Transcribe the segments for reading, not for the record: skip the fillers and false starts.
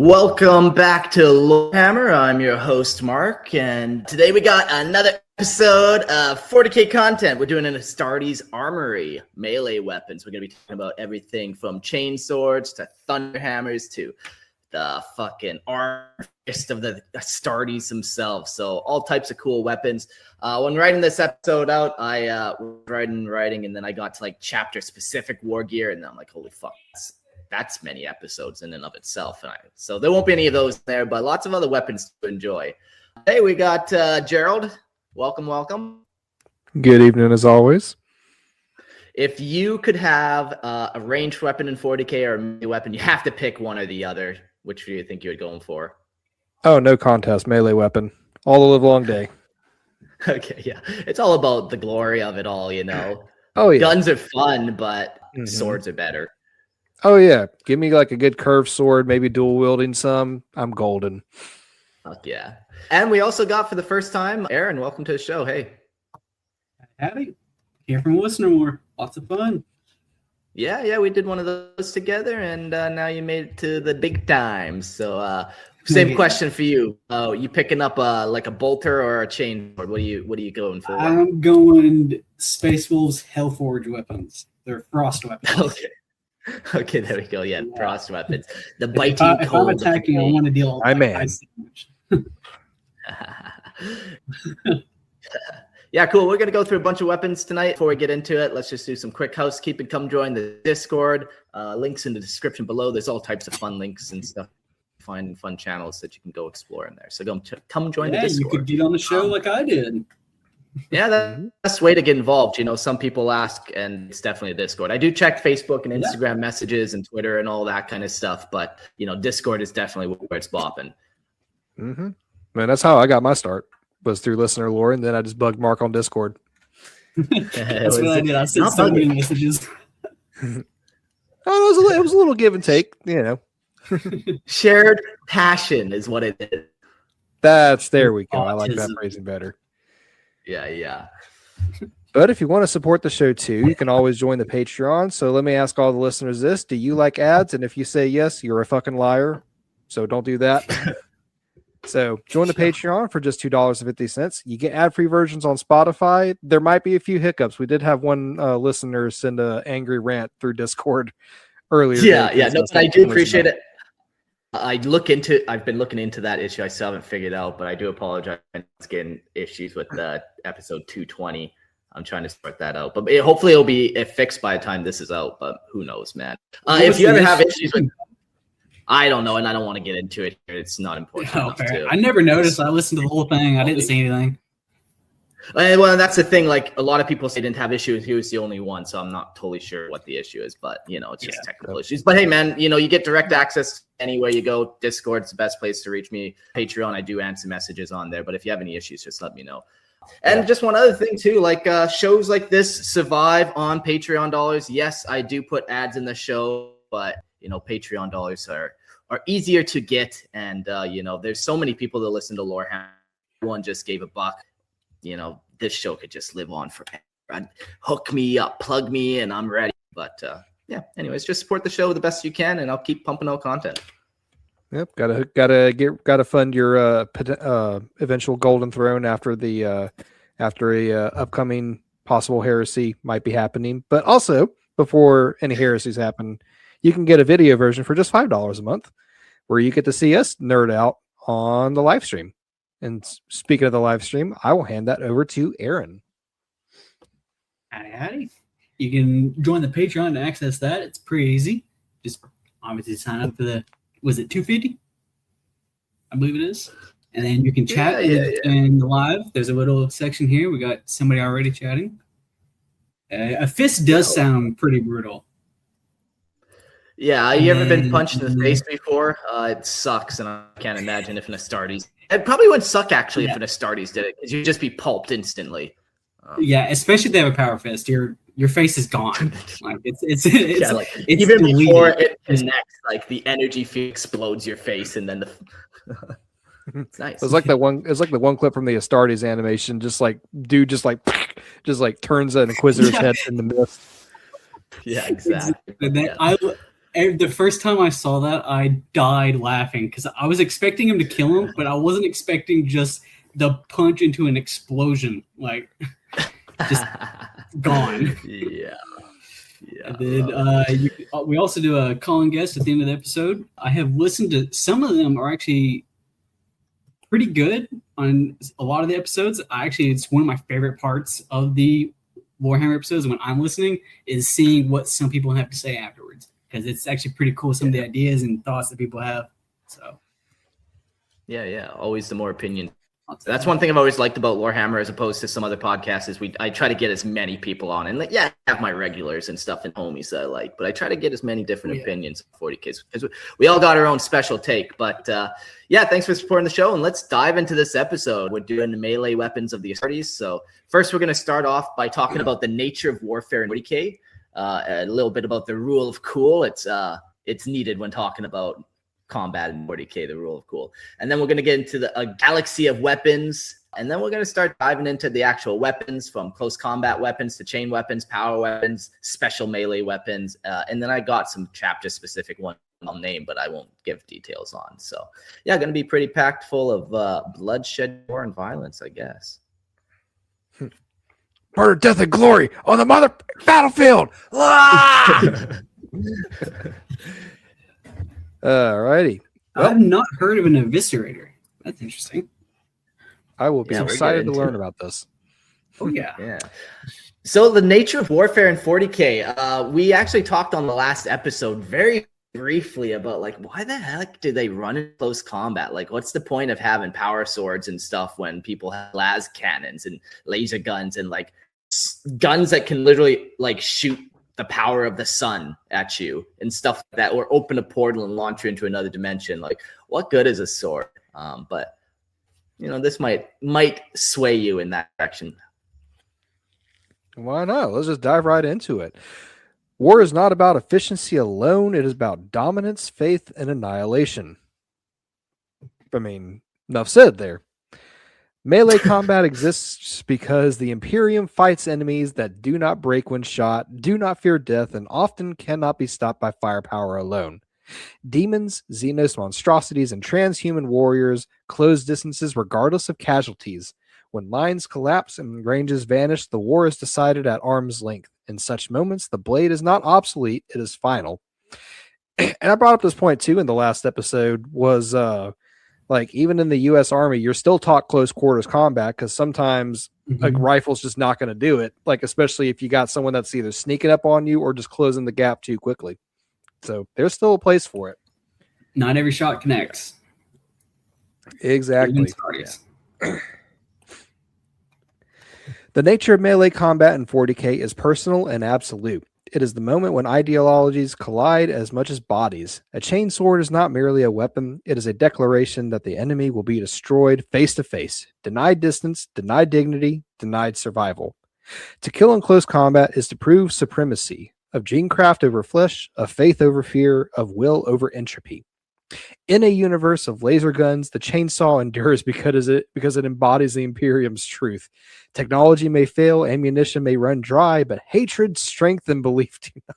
Welcome back to Lorehammer. I'm your host, Mark, and today we got another episode of 40k content. We're doing an Astartes Armoury melee weapons. We're going to be talking about everything from chainswords to thunderhammers to the fucking arm fist of the Astartes themselves. So all types of cool weapons. When writing this episode out, I was writing, and then I got to like chapter-specific war gear, and I'm like, holy fuck, that's many episodes in and of itself. So there won't be any of those there, but lots of other weapons to enjoy. Hey, we got Gerald. Welcome. Good evening, as always. If you could have a ranged weapon in 40k or a melee weapon, you have to pick one or the other. Which do you think you would go for? Oh, no contest. Melee weapon. All the live long day. Okay, yeah. It's all about the glory of it all, you know. Oh, yeah. Guns are fun, but swords are better. Oh, yeah. Give me like a good curved sword, maybe dual wielding some. I'm golden. Fuck yeah. And we also got for the first time, Aaron, welcome to the show. Hey. Howdy. Here from Listener. Lots of fun. Yeah, we did one of those together, and now you made it to the big time. So same question for you. You picking up like a bolter or a chain sword? What are you going for? I'm going Space Wolves Hellforge weapons. They're frost weapons. Okay, there we go. Yeah, frost weapons. The biting if I'm attacking, I want to deal with ice damage. Yeah, cool. We're going to go through a bunch of weapons tonight. Before we get into it, let's just do some quick housekeeping. Come join the Discord. Links in the description below. There's all types of fun links and stuff. Find fun channels that you can go explore in there. So come join the Discord. You could get on the show like I did. Yeah, that's the best way to get involved. You know, some people ask, and it's definitely a Discord. I do check Facebook and Instagram messages and Twitter and all that kind of stuff, but, you know, Discord is definitely where it's bopping. Mm-hmm. Man, that's how I got my start, was through listener lore, and then I just bugged Mark on Discord. That's what I did. I sent so many messages. It was a little give and take, you know. Shared passion is what it is. There we go. I like that phrasing better. Yeah. But if you want to support the show too, you can always join the Patreon. So let me ask all the listeners this. Do you like ads? And if you say yes, you're a fucking liar. So don't do that. So join the Patreon for just $2.50. You get ad-free versions on Spotify. There might be a few hiccups. We did have one listener send an angry rant through Discord earlier. Yeah. No, I do appreciate it. I've been looking into that issue. I still haven't figured out, but I do apologize. I'm getting issues with episode 220. I'm trying to sort that out, but hopefully it'll be fixed by the time this is out. But who knows, man? If you ever have issues with, I don't know, and I don't want to get into it here. It's not important enough to. I never noticed. I listened to the whole thing. I didn't see anything. Well, that's the thing. Like a lot of people say didn't have issues. He was the only one, so I'm not totally sure what the issue is. But you know, it's just technical issues. But hey, man, you know, you get direct access anywhere you go. Discord's the best place to reach me. Patreon, I do answer messages on there. But if you have any issues, just let me know. And just one other thing too, like shows like this survive on Patreon dollars. Yes, I do put ads in the show, but you know, Patreon dollars are easier to get. And you know, there's so many people that listen to Lorehammer. One just gave $1. You know, this show could just live on forever. I'd hook me up, plug me in, I'm ready. But yeah, anyways, just support the show the best you can, and I'll keep pumping out content. Yep, gotta fund your eventual golden throne after a upcoming possible heresy might be happening. But also, before any heresies happen, you can get a video version for just $5 a month, where you get to see us nerd out on the live stream. And speaking of the live stream, I will hand that over to Aaron. Howdy. You can join the Patreon to access that. It's pretty easy. Just obviously sign up for was it $2.50? I believe it is. And then you can chat in the live. There's a little section here. We got somebody already chatting. A fist does sound pretty brutal. Yeah, you ever been punched in the face before? It sucks, and I can't imagine if an Astartes. It probably would suck actually if an Astartes did it, because you'd just be pulped instantly. Yeah, especially if they have a power fist. Your face is gone. Like it's like, even before it connects, like the energy field explodes your face, and then it's nice. It's like the one clip from the Astartes animation. Just like dude, just like turns an Inquisitor's head in the mist. Yeah, exactly. The first time I saw that, I died laughing because I was expecting him to kill him, but I wasn't expecting just the punch into an explosion, like just gone. Yeah. And then we also do a call and guest at the end of the episode. I have listened to some of them are actually pretty good on a lot of the episodes. It's one of my favorite parts of the Warhammer episodes when I'm listening is seeing what some people have to say afterwards, because it's actually pretty cool, some of the ideas and thoughts that people have. So yeah, always the more opinion. That's one thing I've always liked about Warhammer as opposed to some other podcasts is I try to get as many people on, and I have my regulars and stuff and homies that I like, but I try to get as many different opinions of 40Ks because we all got our own special take. But thanks for supporting the show, and let's dive into this episode. We're doing the melee weapons of the Astartes. So first we're going to start off by talking about the nature of warfare in 40K, a little bit about the rule of cool. It's needed when talking about combat in 40K, the rule of cool. And then we're going to get into a galaxy of weapons. And then we're going to start diving into the actual weapons, from close combat weapons to chain weapons, power weapons, special melee weapons. And then I got some chapter specific ones I'll name, but I won't give details on. So going to be pretty packed full of bloodshed, war, and violence, I guess. Murder, death, and glory on the mother battlefield. Alrighty. I've not heard of an eviscerator. That's interesting. I will be excited to learn about this. Oh yeah. Yeah. So the nature of warfare in 40K. We actually talked on the last episode very briefly about why the heck do they run in close combat? What's the point of having power swords and stuff when people have las cannons and laser guns and guns that can literally shoot the power of the sun at you and stuff like that, or open a portal and launch you into another dimension? What good is a sword? But this might sway you in that direction. Why not? Let's just dive right into it. War is not about efficiency alone. It is about dominance, faith, and annihilation. I mean, enough said there. Melee combat exists because the Imperium fights enemies that do not break when shot, do not fear death, and often cannot be stopped by firepower alone. Demons, Xenos monstrosities, and transhuman warriors close distances regardless of casualties. When lines collapse and ranges vanish, the war is decided at arm's length. In such moments, the blade is not obsolete, it is final. And I brought up this point too in the last episode, was even in the U.S. Army, you're still taught close quarters combat because sometimes a rifle's just not going to do it, especially if you got someone that's either sneaking up on you or just closing the gap too quickly. So there's still a place for it. Not every shot connects. Exactly. The nature of melee combat in 40K is personal and absolute. It is the moment when ideologies collide as much as bodies. A chainsword is not merely a weapon. It is a declaration that the enemy will be destroyed face to face. Denied distance, denied dignity, denied survival. To kill in close combat is to prove supremacy of genecraft over flesh, of faith over fear, of will over entropy. In a universe of laser guns, the chainsaw endures because it embodies the Imperium's truth. Technology may fail, ammunition may run dry, but hatred, strength, and belief do not.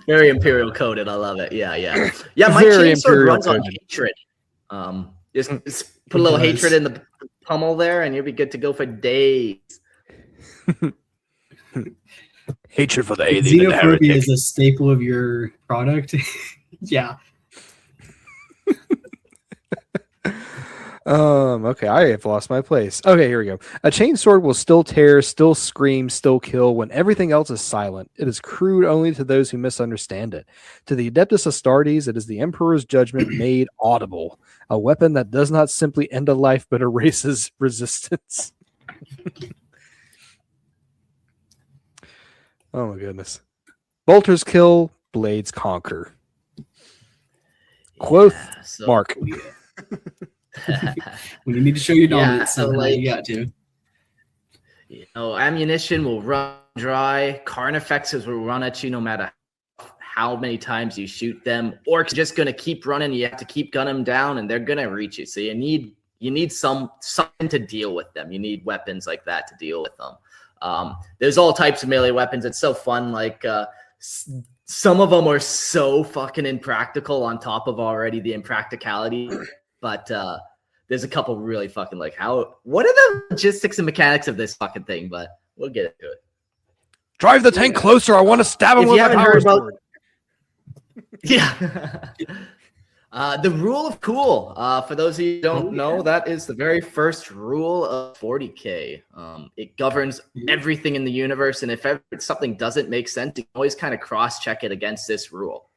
Very Imperial coded. I love it. Yeah. My chainsaw runs on hatred. Just put a little hatred in the pummel there, and you'll be good to go for days. Hatred for the alien. Xenophobia is a staple of your product. Yeah. Okay, I have lost my place. Okay, here we go. A chainsword will still tear, still scream, still kill when everything else is silent. It is crude only to those who misunderstand it. To the Adeptus Astartes, it is the Emperor's judgment made audible. A weapon that does not simply end a life, but erases resistance. Oh my goodness. Bolters kill, blades conquer. Quoth Mark. When you need to show your dominance, you got to. Ammunition will run dry. Carnifexes will run at you no matter how many times you shoot them. Orcs just going to keep running. You have to keep gunning them down, and they're going to reach you. So you need something to deal with them. You need weapons like that to deal with them. There's all types of melee weapons. It's so fun. Like some of them are so fucking impractical on top of already the impracticality. But there's a couple really fucking like what are the logistics and mechanics of this fucking thing? But we'll get into it. Drive the tank closer. I want to stab him If with you my haven't power heard about- sword. Yeah. The rule of cool. For those of you who don't know, that is the very first rule of 40K. It governs everything in the universe, and if something doesn't make sense, you can always kind of cross-check it against this rule.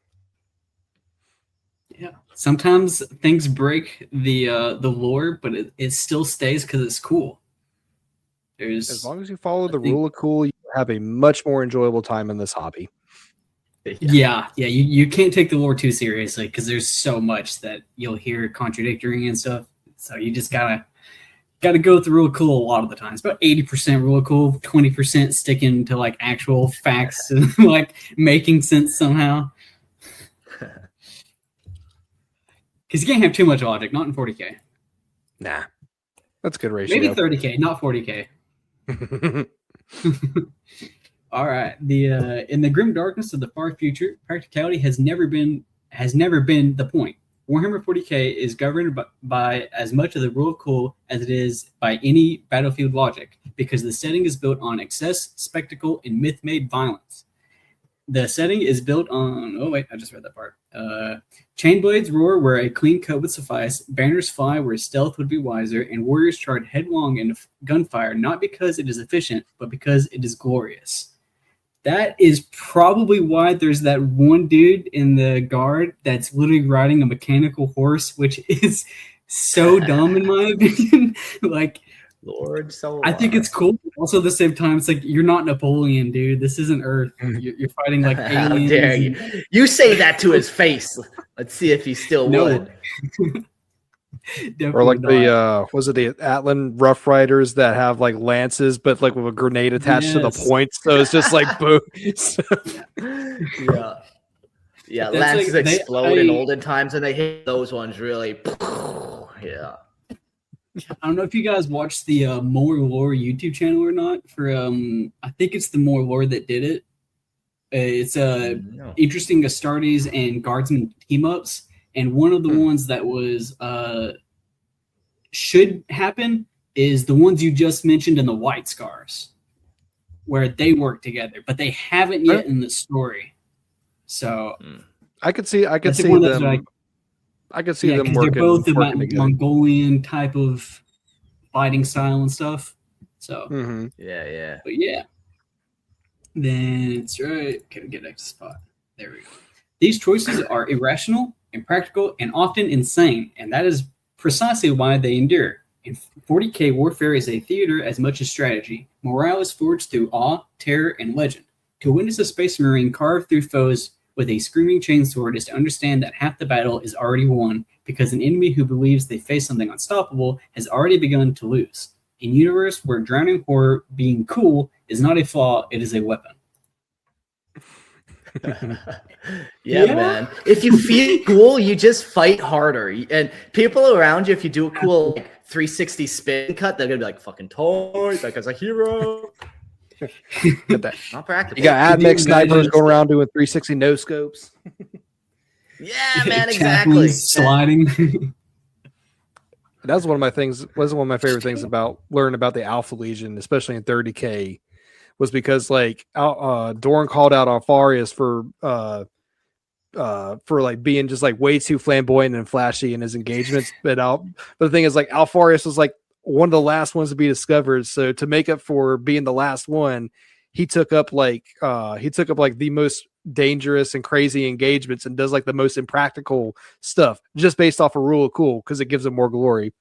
Yeah. Sometimes things break the lore, but it still stays because it's cool. As long as you follow the rule of cool, you have a much more enjoyable time in this hobby. Yeah. You can't take the lore too seriously because there's so much that you'll hear contradictory and stuff. So you just gotta go with the rule of cool a lot of the times. About 80% rule of cool, 20% sticking to like actual facts and like making sense somehow. Because you can't have too much logic, not in 40K. Nah, that's a good ratio. Maybe 30K, not 40K. All right. In the grim darkness of the far future, practicality has never been the point. Warhammer 40K is governed by as much of the rule of cool as it is by any battlefield logic, because the setting is built on excess, spectacle, and myth-made violence. The setting is built on... Oh, wait, I just read that part. Chain blades roar where a clean cut would suffice, banners fly where stealth would be wiser, and warriors charge headlong into gunfire, not because it is efficient, but because it is glorious. That is probably why there's that one dude in the guard that's literally riding a mechanical horse, which is so dumb in my opinion. Like, Lord, so I think it's cool. Also, at the same time, it's like you're not Napoleon, dude. This isn't Earth. You're fighting like aliens. How dare you? You say that to his face. Let's see if he still would. Or like the was it the Atlan Rough Riders that have like lances, but like with a grenade attached to the points, so it's just like boom. Yeah. Lances like, explode in olden times, and they hit those ones really. Yeah. I don't know if you guys watched the More Lore YouTube channel or not. For I think it's the More Lore that did it. It's interesting Astartes and Guardsmen team ups. And one of the ones that was should happen is the ones you just mentioned in the White Scars, where they work together, but they haven't yet in the story. So I could see them. I could see them working. They're both the together. Mongolian type of fighting style and stuff. So yeah. But yeah, then it's right. Okay, get next spot. There we go. These choices are irrational, impractical, and often insane, and that is precisely why they endure. In 40K, warfare is a theater as much as strategy. Morale is forged through awe, terror, and legend. To witness a Space Marine carve through foes with a screaming chainsword is to understand that half the battle is already won, because an enemy who believes they face something unstoppable has already begun to lose. In a universe where drowning horror being cool is not a flaw, it is a weapon. Yeah, man. If you feel cool, you just fight harder. And people around you, if you do a cool like, 360 spin cut, they're gonna be like, "Fucking toy, that guy's a hero." Not practical. You got Admech snipers going around doing 360 no scopes. Yeah, man, exactly. Sliding. That was one of my things. Was one of my favorite things about learning about the Alpha Legion, especially in 30K. Was because like Doran called out Alfarius for like being just like way too flamboyant and flashy in his engagements. But the thing is like Alfarius was like one of the last ones to be discovered. So to make up for being the last one, he took up like the most dangerous and crazy engagements and does like the most impractical stuff just based off a rule of cool because it gives him more glory.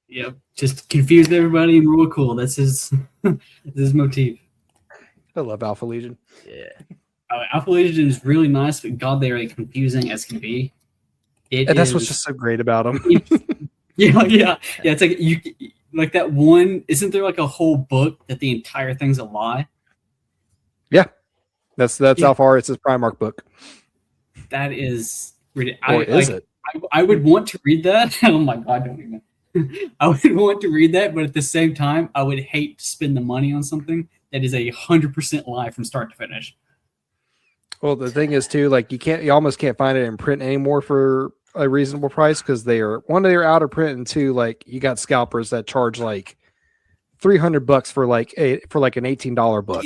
Yep, just confused everybody and rule cool. That's his motif. I love Alpha Legion. Yeah, Alpha Legion is really nice, but God, they're like confusing as can be. And that's what's just so great about them. yeah. It's like you like that one. Isn't there like a whole book that the entire thing's a lie? Yeah, that's Alfarius' Primarch book. That is ridiculous. Or is it? I would want to read that. Oh my God, don't even. I would want to read that, but at the same time, I would hate to spend the money on something that is 100% lie from start to finish. Well, the thing is too, like you almost can't find it in print anymore for a reasonable price because they're out of print, and two, like you got scalpers that charge like $300 for like an $18 book.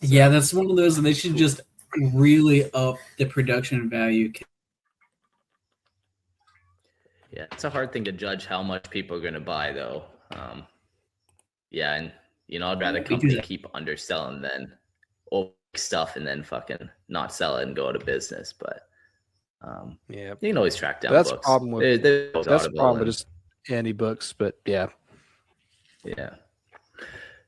Yeah, that's one of those, and they should just really up the production value. Yeah, it's a hard thing to judge how much people are going to buy, though. Yeah, and I'd rather companies keep underselling than stuff and then fucking not sell it and go out of business. But yeah, you can always track down that's books. Problem with, that's the problem with just any books, but yeah.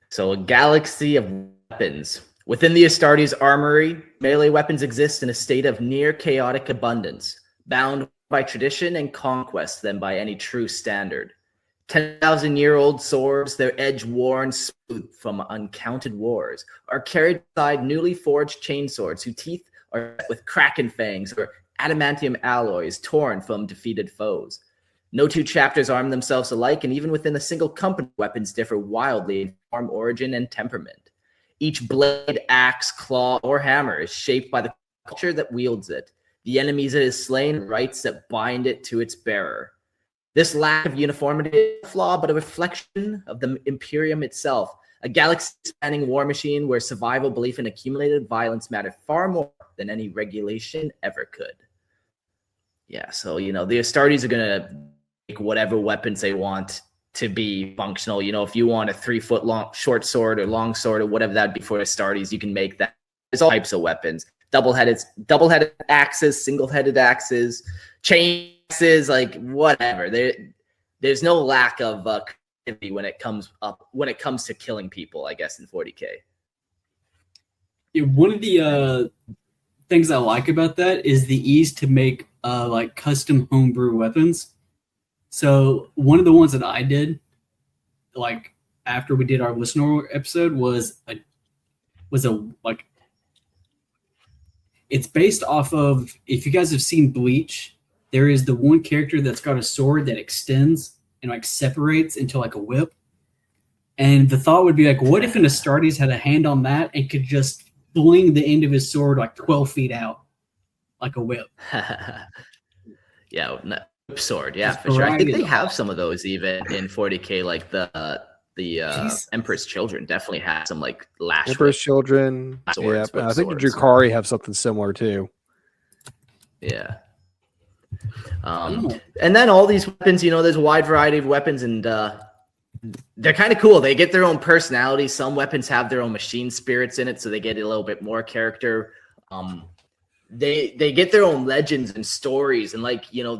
So a galaxy of weapons. Within the Astartes Armoury, melee weapons exist in a state of near chaotic abundance, bound by tradition and conquest than by any true standard. 10,000-year-old swords, their edge worn smooth from uncounted wars, are carried beside newly forged chainswords whose teeth are set with kraken fangs or adamantium alloys torn from defeated foes. No two chapters arm themselves alike, and even within a single company, weapons differ wildly in form, origin, and temperament. Each blade, axe, claw, or hammer is shaped by the culture that wields it, the enemies it has slain, and rights that bind it to its bearer. This lack of uniformity is a flaw, but a reflection of the Imperium itself, a galaxy-spanning war machine where survival belief and accumulated violence matter far more than any regulation ever could. Yeah, so, the Astartes are going to make whatever weapons they want to be functional. If you want a 3-foot long short sword or long sword or whatever that'd be for Astartes, you can make that. There's all types of weapons. Double-headed axes, single-headed axes, chainaxes, like whatever. There's no lack of creativity when it comes to killing people, I guess, in 40K. Yeah, one of the things I like about that is the ease to make like custom homebrew weapons. So one of the ones that I did, like after we did our listener episode, was it's based off of, if you guys have seen Bleach, there is the one character that's got a sword that extends and like separates into like a whip. And the thought would be like, what if an Astartes had a hand on that and could just fling the end of his sword like 12 feet out like a whip? Yeah, whip sword, yeah, for sure. I think they have some of those even in 40K, like the Emperor's Children definitely had some like lash. Emperor's Children, yeah. I think the Drukhari have something similar too. Yeah. And then all these weapons, there's a wide variety of weapons, and they're kind of cool. They get their own personality. Some weapons have their own machine spirits in it, so they get a little bit more character. They get their own legends and stories, and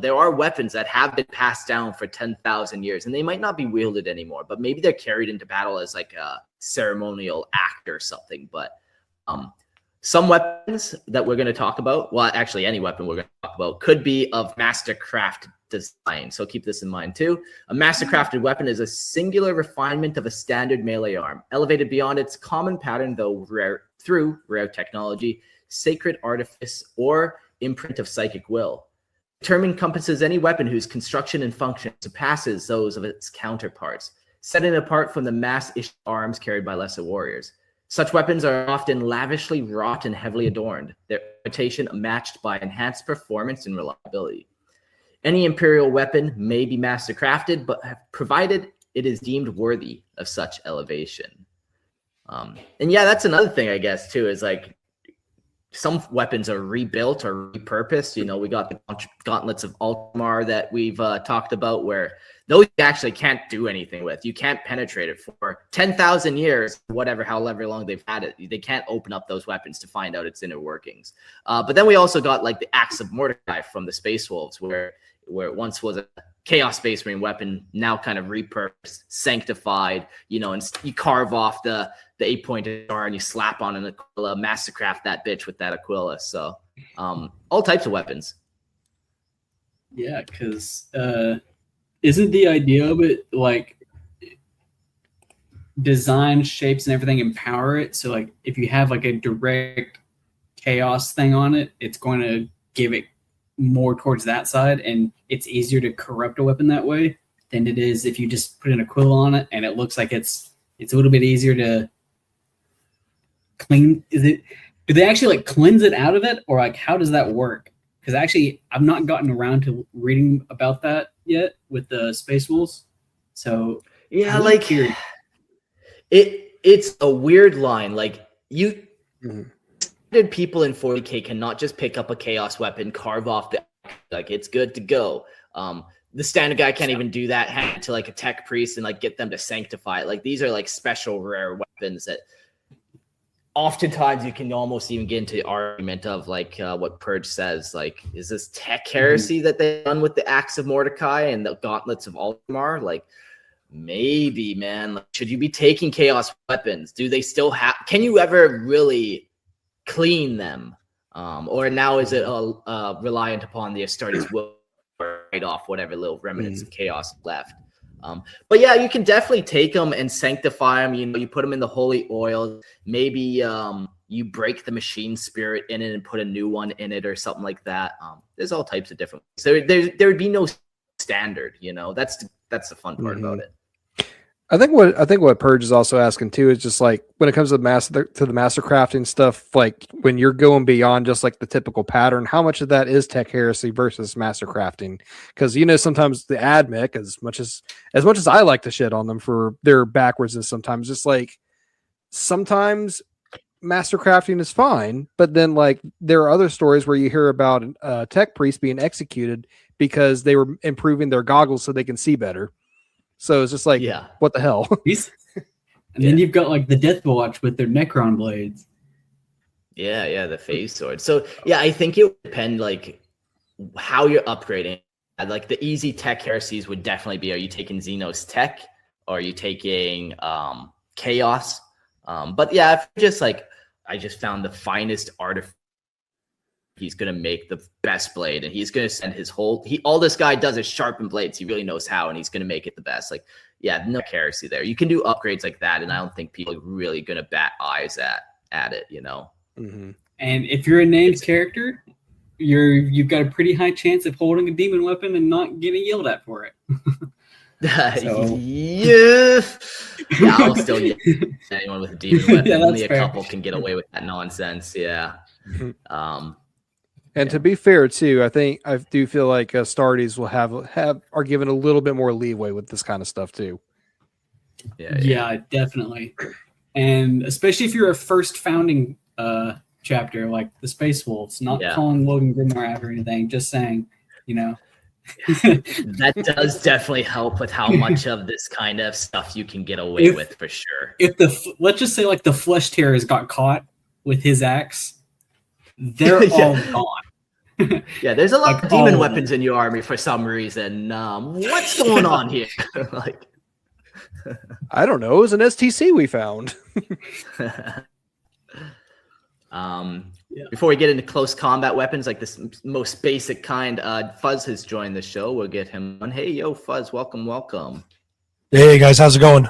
there are weapons that have been passed down for 10,000 years, and they might not be wielded anymore, but maybe they're carried into battle as like a ceremonial act or something. But some weapons that we're going to talk about, well, actually any weapon we're going to talk about, could be of mastercraft design. So keep this in mind too. A mastercrafted weapon is a singular refinement of a standard melee arm, elevated beyond its common pattern, though through rare technology, sacred artifice, or imprint of psychic will. The term encompasses any weapon whose construction and function surpasses those of its counterparts, setting it apart from the mass-issued arms carried by lesser warriors. Such weapons are often lavishly wrought and heavily adorned, their reputation matched by enhanced performance and reliability. Any imperial weapon may be mastercrafted, but provided it is deemed worthy of such elevation. And yeah, that's another thing, I guess, too, is like some weapons are rebuilt or repurposed. We got the gauntlets of Ultramar that we've talked about, where those you actually can't do anything with. You can't penetrate it for 10,000 years, however long they've had it. They can't open up those weapons to find out its inner workings. But then we also got like the Axe of Mordecai from the Space Wolves, where it once was a Chaos Space Marine weapon, now kind of repurposed, sanctified, and you carve off the 8-pointed star and you slap on an Aquila, mastercraft that bitch with that Aquila. So all types of weapons. Yeah, because isn't the idea of it like design, shapes, and everything empower it? So like if you have like a direct chaos thing on it, it's going to give it more towards that side, and it's easier to corrupt a weapon that way. than it is if you just put in a quill on it, and it looks like it's a little bit easier to clean. Do they actually like cleanse it out of it, or like how does that work? Because actually, I've not gotten around to reading about that yet with the Space Wolves. So yeah, like it's a weird line. Like people in 40K cannot just pick up a chaos weapon, carve off the like it's good to go. The standard guy can't even do that. Hand it to like a tech priest and like get them to sanctify it. Like these are like special rare weapons that oftentimes you can almost even get into the argument of like what Purge says, like, is this tech heresy that they've done with the Axe of Mordecai and the Gauntlets of Altamar? Like, maybe, man. Like, should you be taking chaos weapons? Do they still have? Can you ever really clean them? Or now is it reliant upon the Astartes will write off whatever little remnants of chaos left? But yeah, you can definitely take them and sanctify them. You know, you put them in the holy oil. Maybe you break the machine spirit in it and put a new one in it or something like that. There's all types of different ways. So there would be no standard. You know, that's the fun part about it. I think what Purge is also asking too is just like when it comes to the master crafting stuff, like when you're going beyond just like the typical pattern, how much of that is tech heresy versus master crafting? Because you know sometimes the admech, as much as I like to shit on them for their backwards, and sometimes just like sometimes master crafting is fine, but then like there are other stories where you hear about tech priests being executed because they were improving their goggles so they can see better. So it's just like, what the hell? And then you've got like the Death Watch with their Necron blades. Yeah, the phase sword. So yeah, I think it would depend like how you're upgrading. Like the easy tech heresies would definitely be: are you taking Xenos tech, or are you taking chaos? But yeah, if you're just like, I just found the finest artifact, he's gonna make the best blade, and he's gonna send his whole. All this guy does is sharpen blades. He really knows how, and he's gonna make it the best. Like, yeah, no heresy there. You can do upgrades like that, and I don't think people are really gonna bat eyes at it. You know. Mm-hmm. And if you're a named character, you've got a pretty high chance of holding a demon weapon and not getting yelled at for it. Yeah, I'll still yell at anyone with a demon weapon. Only a couple can get away with that nonsense. Yeah. And to be fair, too, I do feel like Astartes will are given a little bit more leeway with this kind of stuff too. Yeah, definitely. And especially if you're a first founding chapter like the Space Wolves, not calling Logan Grimnar out or anything, just saying, you know. That does definitely help with how much of this kind of stuff you can get away with, for sure. If let's just say like the Flesh Tearers got caught with his axe, they're all gone. Yeah, there's a lot of demon weapons in your army for some reason. What's going on here? Like, I don't know. It was an STC we found. Before we get into close combat weapons, like this most basic kind, Fuzz has joined the show. We'll get him on. Hey, yo, Fuzz, welcome. Hey, guys, how's it going?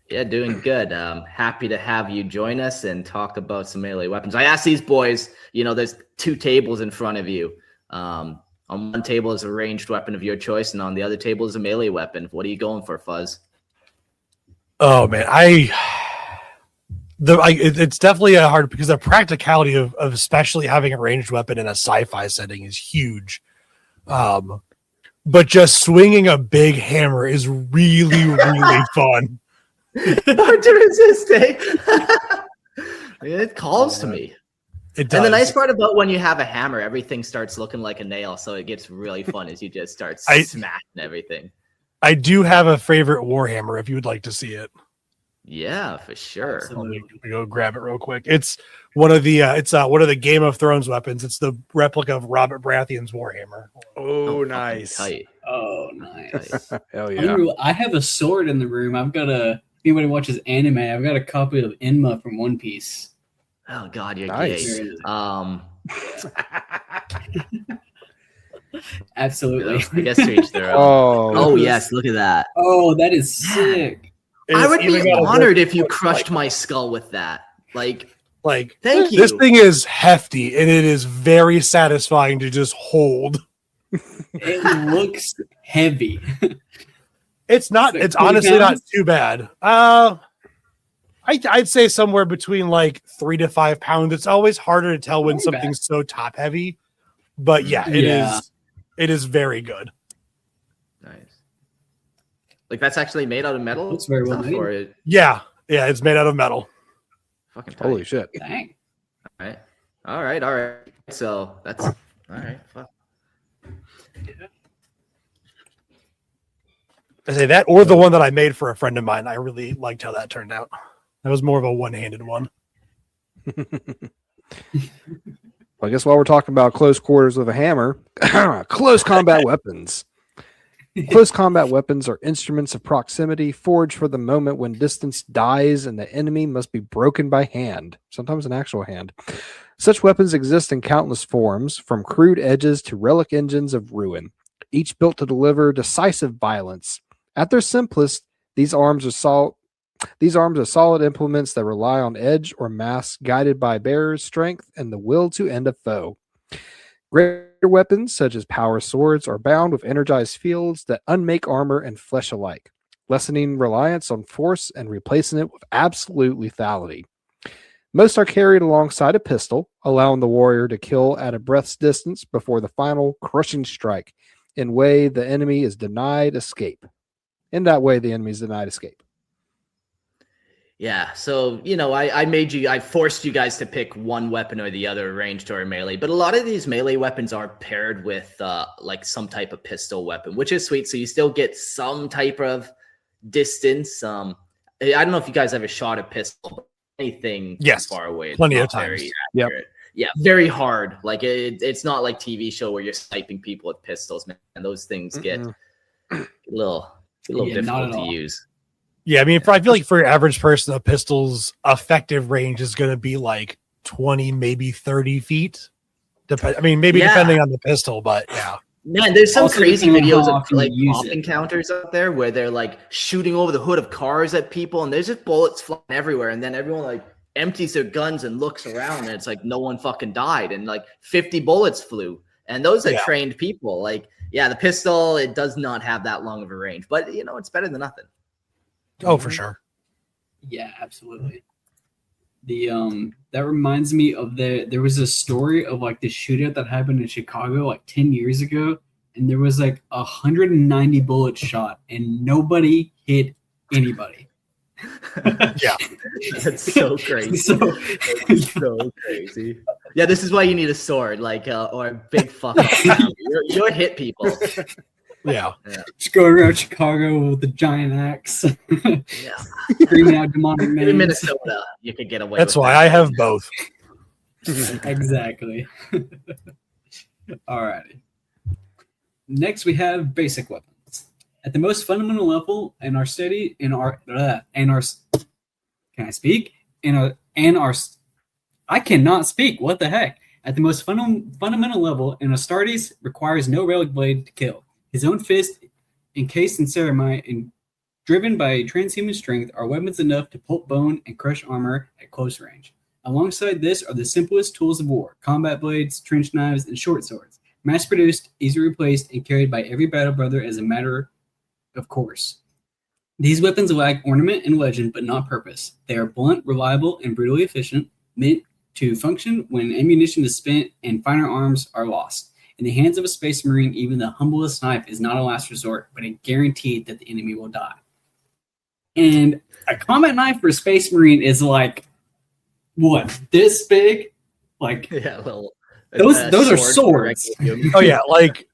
Yeah, doing good. Happy to have you join us and talk about some melee weapons. I asked these boys, you know, there's 2 tables in front of you. On one table is a ranged weapon of your choice, and on the other table is a melee weapon. What are you going for, Fuzz? Oh, man, it's definitely a hard, because the practicality of especially having a ranged weapon in a sci-fi setting is huge. But just swinging a big hammer is really, really fun. Hard to resist, eh? It calls to me. It does. And the nice part about when you have a hammer, everything starts looking like a nail, so it gets really fun as you just start smashing everything. I do have a favorite Warhammer if you would like to see it. Yeah, for sure. Let me go grab it real quick. It's one of the Game of Thrones weapons. It's the replica of Robert Baratheon's Warhammer. Oh, nice. Tight. Oh, nice. Hell yeah. I have a sword in the room. If anybody watches anime, I've got a copy of Enma from One Piece. Oh God, you're nice. Gay. Absolutely. I guess to each their own. Oh yes, look at that. Oh, that is sick. I would be honored if you crushed my skull with that. Like, thank you. This thing is hefty, and it is very satisfying to just hold. It looks heavy. It's not. Like It's 20 honestly not pounds? too bad. I'd say somewhere between like 3 to 5 pounds. It's always harder to tell when Very something's so top heavy, but yeah, it Yeah. is. It is very good. Nice. Like that's actually made out of metal. Looks very well stuff, made. or it Yeah, it's made out of metal. fucking tight. Holy shit. Dang. All right. So that's all right. Fuck. I say that, or the one that I made for a friend of mine. I really liked how that turned out. That was more of a one-handed one. Well, I guess while we're talking about close quarters with a hammer, close combat weapons. Close combat weapons are instruments of proximity forged for the moment when distance dies and the enemy must be broken by hand, sometimes an actual hand. Such weapons exist in countless forms, from crude edges to relic engines of ruin, each built to deliver decisive violence. At their simplest, these arms are solid implements that rely on edge or mass, guided by bearer's strength and the will to end a foe. Greater weapons, such as power swords, are bound with energized fields that unmake armor and flesh alike, lessening reliance on force and replacing it with absolute lethality. Most are carried alongside a pistol, allowing the warrior to kill at a breath's distance before the final crushing strike, in way the enemy is denied escape. In that way, the enemy is denied escape. Yeah, so I forced you guys to pick one weapon or the other, ranged or melee. But a lot of these melee weapons are paired with like some type of pistol weapon, which is sweet. So you still get some type of distance. I don't know if you guys ever shot a pistol, but anything Yes, far away. It's plenty not of times. very Yep. accurate. Yeah, very hard. Like it's not like TV show where you're sniping people with pistols, man. And those things get a little Yeah, not difficult at to all. use. Yeah, I mean, I feel like for your average person, a pistol's effective range is going to be like 20, maybe 30 feet. Maybe Yeah. depending on the pistol, but yeah. Man, there's some Also crazy depending on videos how of often you like use pop it. encounters out there where they're like shooting over the hood of cars at people, and there's just bullets flying everywhere, and then everyone like empties their guns and looks around, and it's like no one fucking died, and like 50 bullets flew, and those are Yeah. trained people. Like, yeah, the pistol, it does not have that long of a range, but it's better than nothing. Oh, for sure. Yeah, absolutely. That reminds me of there was a story of like the shootout that happened in Chicago like 10 years ago, and there was like 190 bullets shot and nobody hit anybody. Yeah. That's so crazy. That's so crazy. Yeah, this is why you need a sword, like or a big fuck up. You'll hit people. Yeah. Just going around Chicago with the giant axe, Yeah. screaming out demonic In names. Minnesota, you could get away That's with why that. I have both. Exactly. Alrighty. Next, we have basic weapons. At the most fundamental level in our study, can I speak? I cannot speak. What the heck? At the most fundamental level, an Astartes requires no relic blade to kill. His own fist, encased in ceramite and driven by transhuman strength, are weapons enough to pulp bone and crush armor at close range. Alongside this are the simplest tools of war: combat blades, trench knives, and short swords. Mass-produced, easily replaced, and carried by every battle brother as a matter of course. These weapons lack ornament and legend, but not purpose. They are blunt, reliable, and brutally efficient, meant to function when ammunition is spent and finer arms are lost. In the hands of a space marine, even the humblest knife is not a last resort, but a guarantee that the enemy will die. And a combat knife for a space marine is like, what, this big? Like, Yeah, well, those are swords. Oh yeah, like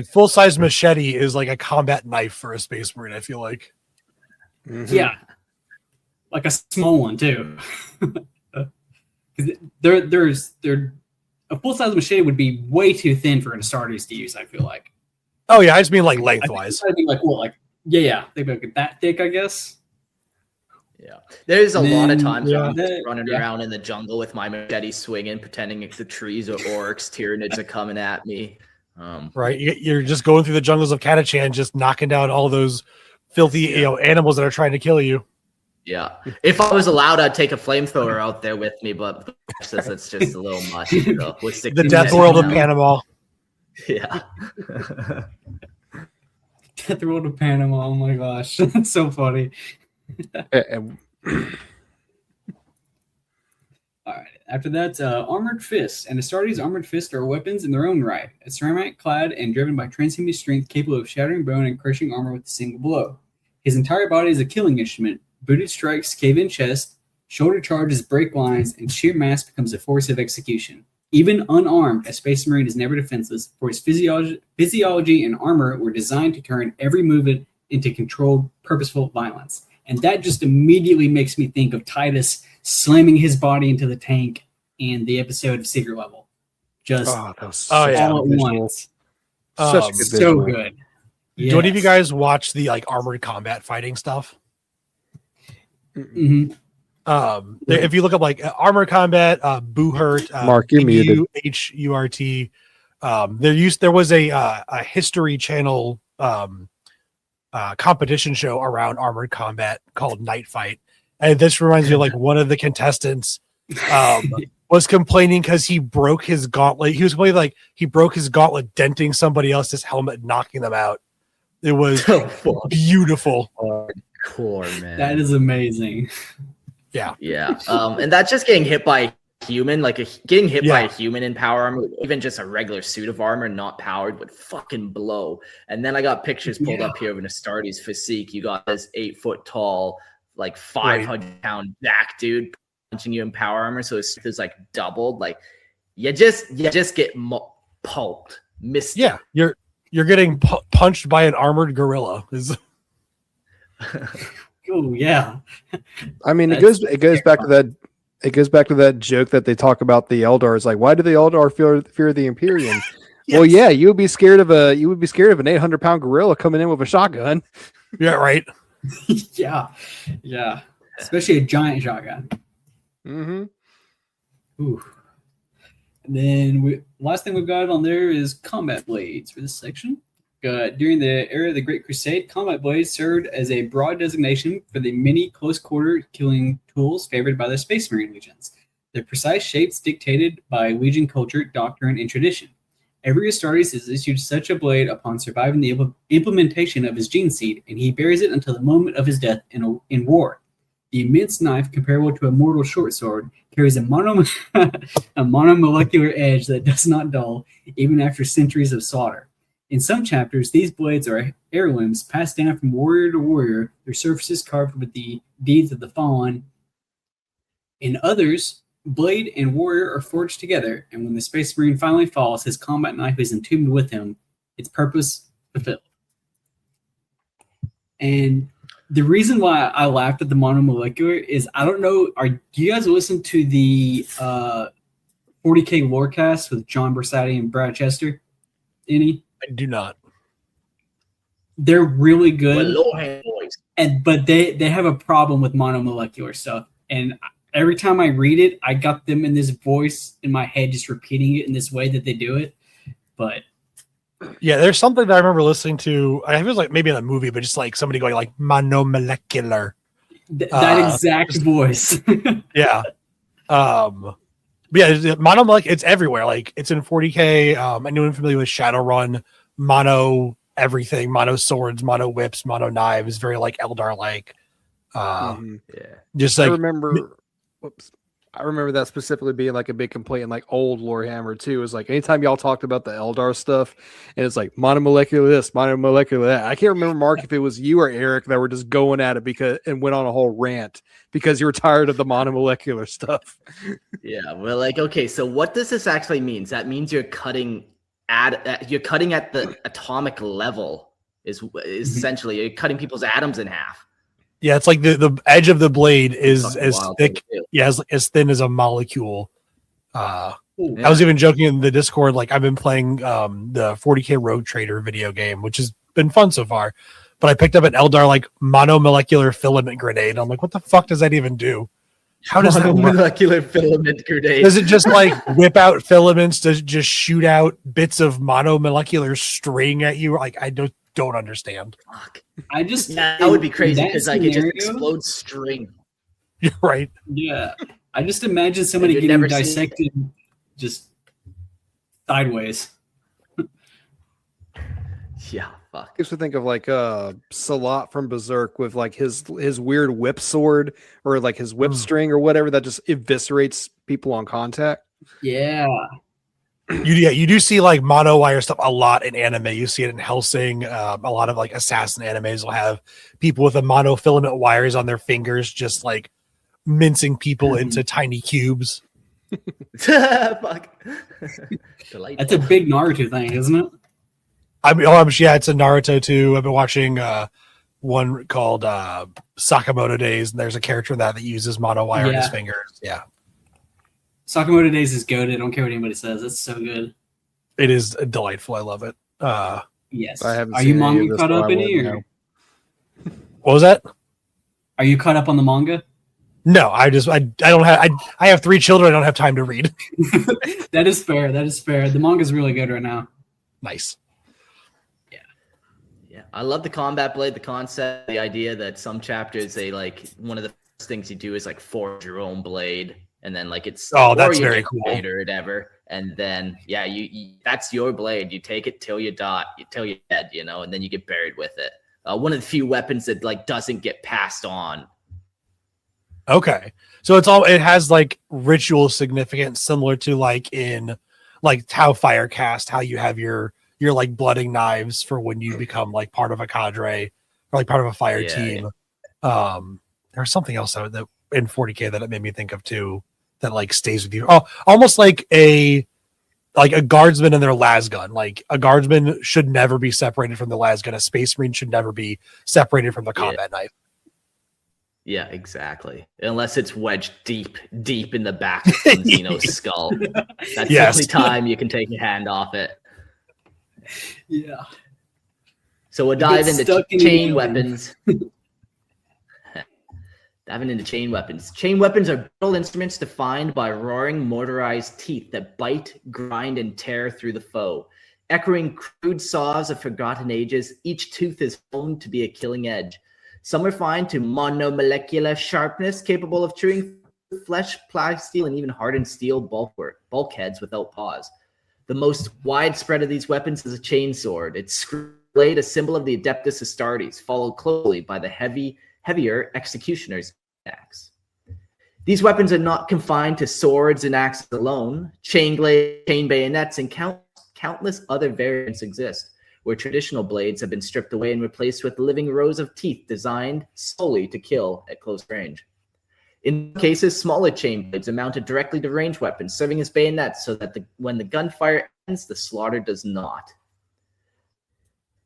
full size machete is like a combat knife for a space marine. I feel like. Yeah, like a small one too. There's a full size machete would be way too thin for an Astartes to use. I feel like. Oh yeah, I just mean like I lengthwise. think it'd be like what, like yeah, they'd be like that thick, I guess. Yeah, there's a And lot of then, times where I'm yeah, just running yeah. around in the jungle with my machete swinging, pretending it's the trees or orcs, Tyranids are coming at me. Right, you're just going through the jungles of Catachan, just knocking down all those filthy animals that are trying to kill you. Yeah, if I was allowed, I'd take a flamethrower out there with me, but says it's just a little much. So with The death world of Panama. Yeah. Death Roll to Panama. Oh my gosh, that's so funny. And All right. After that, Armored Fists. And Astartes' Armored Fists are weapons in their own right. A ceramic clad and driven by transhuman strength capable of shattering bone and crushing armor with a single blow. His entire body is a killing instrument. Booted strikes cave in chest, shoulder charges break lines, and sheer mass becomes a force of execution. Even unarmed, a Space Marine is never defenseless, for his physiology and armor were designed to turn every movement into controlled, purposeful violence. And that just immediately makes me think of Titus slamming his body into the tank in the episode of Secret Level. Just all at once. Such a good so visual. good. Yes. Do any of you guys watch the like armored combat fighting stuff? Mm-hmm. If you look up like armored combat, Boohurt, Mark, you're muted. HURT, there was a History Channel competition show around armored combat called Night Fight, and this reminds me of like one of the contestants was complaining because he broke his gauntlet. He was complaining like he broke his gauntlet, denting somebody else's helmet, knocking them out. It was beautiful. Hardcore, man. That is amazing. Yeah. And that's just getting hit by a human, getting hit by a human in power armor, even just a regular suit of armor, not powered, would fucking blow. And then I got pictures pulled up here of an Astartes physique. You got this 8 foot tall, like 500-pound back dude punching you in power armor, so it's like doubled. Like you just get pulped. Missed. Yeah, you're getting punched by an armored gorilla. Oh yeah. I mean, it goes back to that. It goes back to that joke that they talk about the Eldar. It's like, why do the Eldar fear the Imperium? Well, yeah, you would be scared of an 800-pound gorilla coming in with a shotgun. Yeah, right. yeah. Especially a giant shotgun. Mm-hmm. Ooh. And then last thing we've got on there is combat blades for this section. During the era of the Great Crusade, combat blades served as a broad designation for the many close-quarter killing tools favored by the Space Marine legions. Their precise shapes dictated by legion culture, doctrine, and tradition. Every Astartes has issued such a blade upon surviving the implementation of his gene seed, and he bears it until the moment of his death in war. The immense knife, comparable to a mortal short sword, carries a monomolecular edge that does not dull, even after centuries of slaughter. In some chapters, these blades are heirlooms passed down from warrior to warrior, their surfaces carved with the deeds of the fallen. In others, blade and warrior are forged together, and when the Space Marine finally falls, his combat knife is entombed with him, its purpose fulfilled. And the reason why I laughed at the monomolecular is, I don't know, do you guys listen to the 40K Lorecast with John Bersati and Brad Chester? Any? I do not. They're really good, boys. but they have a problem with monomolecular stuff. And every time I read it, I got them in this voice in my head, just repeating it in this way that they do it. But yeah, there's something that I remember listening to. I think it was like maybe in a movie, but just like somebody going like monomolecular. That exact voice. Yeah. But yeah, monomolecular, it's everywhere. Like it's in 40K. Anyone familiar with Shadowrun? Mono everything, mono swords, mono whips, mono knives, very like Eldar like. Just like I remember that specifically being like a big complaint in like old Lorehammer too. Is like anytime y'all talked about the Eldar stuff, and it's like monomolecular this, monomolecular that. I can't remember, Mark, if it was you or Eric that were just going at it and went on a whole rant because you were tired of the monomolecular stuff. Yeah, well, like, okay, so what does this actually mean? That means you're cutting at the atomic level. Is essentially you're cutting people's atoms in half. Yeah, it's like the edge of the blade is as thick, as thin as a molecule. I was even joking in the Discord, like I've been playing the 40K Rogue Trader video game, which has been fun so far. But I picked up an Eldar like monomolecular filament grenade. I'm like, what the fuck does that even do? How does that work? Monomolecular filament grenade. Does it just like whip out filaments? Does it just shoot out bits of monomolecular string at you? Like I don't understand. Fuck. That would be crazy because like it just explodes string. You're right. Yeah, I just imagine somebody getting dissected just sideways. Yeah, fuck. used to think of like Salat from Berserk with like his weird whip sword or like his whip string or whatever that just eviscerates people on contact. Yeah. You do see like mono wire stuff a lot in anime. You see it in Hellsing. A lot of like assassin animes will have people with a monofilament wires on their fingers, just like mincing people into tiny cubes. Fuck. That's a big Naruto thing, isn't it? Yeah, it's a Naruto too. I've been watching one called Sakamoto Days, and there's a character in that uses mono wire on his fingers. Yeah. Sakamoto Days is goated. I don't care what anybody says. It's so good. It is delightful. I love it. Yes. I haven't Are seen you any manga of this, caught so up I in wouldn't it? know. What was that? Are you caught up on the manga? No, I don't have. I have 3 children. I don't have time to read. That is fair. That is fair. The manga's really good right now. Nice. Yeah, I love the combat blade, the concept, the idea that some chapters they like one of the first things you do is like forge your own blade, and then like it's that's very cool or whatever, and then you that's your blade. You take it till you die, till you're dead, and then you get buried with it. One of the few weapons that like doesn't get passed on. Okay, so it has like ritual significance, similar to like in like Tau Firecast, how you have your like blooding knives for when you become like part of a cadre or like part of a fire team. Yeah. There's something else that in 40K that it made me think of too, that like stays with you. Oh, almost like a guardsman and their las gun. Like a guardsman should never be separated from the las gun. A space marine should never be separated from the combat knife. Yeah, exactly. Unless it's wedged deep in the back of Zeno's skull. That's the only time you can take your hand off it. Yeah. So we'll dive into chain weapons. Diving into chain weapons. Chain weapons are brittle instruments defined by roaring motorized teeth that bite, grind, and tear through the foe. Echoing crude saws of forgotten ages, each tooth is honed to be a killing edge. Some are refined to monomolecular sharpness, capable of chewing flesh, plasteel, and even hardened steel bulkheads without pause. The most widespread of these weapons is a chainsword. Its screw blade, a symbol of the Adeptus Astartes, followed closely by the heavier executioner's axe. These weapons are not confined to swords and axes alone. Chain blades, chain bayonets, and countless other variants exist, where traditional blades have been stripped away and replaced with living rows of teeth designed solely to kill at close range. In cases, smaller chain blades are mounted directly to ranged weapons, serving as bayonets so that when the gunfire ends, the slaughter does not.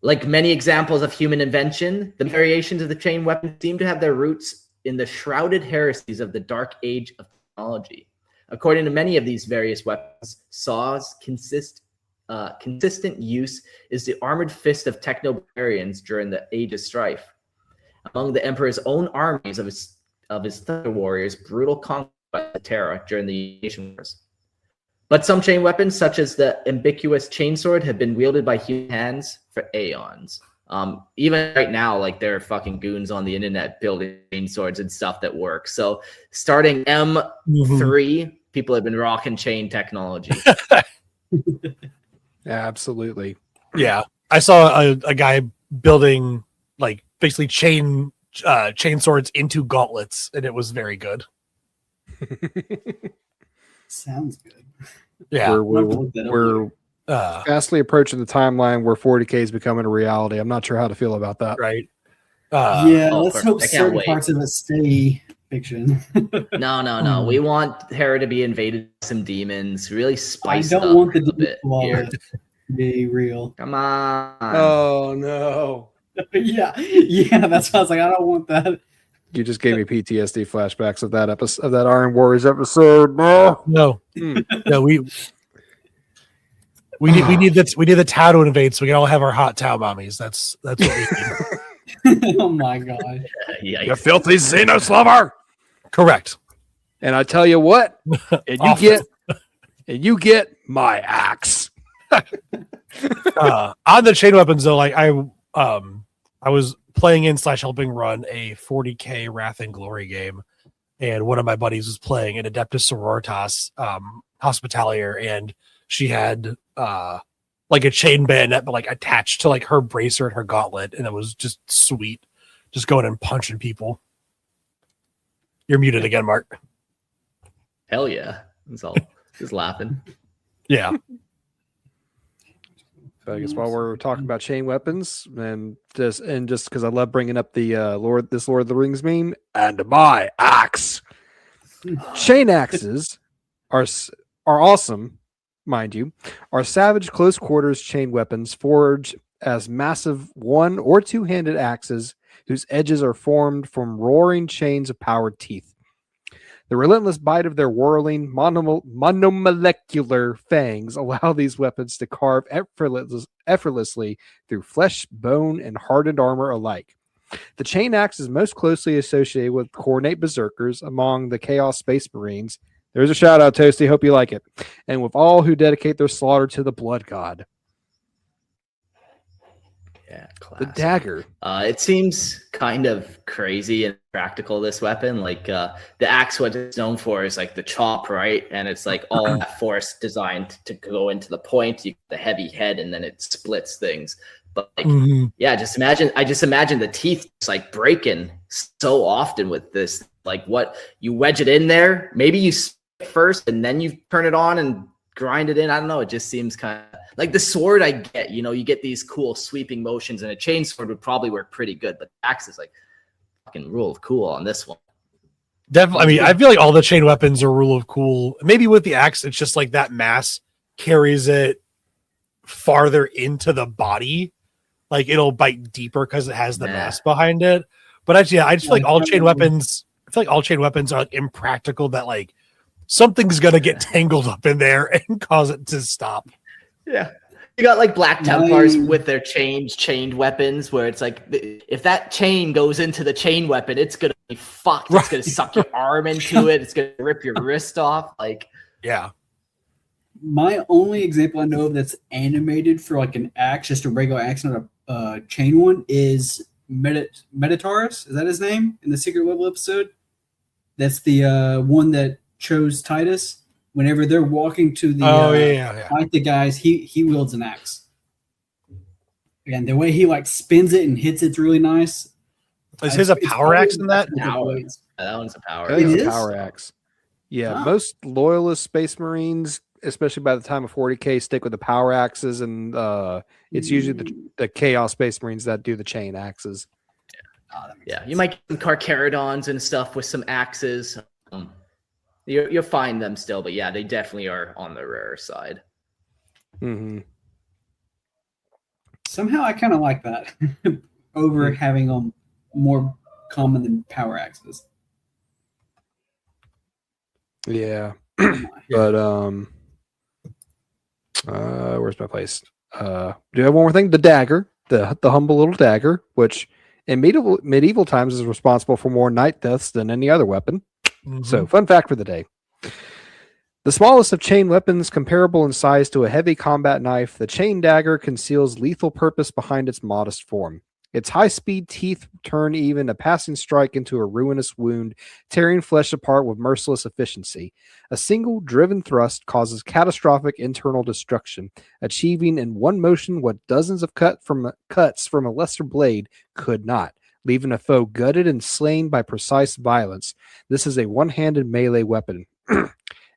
Like many examples of human invention, the variations of the chain weapon seem to have their roots in the shrouded heresies of the dark age of technology. According to many of these various weapons, saws consistent use is the armored fist of techno-barbarians during the Age of Strife. Among the Emperor's own armies of his thunder warriors, brutal conquest by the Terra during the Nation Wars. But some chain weapons, such as the ambiguous chainsword, have been wielded by human hands for aeons. Even right now, like there are fucking goons on the internet building chainswords and stuff that work. So starting M3, people have been rocking chain technology. Absolutely. Yeah. I saw a guy building like basically chain swords into gauntlets, and it was very good. Sounds good. Yeah. We're fastly approaching the timeline where 40K is becoming a reality. I'm not sure how to feel about that. Right. Let's hope certain parts of it stay fiction. No. We want Hera to be invaded by some demons. Really spice it up. I don't want the demon to be real. Come on. Oh no. yeah, that's why I was like, I don't want that. You just gave me PTSD flashbacks of that episode, of that Iron Warriors episode. No. We need the Tau to invade so we can all have our hot Tau mommies. That's what we need. Oh my god. Yeah. You filthy Xenos lover. Correct. And I tell you what, and you get my axe. On the chain weapons though, like I was playing in / helping run a 40K Wrath and Glory game, and one of my buddies was playing an Adeptus Sororitas Hospitalier, and she had like a chain bayonet, but like attached to like her bracer and her gauntlet, and it was just sweet. Just going and punching people. You're muted again, Mark. Hell yeah. That's all. Just laughing. Yeah. So I guess while we're talking about chain weapons, and just because I love bringing up the Lord of the Rings meme, and my axe. Chainaxes are awesome, mind you. Are savage close quarters chain weapons forged as massive one or two-handed axes whose edges are formed from roaring chains of powered teeth. The relentless bite of their whirling monomolecular fangs allow these weapons to carve effortlessly through flesh, bone, and hardened armor alike. The chain axe is most closely associated with coordinate berserkers among the Chaos Space Marines. There's a shout out, Toasty. Hope you like it. And with all who dedicate their slaughter to the blood god. Yeah, classic. The dagger. It seems kind of crazy and practical, this weapon. Like the axe, what it's known for is like the chop, right? And it's like all that force designed to go into the point. You get the heavy head, and then it splits things. But like, yeah, I just imagine the teeth just like breaking so often with this. Like, what you wedge it in there, maybe you first and then you turn it on and grind it in. I don't know. It just seems kind of like the sword. I get, you get these cool sweeping motions, and a chainsword would probably work pretty good. But the axe is like fucking rule of cool on this one. Definitely. I mean, I feel like all the chain weapons are rule of cool. Maybe with the axe, it's just like that mass carries it farther into the body. Like it'll bite deeper because it has the mass behind it. But I just feel like all chain weapons. I feel like all chain weapons are like impractical. That like something's gonna get tangled up in there and cause it to stop. Yeah. You got like Black Templars with their chained weapons, where it's like if that chain goes into the chain weapon, it's gonna be fucked. It's gonna suck your arm into it. It's gonna rip your wrist off. Like, yeah. My only example I know of that's animated for like an axe, just a regular axe, not a chain one, is Meditaurus. Is that his name in the Secret Level episode? That's the one that chose Titus. Whenever they're walking to the fight the guys, he wields an axe. And the way he like spins it and hits it's really nice. Is his a power axe in that? That one's a power. It is a power axe. Yeah, most loyalist Space Marines, especially by the time of 40K, stick with the power axes, and it's usually the Chaos Space Marines that do the chain axes. Yeah, you might get some Carcharodons and stuff with some axes. You'll find them still, but yeah, they definitely are on the rare side. Mm-hmm. Somehow I kind of like that over having them more common than power axes. Yeah. But where's my place? Do you have one more thing? The dagger, the humble little dagger, which in medieval times is responsible for more knight deaths than any other weapon. So, fun fact for the day. The smallest of chain weapons, comparable in size to a heavy combat knife, the chain dagger conceals lethal purpose behind its modest form. Its high-speed teeth turn even a passing strike into a ruinous wound, tearing flesh apart with merciless efficiency. A single driven thrust causes catastrophic internal destruction, achieving in one motion what dozens of cuts from a lesser blade could not, leaving a foe gutted and slain by precise violence. This is a one-handed melee weapon. And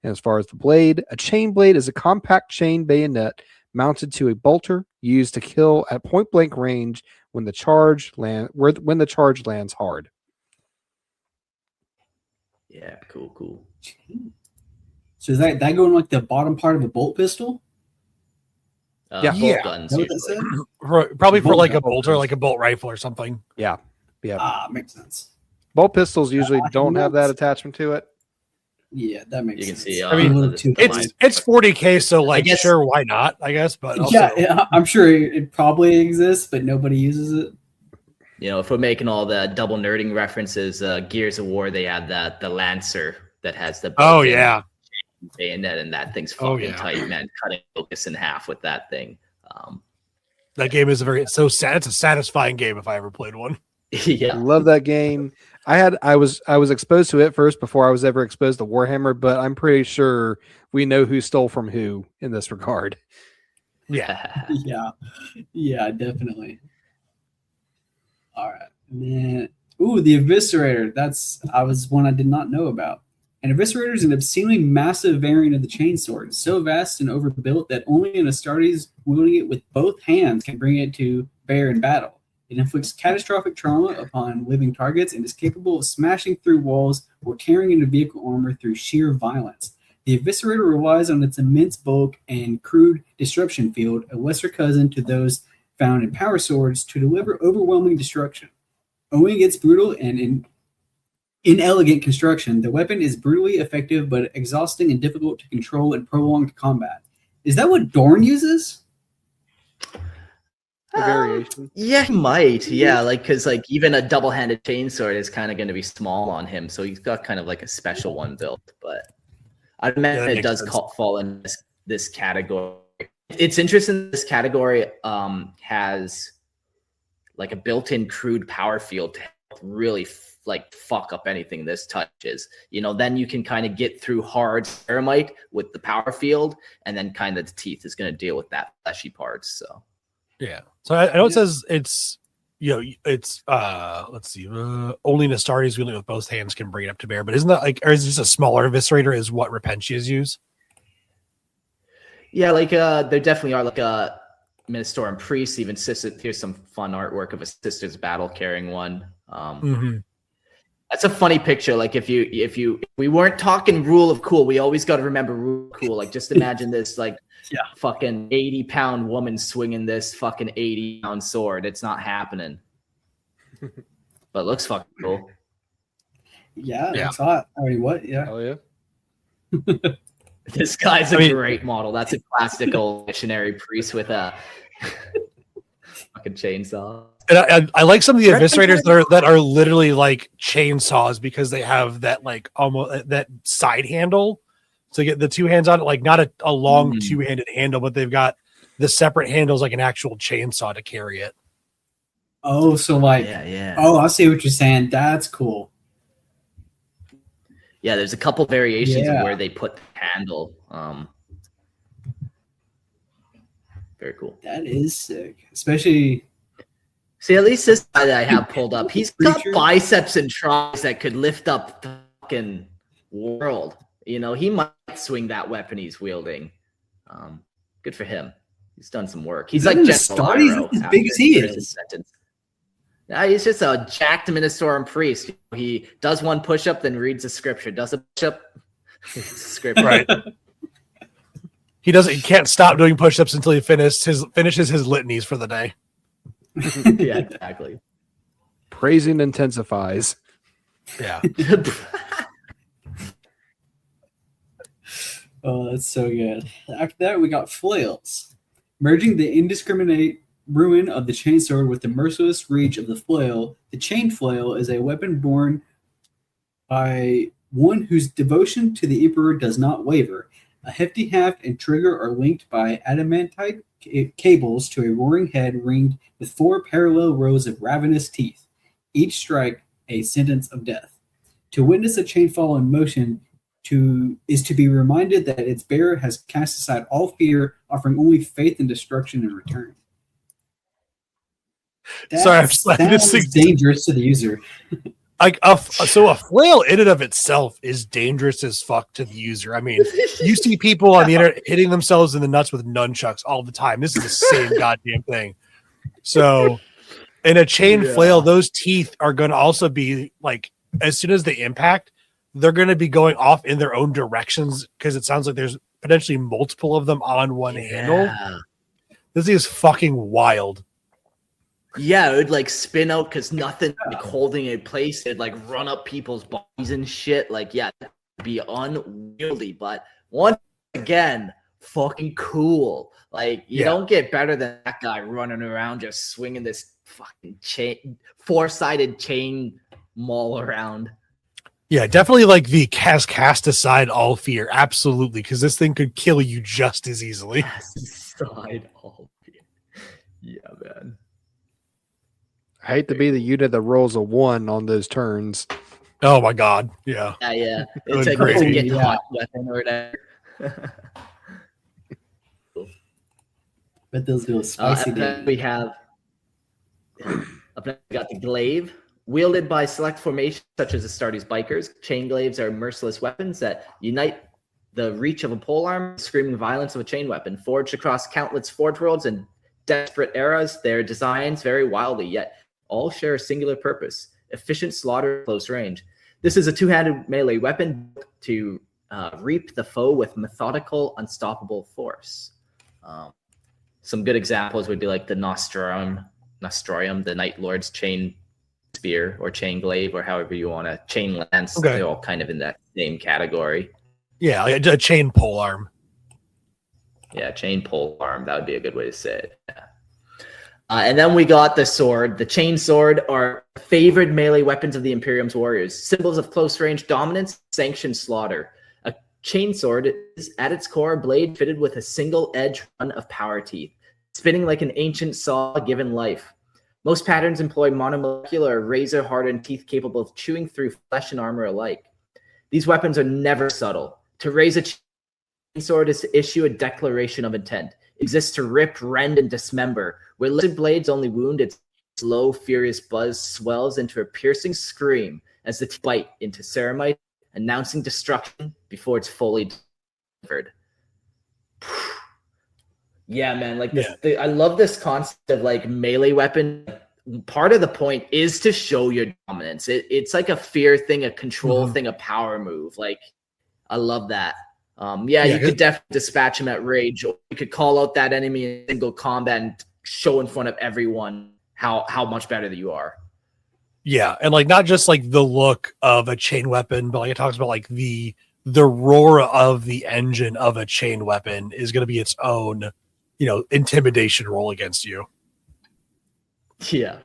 as far as the blade, a chain blade is a compact chain bayonet mounted to a bolter used to kill at point-blank range when the charge lands hard. Yeah, cool. So is that going like the bottom part of a bolt pistol? Bolt guns. Probably for like a bolt or like a bolt rifle or something. Yeah. Makes sense. Bolt pistols usually don't have that attachment to it. Yeah, that makes sense. You can see. I mean, it's 40K, so like, sure, why not? I guess, but also, yeah, I'm sure it probably exists, but nobody uses it. If we're making all the double nerding references, Gears of War, they had the Lancer that has the bayonet, and that thing's fucking tight, man. Cutting focus in half with that thing. That game is it's a satisfying game if I ever played one. Yeah, love that game. I was exposed to it first before I was ever exposed to Warhammer, but I'm pretty sure we know who stole from who in this regard. Yeah. Yeah, definitely. All right. And then, the Eviscerator. I was one I did not know about. An Eviscerator is an obscenely massive variant of the chainsword, so vast and overbuilt that only an Astartes wielding it with both hands can bring it to bear in battle. It inflicts catastrophic trauma upon living targets and is capable of smashing through walls or tearing into vehicle armor through sheer violence. The Eviscerator relies on its immense bulk and crude disruption field, a lesser cousin to those found in power swords, to deliver overwhelming destruction. Owing its brutal and inelegant construction, the weapon is brutally effective but exhausting and difficult to control in prolonged combat. Is that what Dorn uses? A variation. Yeah, he might. Yeah, because even a double-handed chainsword is kind of going to be small on him, so he's got kind of like a special one built. But I imagine it does fall in this category. It's interesting. This category has like a built-in crude power field to help really fuck up anything this touches. Then you can kind of get through hard ceramite with the power field, and then kind of the teeth is going to deal with that fleshy parts. So yeah. So I know it says it's let's see, only an Astartes wielding with both hands can bring it up to bear. But isn't that or is this a smaller Eviscerator? Is what Repentias use? Yeah, there definitely are Ministorum priests. Even here's some fun artwork of a sister's battle carrying one. That's a funny picture. If we weren't talking rule of cool, we always got to remember rule of cool. Just imagine this fucking 80-pound woman swinging this fucking 80-pound sword. It's not happening. But it looks fucking cool. Yeah, it's hot. I mean, what? Yeah. Oh yeah. This guy's a great model. That's a classic old missionary priest with a fucking chainsaw. And I like some of the Eviscerators that are literally like chainsaws because they have that almost that side handle to get the two hands on it, not a long two-handed handle, but they've got the separate handles like an actual chainsaw to carry it. Oh, so yeah. Oh, I see what you're saying. That's cool. Yeah, there's a couple variations of where they put the handle. Very cool. That is sick, especially. See, at least this guy that I have pulled up, he's got biceps and tries that could lift up the fucking world. He might swing that weapon he's wielding. Good for him. He's done some work. He's like Astartes as big as he is. Yeah, he's just a jacked Ministorum priest. He does one push-up, then reads a scripture. Does a push-up, scripture. Right. He can't stop doing push-ups until he finishes his litanies for the day. Yeah, exactly. Praising intensifies. Yeah. Oh, that's so good. After that, we got flails. Merging the indiscriminate ruin of the chainsword with the merciless reach of the flail, the chain flail is a weapon borne by one whose devotion to the Emperor does not waver. A hefty haft and trigger are linked by adamantite cables to a roaring head ringed with 4 parallel rows of ravenous teeth, each strike a sentence of death. To witness a chain fall in motion is to be reminded that its bearer has cast aside all fear, offering only faith and destruction in return. That's dangerous to the user. So a flail in and of itself is dangerous as fuck to the user. I mean, you see people on the internet hitting themselves in the nuts with nunchucks all the time. This is the same goddamn thing. So in a chain flail, those teeth are going to also be as soon as they impact, they're going to be going off in their own directions because it sounds like there's potentially multiple of them on one handle. This is fucking wild. Yeah, it would spin out because nothing holding it in place. It'd run up people's bodies and shit. It'd be unwieldy. But once again, fucking cool. You don't get better than that guy running around just swinging this fucking four-sided chain maul around. Yeah, definitely the cast aside all fear. Absolutely, because this thing could kill you just as easily. Cast aside all fear. Yeah, man. I hate to be the unit that rolls a 1 on those turns. Oh my god. Yeah. Yeah. It's a get hot weapon or whatever. But those little spicy Then we have up next we got the glaive. Wielded by select formations such as Astartes bikers, chain glaives are merciless weapons that unite the reach of a polearm, screaming violence of a chain weapon. Forged across countless forge worlds and desperate eras, their designs vary wildly, yet all share a singular purpose: efficient slaughter at close range. This is a two-handed melee weapon to reap the foe with methodical, unstoppable force. Some good examples would be like the Nostroium, the Night Lord's chain spear or chain glaive, or however you want to, chain lance. Okay. They're all kind of in that same category. Yeah, like a chain pole arm. Yeah, chain pole arm. That would be a good way to say it. Yeah. And then we got the sword. The chain sword are favored melee weapons of the Imperium's warriors, symbols of close range dominance, sanctioned slaughter. A chain sword is at its core a blade fitted with a single edge run of power teeth, spinning like an ancient saw given life. Most patterns employ monomolecular, razor-hardened teeth capable of chewing through flesh and armor alike. These weapons are never subtle. To raise a chain sword is to issue a declaration of intent. It exists to rip, rend, and dismember. Where lifted blades only wound, its slow, furious buzz swells into a piercing scream as the teeth bite into ceramite, announcing destruction before it's fully delivered. Yeah, man, like this, I love this concept of like melee weapon. Part of the point is to show your dominance. It's like a fear thing, a control thing, a power move. Like, I love that. You could definitely dispatch him at rage, or you could call out that enemy in single combat and show in front of everyone how much better that you are. Yeah, and like not just like the look of a chain weapon, but like it talks about like the roar of the engine of a chain weapon is going to be its own, intimidation roll against you. Yeah.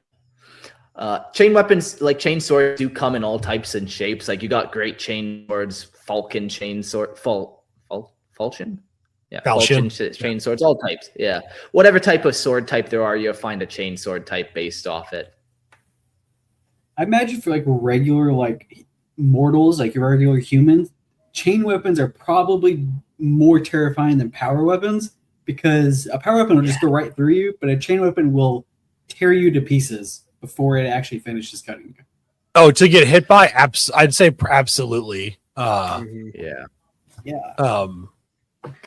Chain weapons, like chain swords, do come in all types and shapes. Like you got great chain swords, falchion chain sword, falchion? Yeah, falchion chain swords, all types. Yeah. Whatever type of sword type there are, you'll find a chain sword type based off it. I imagine for like regular like mortals, like your regular humans, chain weapons are probably more terrifying than power weapons, because a power weapon will just go right through you, but a chain weapon will tear you to pieces before it actually finishes cutting you. Oh, to get hit by? I'd say absolutely. Yeah.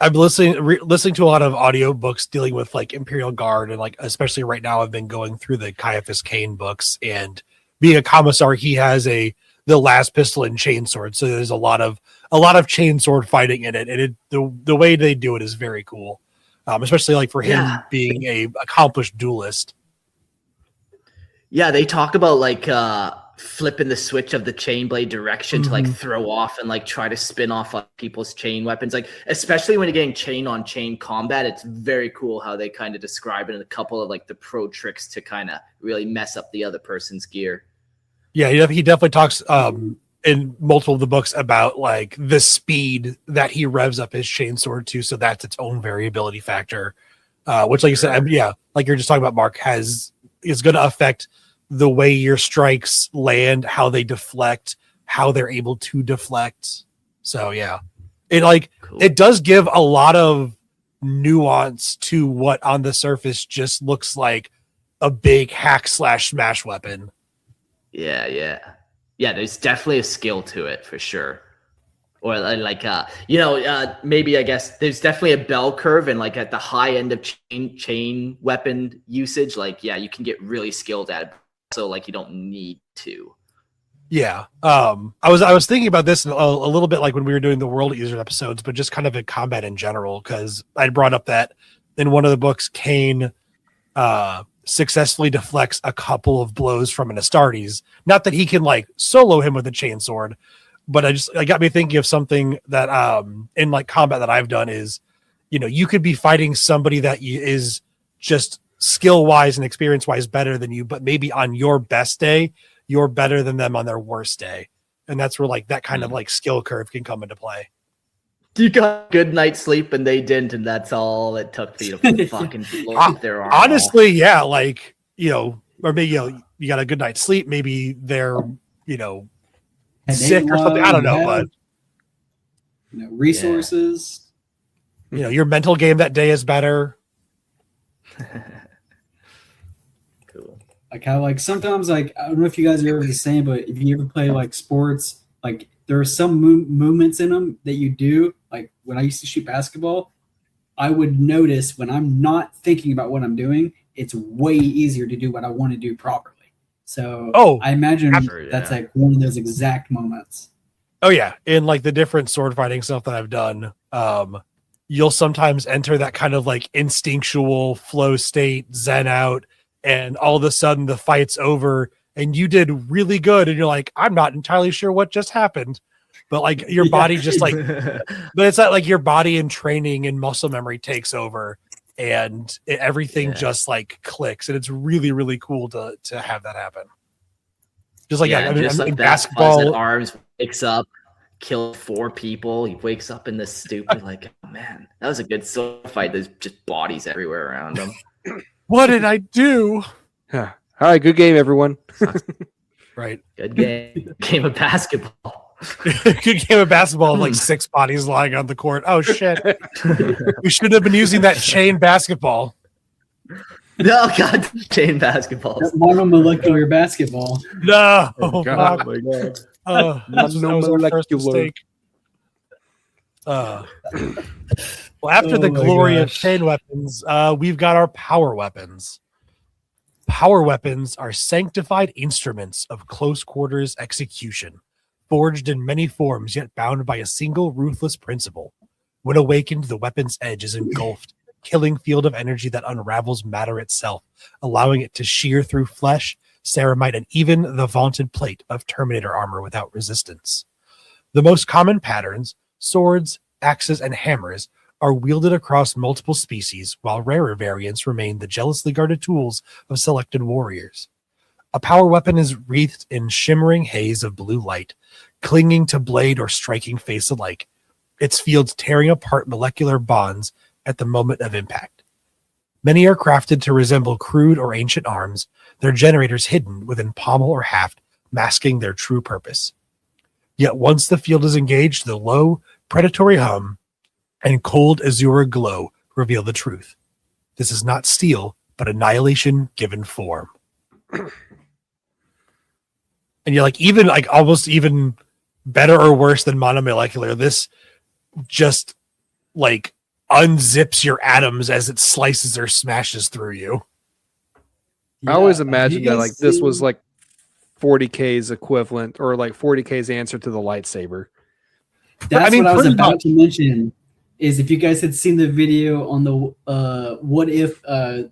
I'm listening to a lot of audiobooks dealing with like Imperial Guard, and like especially right now I've been going through the Caiaphas Cain books, and being a commissar, he has the last pistol and chain sword, so there's a lot of chain sword fighting in it, and the way they do it is very cool, especially like for him being a accomplished duelist. Yeah, they talk about like flipping the switch of the chain blade direction to like throw off and like try to spin off like people's chain weapons. Like especially when you're getting chain on chain combat, it's very cool how they kind of describe it in a couple of like the pro tricks to kind of really mess up the other person's gear. Yeah, he definitely talks in multiple of the books about like the speed that he revs up his chain sword to, so that's its own variability factor, which like you said, like you're just talking about, Mark, is going to affect the way your strikes land, how they deflect, how they're able to deflect. So yeah, it does give a lot of nuance to what on the surface just looks like a big hack/smash weapon. Yeah. There's definitely a skill to it for sure. Or like, maybe I guess there's definitely a bell curve, and like at the high end of chain weapon usage, like, you can get really skilled at it. So like you don't need to. Yeah. I was thinking about this a little bit like when we were doing the World User episodes, but just kind of in combat in general, because I brought up that in one of the books, Cain successfully deflects a couple of blows from an Astartes. Not that he can like solo him with a chain sword, but it got me thinking of something that in like combat that I've done is, you could be fighting somebody that is just skill wise and experience wise better than you, but maybe on your best day, you're better than them on their worst day. And that's where like that kind of like skill curve can come into play. You got a good night's sleep and they didn't, and that's all it took for you to fucking blow up their arm. Honestly, yeah, like, or maybe you got a good night's sleep, maybe they're sick or something. I don't know, but resources. Your mental game that day is better. Cool. Like how like sometimes like I don't know if you guys are ever the same, but if you ever play like sports, like there are some movements in them that you do. Like when I used to shoot basketball, I would notice when I'm not thinking about what I'm doing, it's way easier to do what I want to do properly. So I imagine that's like one of those exact moments. Oh yeah, in like the different sword fighting stuff that I've done, you'll sometimes enter that kind of like instinctual flow state, zen out, and all of a sudden the fight's over and you did really good, and you're like, I'm not entirely sure what just happened, but like your body just like, but it's not like your body and training and muscle memory takes over, and everything just like clicks, and it's really really cool to have that happen. Just like just like basketball, arms wakes up, killed 4 people. He wakes up in this stupid like, oh, man, that was a good sword fight. There's just bodies everywhere around him. What did I do? All right, good game, everyone. Right, good game of basketball. Good game of basketball. Like 6 bodies lying on the court. Oh shit! We should have been using that chain basketball. No, God, chain basketballs. That monomolecular basketball. No, oh God, my God. That was our first mistake. Well, after the glory of chain weapons, we've got our power weapons. Power weapons are sanctified instruments of close quarters execution, forged in many forms yet bound by a single ruthless principle. When awakened, the weapon's edge is engulfed, killing field of energy that unravels matter itself, allowing it to shear through flesh, ceramite, and even the vaunted plate of Terminator armor without resistance. The most common patterns, swords, axes, and hammers, are wielded across multiple species, while rarer variants remain the jealously guarded tools of selected warriors. A power weapon is wreathed in shimmering haze of blue light, clinging to blade or striking face alike, its fields tearing apart molecular bonds at the moment of impact. Many are crafted to resemble crude or ancient arms, their generators hidden within pommel or haft, masking their true purpose. Yet once the field is engaged, the low, predatory hum and cold azure glow reveal the truth. This is not steel, but annihilation given form. And you're like, even like almost even better or worse than monomolecular, this just like unzips your atoms as it slices or smashes through you. I always imagined that like this was like 40K's equivalent, or like 40K's answer to the lightsaber. That's what I was about to mention. Is if you guys had seen the video on the what if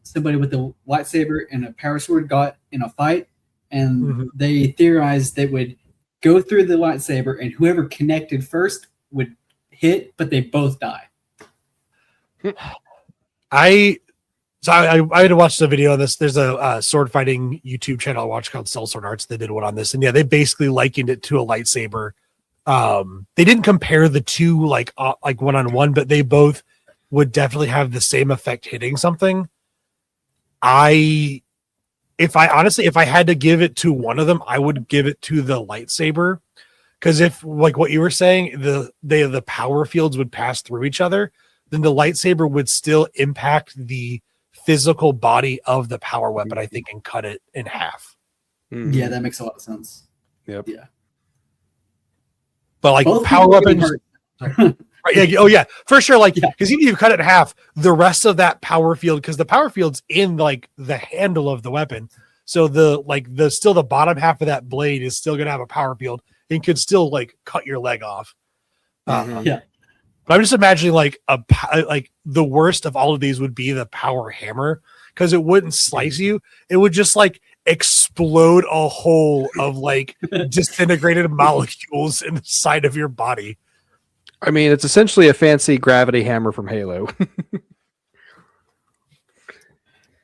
somebody with a lightsaber and a power sword got in a fight, and they theorized they would go through the lightsaber, and whoever connected first would hit, but they both die. I had to watch the video on this. There's a sword fighting YouTube channel I watch called Cell Sword Arts. They did one on this, and yeah, they basically likened it to a lightsaber. They didn't compare the two like one-on-one, but they both would definitely have the same effect hitting something. If I had to give it to one of them, I would give it to the lightsaber, because if like what you were saying, the power fields would pass through each other, then the lightsaber would still impact the physical body of the power weapon, I think, and cut it in half. Yeah, that makes a lot of sense. Yep. Yeah. But like both power weapons, right, yeah, oh yeah, for sure. Like because even if you cut it in half, the rest of that power field, because the power field's in like the handle of the weapon, so the bottom half of that blade is still gonna have a power field and could still like cut your leg off. Yeah. But I'm just imagining like the worst of all of these would be the power hammer, because it wouldn't slice you; it would just like explode a hole of like disintegrated molecules in the side of your body. I mean, it's essentially a fancy gravity hammer from Halo.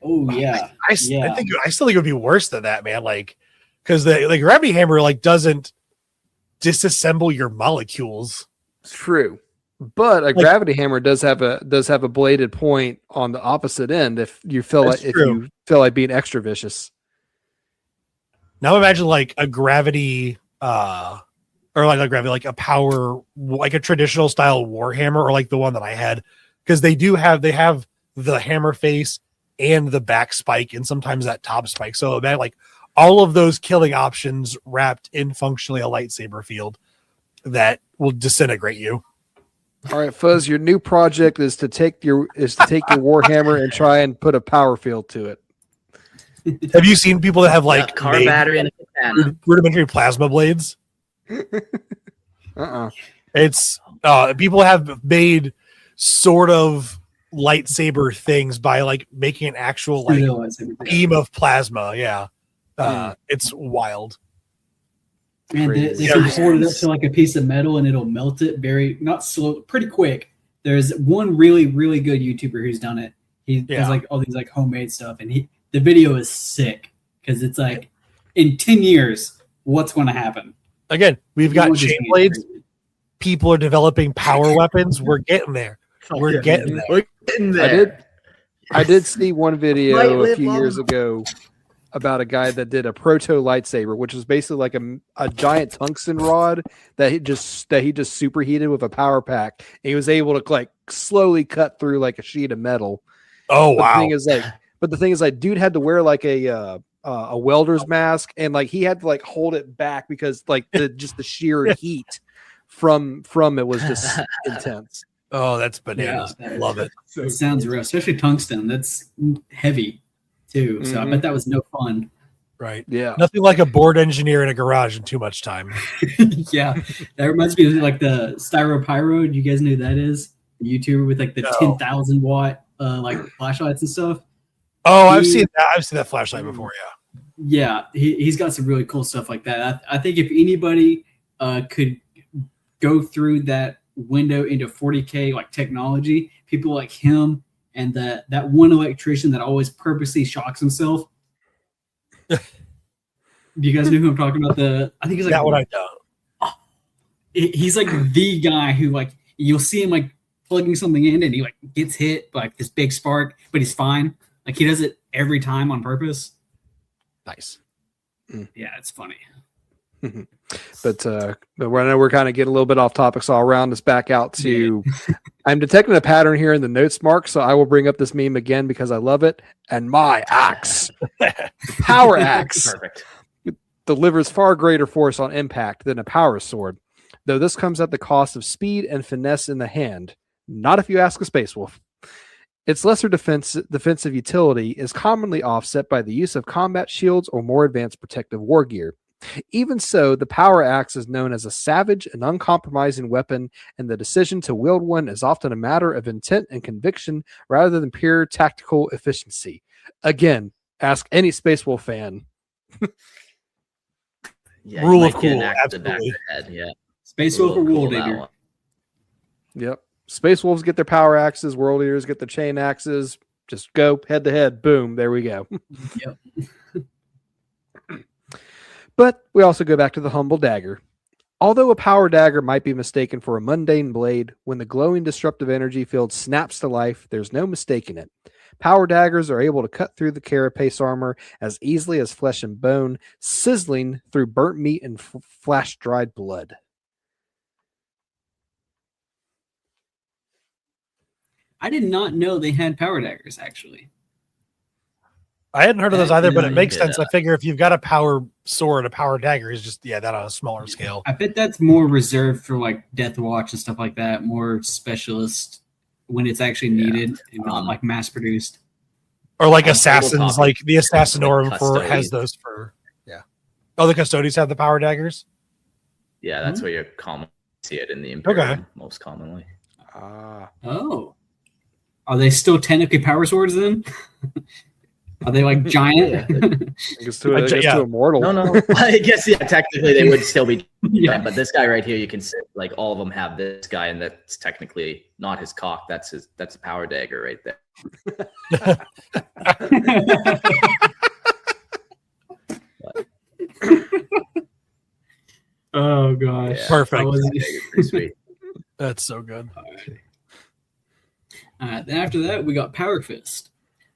Oh yeah, I still think it would be worse than that, man. Like, because the gravity hammer like doesn't disassemble your molecules. True, but a gravity hammer does have a bladed point on the opposite end if you feel like being extra vicious. Now imagine like a gravity, or like a power, like a traditional style warhammer, or like the one that I had, because they have the hammer face and the back spike, and sometimes that top spike. So that like all of those killing options wrapped in functionally a lightsaber field that will disintegrate you. All right, Fuzz, your new project is to take your Warhammer and try and put a power field to it. Have you seen people that have like car battery and a katana. rudimentary plasma blades? It's people have made sort of lightsaber things by like making an actual like beam of plasma. Yeah. It's wild. And they can hold it up to like a piece of metal and it'll melt it not slow, pretty quick. There's one really, really good YouTuber who's done it. He does like all these like homemade stuff, and the video is sick because it's like in 10 years, what's going to happen? Again, we've got chain blades. People are developing power weapons. We're getting there. We're getting there. We're getting there. I did see one video a few years ago about a guy that did a proto lightsaber, which was basically like a giant tungsten rod that he just superheated with a power pack. And he was able to like slowly cut through like a sheet of metal. Oh wow! But the thing is, like, dude had to wear like a welder's mask, and like he had to like hold it back because like the sheer heat from it was just intense. Oh, that's bananas. I love it. It sounds real, especially tungsten. That's heavy too. So I bet that was no fun. Right. Yeah. Nothing like a board engineer in a garage in too much time. Yeah. That reminds me of like the Styropyro. Do you guys know who that is? The YouTuber with like the 10,000 watt like flashlights and stuff. Oh, I've seen that. I've seen that flashlight before. Yeah. He's got some really cool stuff like that. I think if anybody could go through that window into 40K like technology, people like him and that one electrician that always purposely shocks himself. Do you guys know who I'm talking about? I think he's like that one I know. He's like the guy who like you'll see him like plugging something in and he like gets hit by like this big spark, but he's fine. Like he does it every time on purpose. Nice. Yeah, it's funny. But I know we're kind of getting a little bit off topic, so I'll round this back out to I'm detecting a pattern here in the notes, Mark, so I will bring up this meme again because I love it. And my axe, power axe, Perfect. delivers far greater force on impact than a power sword, though this comes at the cost of speed and finesse in the hand. Not if you ask a Space Wolf. Its lesser defensive utility is commonly offset by the use of combat shields or more advanced protective war gear. Even so, the power axe is known as a savage and uncompromising weapon, and the decision to wield one is often a matter of intent and conviction rather than pure tactical efficiency. Again, ask any Space Wolf fan. Yeah, Rule of cool, absolutely. Yeah. Space Wolf or World Eater. Yep. Space Wolves get their power axes, World Eaters get their chain axes. Just go head to head. Boom. There we go. Yep. But we also go back to the humble dagger. Although a power dagger might be mistaken for a mundane blade, when the glowing disruptive energy field snaps to life, there's no mistaking it. Power daggers are able to cut through the carapace armor as easily as flesh and bone, sizzling through burnt meat and flash-dried blood. I did not know they had power daggers, actually. I hadn't heard of those either, but it makes sense. I figure if you've got a power sword, a power dagger is just, that on a smaller scale. I bet that's more reserved for like Death Watch and stuff like that, more specialist when it's actually needed and not like mass produced. Or like assassins, like the Assassinorum has those for, Oh, the Custodians have the power daggers? Yeah, that's where you commonly see it in the Imperium most commonly. Oh. Are they still technically power swords then? Are they like giant? I guess to immortal. No. I guess technically they would still be. Yeah, but this guy right here, you can see like all of them have this guy, and that's technically not his cock. That's a power dagger right there. Oh gosh, perfect. Pretty sweet. That's so good. Then after that, we got Power Fist.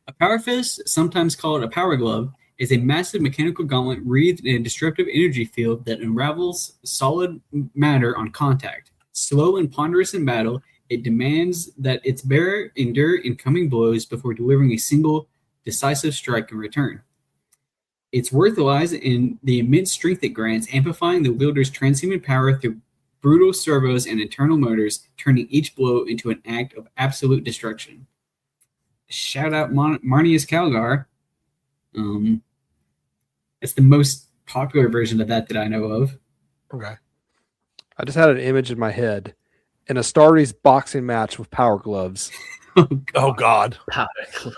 A Power Fist, sometimes called a Power Glove, is a massive mechanical gauntlet wreathed in a destructive energy field that unravels solid matter on contact. Slow and ponderous in battle, it demands that its bearer endure incoming blows before delivering a single decisive strike in return. Its worth lies in the immense strength it grants, amplifying the wielder's transhuman power through brutal servos and internal motors, turning each blow into an act of absolute destruction. Shout out Marnius Calgar. It's the most popular version of that I know of. Okay. I just had an image in my head. An Astartes boxing match with power gloves. Oh God. Power glove.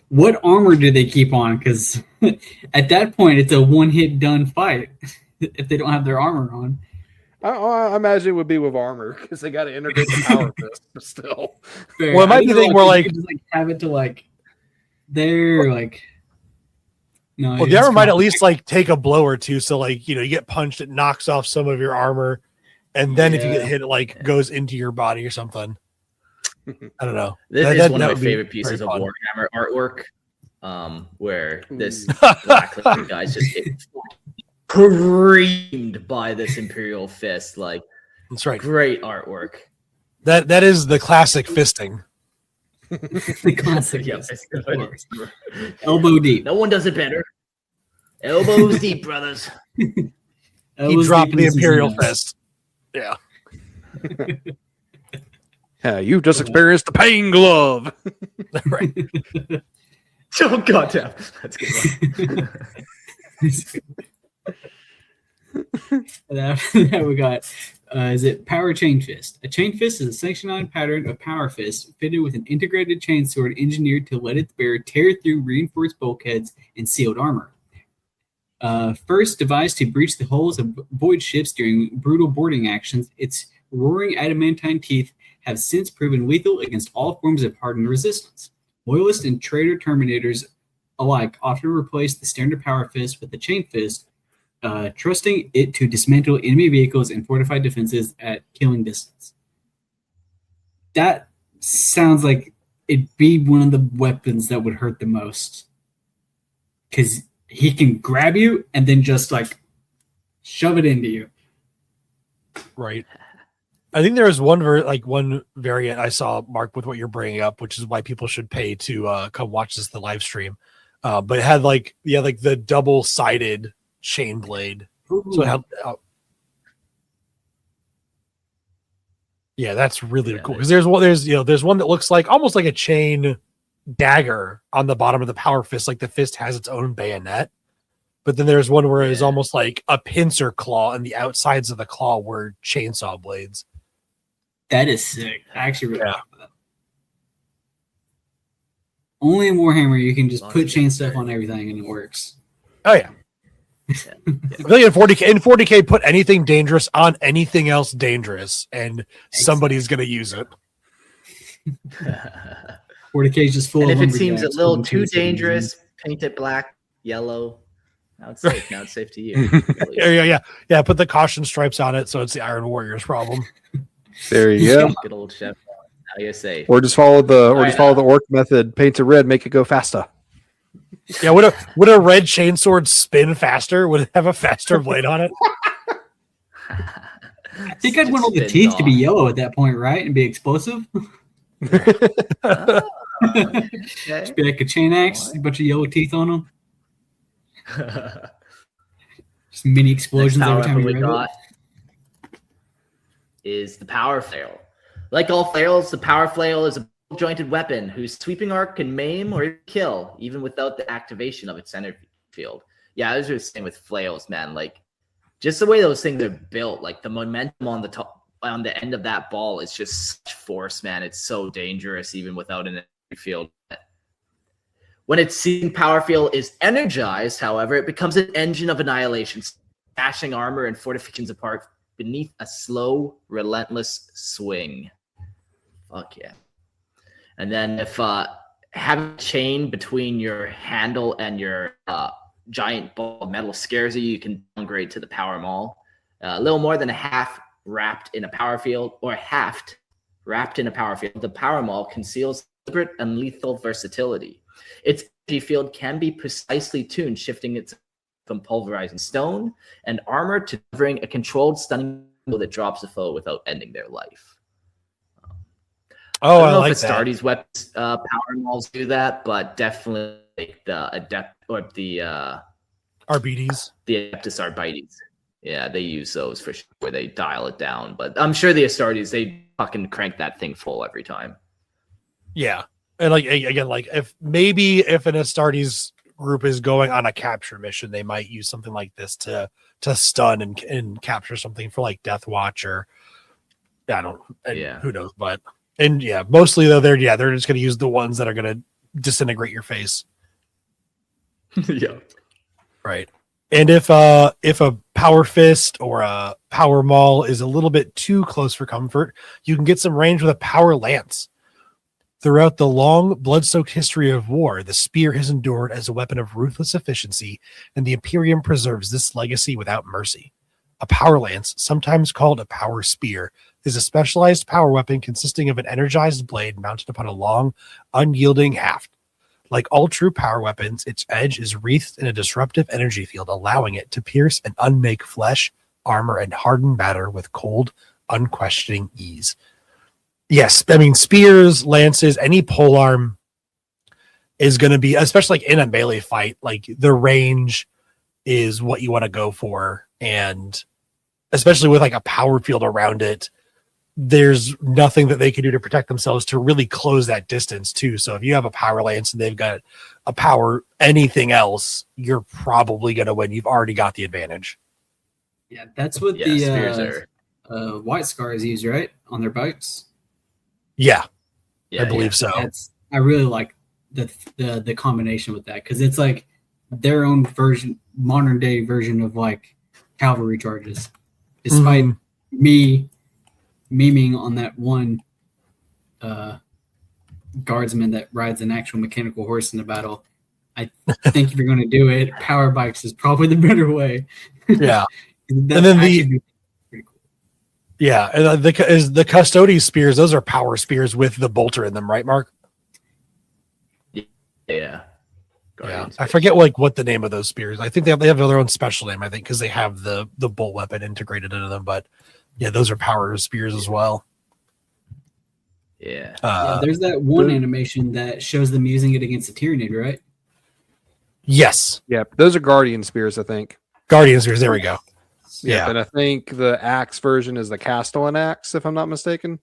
What armor do they keep on? Because at that point, it's a one-hit done fight if they don't have their armor on. I imagine it would be with armor because they got to integrate the power fist still. Fair. Well, it might be thing where like just have it to like they're like. No, well, the armor might at least like take a blow or two. So like you get punched, it knocks off some of your armor, and then if you get hit, it like goes into your body or something. I don't know. This is one of my favorite pieces of Warhammer artwork, where this black guys just get creamed by this Imperial fist. Like, that's right. Great artwork. That is the classic fisting. The classic. Elbow deep. No one does it better. Elbows deep, brothers. He dropped the Imperial fist. Yeah. Yeah, you've just experienced the pain glove. Right. Oh goddamn, that's good. And after that, we got is it Power Chain Fist? A chain fist is a sanctioned pattern of power fist fitted with an integrated chainsword engineered to let its bearer tear through reinforced bulkheads and sealed armor. First devised to breach the hulls of void ships during brutal boarding actions, its roaring adamantine teeth have since proven lethal against all forms of hardened resistance. Loyalist and traitor terminators alike often replace the standard power fist with the chain fist, trusting it to dismantle enemy vehicles and fortified defenses at killing distance. That sounds like it'd be one of the weapons that would hurt the most. Because he can grab you and then just like shove it into you. Right. I think there was one variant I saw, Mark, with what you're bringing up, which is why people should pay to come watch the live stream. But it had like the double-sided chain blade. Ooh. So it had, yeah, that's really cool. Because there's one that looks like almost like a chain dagger on the bottom of the power fist, like the fist has its own bayonet. But then there's one where it's almost like a pincer claw, and the outsides of the claw were chainsaw blades. That is sick. I actually really like that. Only in Warhammer you can just put chain stuff on everything and it works. Oh yeah. I feel like in 40K, put anything dangerous on anything else dangerous, and somebody's gonna use it. 40K is just full. And of if it seems a little too dangerous, paint it black, yellow. Now it's safe. Now it's safe to use. Yeah. Put the caution stripes on it, so it's the Iron Warrior's problem. There you go. Good old chef. Now you're safe. Or just follow the orc method. Paint it red, make it go faster. Yeah, would a red chainsword spin faster? Would it have a faster blade on it? I think I'd want all the teeth to be yellow at that point, right? And be explosive. Okay. Just be like a chain axe, a bunch of yellow teeth on them. Just mini explosions every time you got is the power flail. Like all flails, the power flail is a jointed weapon whose sweeping arc can maim or kill, even without the activation of its energy field. Yeah, I was just saying with flails, man, like just the way those things are built, like the momentum on the top, on the end of that ball is just such force, man. It's so dangerous, even without an energy field. When its seething power field is energized, however, it becomes an engine of annihilation, smashing armor and fortifications apart beneath a slow, relentless swing. Fuck yeah. And then if having a chain between your handle and your giant ball of metal scares you can downgrade to the power maul. A little more than a half wrapped in a power field, or haft wrapped in a power field. The power maul conceals deliberate and lethal versatility. Its energy field can be precisely tuned, shifting it from pulverizing stone and armor to delivering a controlled stunning blow that drops a foe without ending their life. Oh, I don't know like if Astartes weapons power mauls do that, but definitely like the Adept or the RBDs. The Adeptus Armoury. Yeah, they use those for sure, where they dial it down. But I'm sure the Astartes, they fucking crank that thing full every time. Yeah. And like again, like if an Astartes group is going on a capture mission, they might use something like this to stun and capture something for like Death Watch or who knows, but mostly though they're just gonna use the ones that are gonna disintegrate your face. Yeah. Right. And if a power fist or a power maul is a little bit too close for comfort, you can get some range with a power lance. Throughout the long, blood-soaked history of war, the spear has endured as a weapon of ruthless efficiency, and the Imperium preserves this legacy without mercy. A power lance, sometimes called a power spear, is a specialized power weapon consisting of an energized blade mounted upon a long, unyielding haft. Like all true power weapons, its edge is wreathed in a disruptive energy field, allowing it to pierce and unmake flesh, armor, and harden matter with cold, unquestioning ease. Yes, I mean, spears, lances, any polearm is going to be, especially like in a melee fight, like the range is what you want to go for. And especially with like a power field around it, there's nothing that they can do to protect themselves to really close that distance too. So if you have a power lance and they've got a power anything else, you're probably going to win. You've already got the advantage. Yeah, that's what the White Scars use, right? On their bikes. Yeah, I believe so. I really like the combination with that because it's like their own version, modern day version of like cavalry charges. Despite me memeing on that one guardsman that rides an actual mechanical horse in the battle, I think if you're going to do it, power bikes is probably the better way. Yeah, and then pretty cool. Yeah, and the Custodes spears. Those are power spears with the bolter in them, right, Mark? Yeah. I forget what the name of those spears. I think they have their own special name. I think because they have the bolt weapon integrated into them. But yeah, those are power spears as well. Yeah. There's that one animation that shows them using it against the Tyranid, right? Yes. Yeah, those are Guardian spears, I think. Guardian spears. There we go. Yeah, and I think the axe version is the Castellan axe, if I'm not mistaken.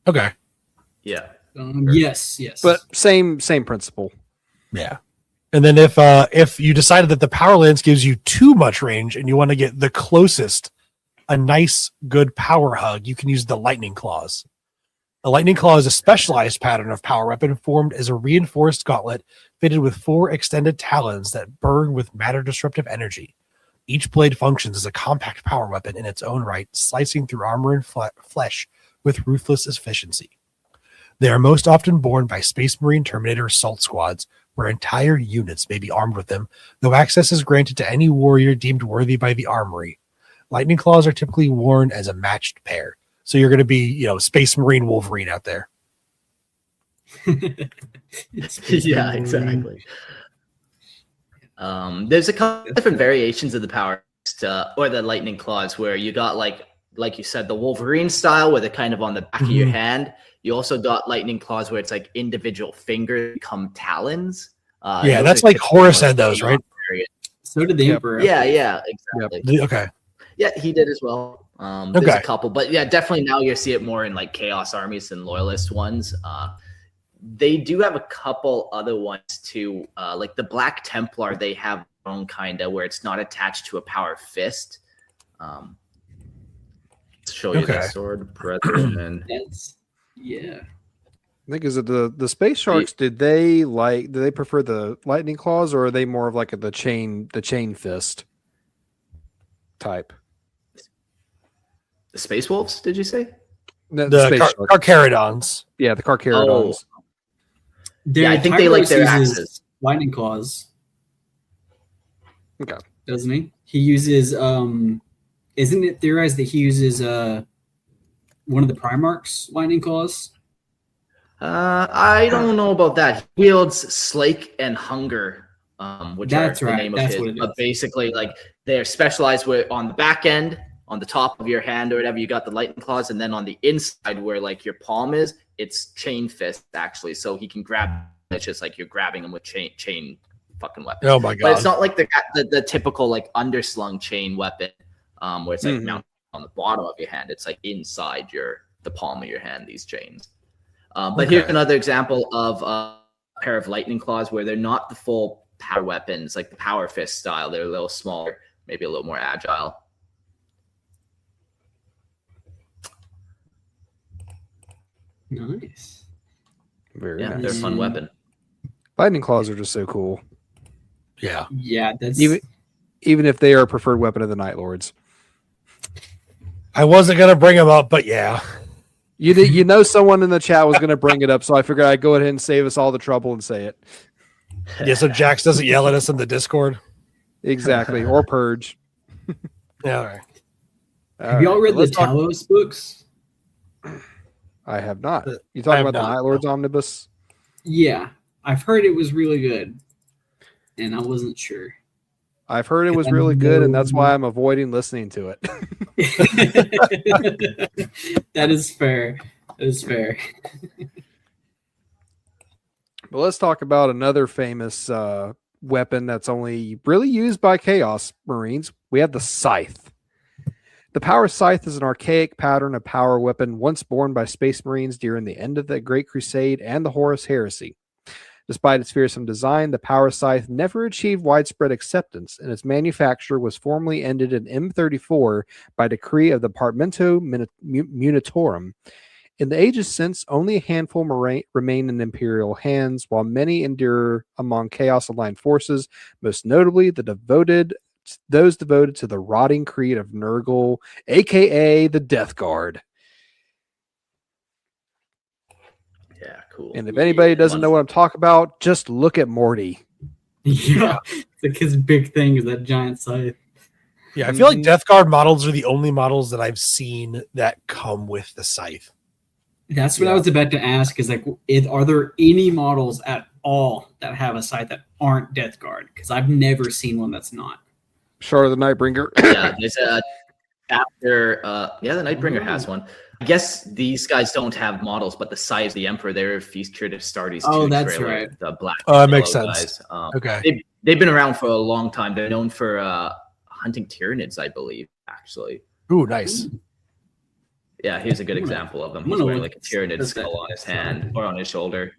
Okay. Yeah. Yes. But same principle. Yeah. And then if you decided that the power lance gives you too much range and you want to get the closest, a nice good power hug, you can use the lightning claws. The lightning claw is a specialized pattern of power weapon formed as a reinforced gauntlet fitted with 4 extended talons that burn with matter disruptive energy. Each blade functions as a compact power weapon in its own right, slicing through armor and flesh with ruthless efficiency. They are most often borne by Space Marine Terminator assault squads, where entire units may be armed with them, though access is granted to any warrior deemed worthy by the armory. Lightning claws are typically worn as a matched pair, so you're going to be, Space Marine Wolverine out there. Yeah, exactly. There's a couple different variations of the power or the lightning claws where you got like you said, the Wolverine style where they're kind of on the back of your hand. You also got lightning claws where it's like individual fingers become talons. That's like Horus had those, right? So did the Emperor. Yeah, exactly. Yep. Okay. Yeah, he did as well. There's a couple, but yeah, definitely now you see it more in like Chaos armies and Loyalist ones. They do have a couple other ones too, like the Black Templar. They have their own kind of where it's not attached to a power fist. Show you the sword, brethren, and yeah. I think is it the Space Sharks? Did they prefer the lightning claws, or are they more of like the chain fist type? The Space Wolves? Did you say the Carcharodons? Yeah, the Carcharodons. I think they like their axes. Lightning claws. Okay. Doesn't he? He uses isn't it theorized that he uses one of the Primarch's lightning claws? I don't know about that. He wields Slake and Hunger, which that's are the right. name That's of his. But basically, like they're specialized with on the back end, on the top of your hand or whatever, you got the lightning claws, and then on the inside where like your palm is, it's chain fist actually, so he can grab. It's just like you're grabbing him with chain fucking weapon. Oh my god! But it's not like the typical like underslung chain weapon, where it's like mounted on the bottom of your hand. It's like inside the palm of your hand. These chains. But here's another example of a pair of lightning claws where they're not the full power weapons, like the power fist style. They're a little smaller, maybe a little more agile. Nice. Very nice. They're a fun weapon. Lightning claws are just so cool. Yeah. Yeah, that's even if they are a preferred weapon of the Night Lords. I wasn't gonna bring them up, but yeah. You know someone in the chat was gonna bring it up, so I figured I'd go ahead and save us all the trouble and say it. Yeah, so Jax doesn't yell at us in the Discord. Exactly. Or Purge. Yeah, all right. Have y'all read the Talos books? I have not. You talking about the Night Lords omnibus? Yeah. I've heard it was really good. And I wasn't sure. I've heard it was really good, and that's why I'm avoiding listening to it. That is fair. That is fair. But let's talk about another famous weapon that's only really used by Chaos Marines. We have the Scythe. The Power Scythe is an archaic pattern of power weapon once born by Space Marines during the end of the Great Crusade and the Horus Heresy. Despite its fearsome design, the Power Scythe never achieved widespread acceptance, and its manufacture was formally ended in M34 by decree of the Parmento Munitorum. In the ages since, only a handful remain in Imperial hands, while many endure among Chaos-aligned forces, most notably those devoted to the rotting creed of Nurgle, a.k.a. the Death Guard. Yeah, cool. And if anybody doesn't know what I'm talking about, just look at Morty. Yeah, it's like his big thing is that giant scythe. Yeah, I feel like Death Guard models are the only models that I've seen that come with the scythe. That's what I was about to ask. Is like, are there any models at all that have a scythe that aren't Death Guard? Because I've never seen one that's not. Shard of the Nightbringer. Yeah, there's a chapter. The Nightbringer has one. I guess these guys don't have models, but the Scythe of the Emperor, they're featured Astartes. Oh, that's trailer, right. The black. That makes sense. Guys. Okay. They've been around for a long time. They're known for hunting Tyranids, I believe. Actually. Ooh, nice. Yeah, here's a good example of them. He's wearing like a Tyranid skull on his hand or on his shoulder.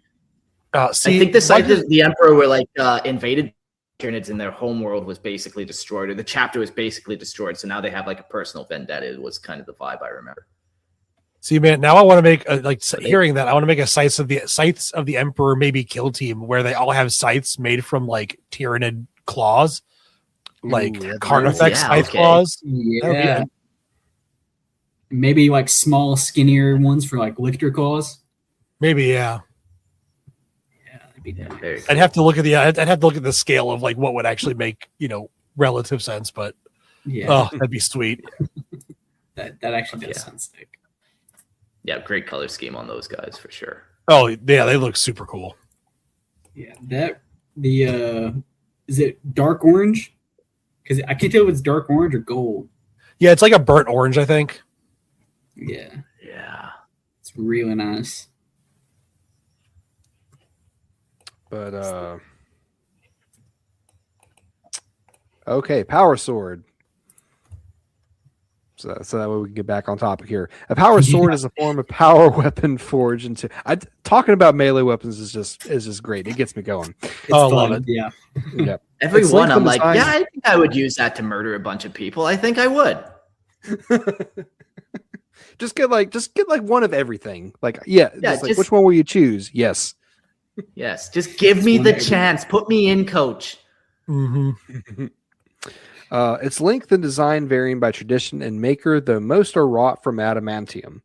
I think the Scythe of the Emperor were like invaded Tyranids, and their homeworld was basically destroyed, or the chapter was basically destroyed. So now they have like a personal vendetta. It was kind of the vibe I remember. See, man, now I want to make hearing that. I want to make a Scythes of the Emperor maybe kill team where they all have scythes made from like Tyranid claws, like Carnifex scythe claws. Yeah. Maybe like small, skinnier ones for like Lictor claws. Maybe, yeah. Yeah, that'd be nice. Cool. I'd have to look at the scale of like what would actually make relative sense, but that'd be sweet. That actually does sound sick. Yeah, great color scheme on those guys for sure. Oh yeah, they look super cool. Yeah, is it dark orange? Because I can't tell if it's dark orange or gold. Yeah, it's like a burnt orange, I think. Yeah, it's really nice. But okay, Power Sword. So that way we can get back on topic here. A power sword is a form of power weapon forged into. Talking about melee weapons is just great. It gets me going. I love it. Yeah. Yeah. Every one, I'm like, I think I would use that to murder a bunch of people. I think I would. just get like one of everything. Like, which one will you choose? Yes. Yes. Just give me the chance. Put me in, coach. Mm-hmm. Its length and design varying by tradition and maker, though most are wrought from adamantium.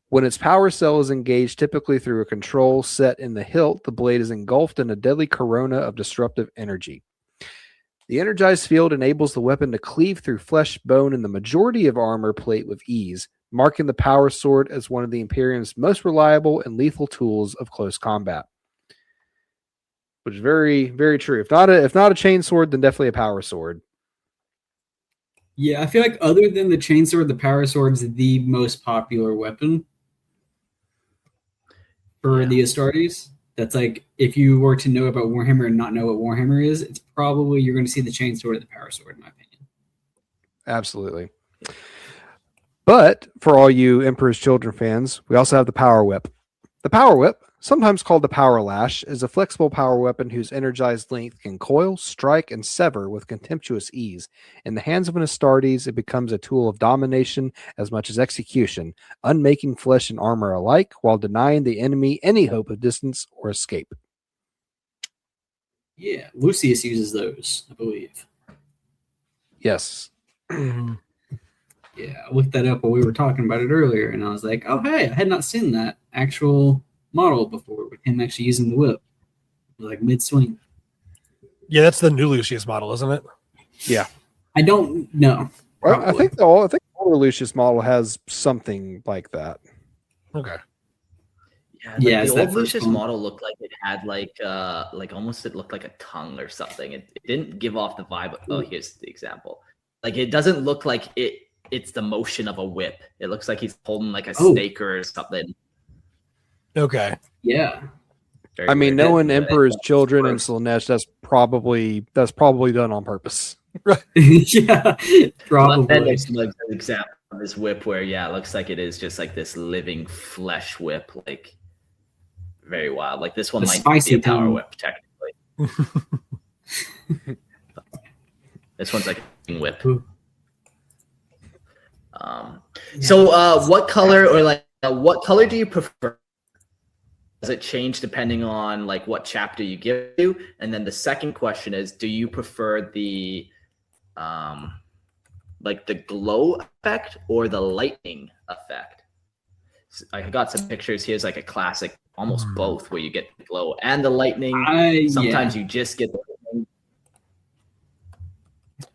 When its power cell is engaged, typically through a control set in the hilt, the blade is engulfed in a deadly corona of disruptive energy. The energized field enables the weapon to cleave through flesh, bone, and the majority of armor plate with ease, marking the power sword as one of the Imperium's most reliable and lethal tools of close combat. Which is very, very true. If not a chain sword, then definitely a power sword. Yeah, I feel like other than the chainsword, the power sword is the most popular weapon. for the Astartes. That's like, if you were to know about Warhammer and not know what Warhammer is, it's probably you're going to see the chain sword or the power sword, in my opinion. Absolutely. But for all you Emperor's Children fans, we also have the Power Whip. The Power Whip, sometimes called the Power Lash, is a flexible power weapon whose energized length can coil, strike, and sever with contemptuous ease. In the hands of an Astartes, it becomes a tool of domination as much as execution, unmaking flesh and armor alike, while denying the enemy any hope of distance or escape. Yeah, Lucius uses those, I believe. Yes. Yeah, I looked that up while we were talking about it earlier, and I was like, oh, hey, I had not seen that actual model before with him actually using the whip. Like mid-swing. Yeah, that's the new Lucius model, isn't it? Yeah. I don't know. Well, I think the older Lucius model has something like that. Okay. Yeah, the old Lucius model looked like it had like almost it looked like a tongue or something. It didn't give off the vibe. Oh, here's the example. Like it doesn't look like it's the motion of a whip. It looks like he's holding like a snake or something. Okay. Yeah. I mean, knowing Emperor's Children and Slaanesh, that's probably done on purpose. Yeah, probably. Then there's an example of this whip where it looks like it is just like this living flesh whip, like very wild. Like this one might be a power whip technically. This one's like a whip. So what color what color do you prefer? Does it change depending on like what chapter you give to? And then the second question is, do you prefer the like the glow effect or the lightning effect? So I got some pictures. Here's like a classic, almost both, where you get the glow and the lightning. Sometimes you just get the lightning.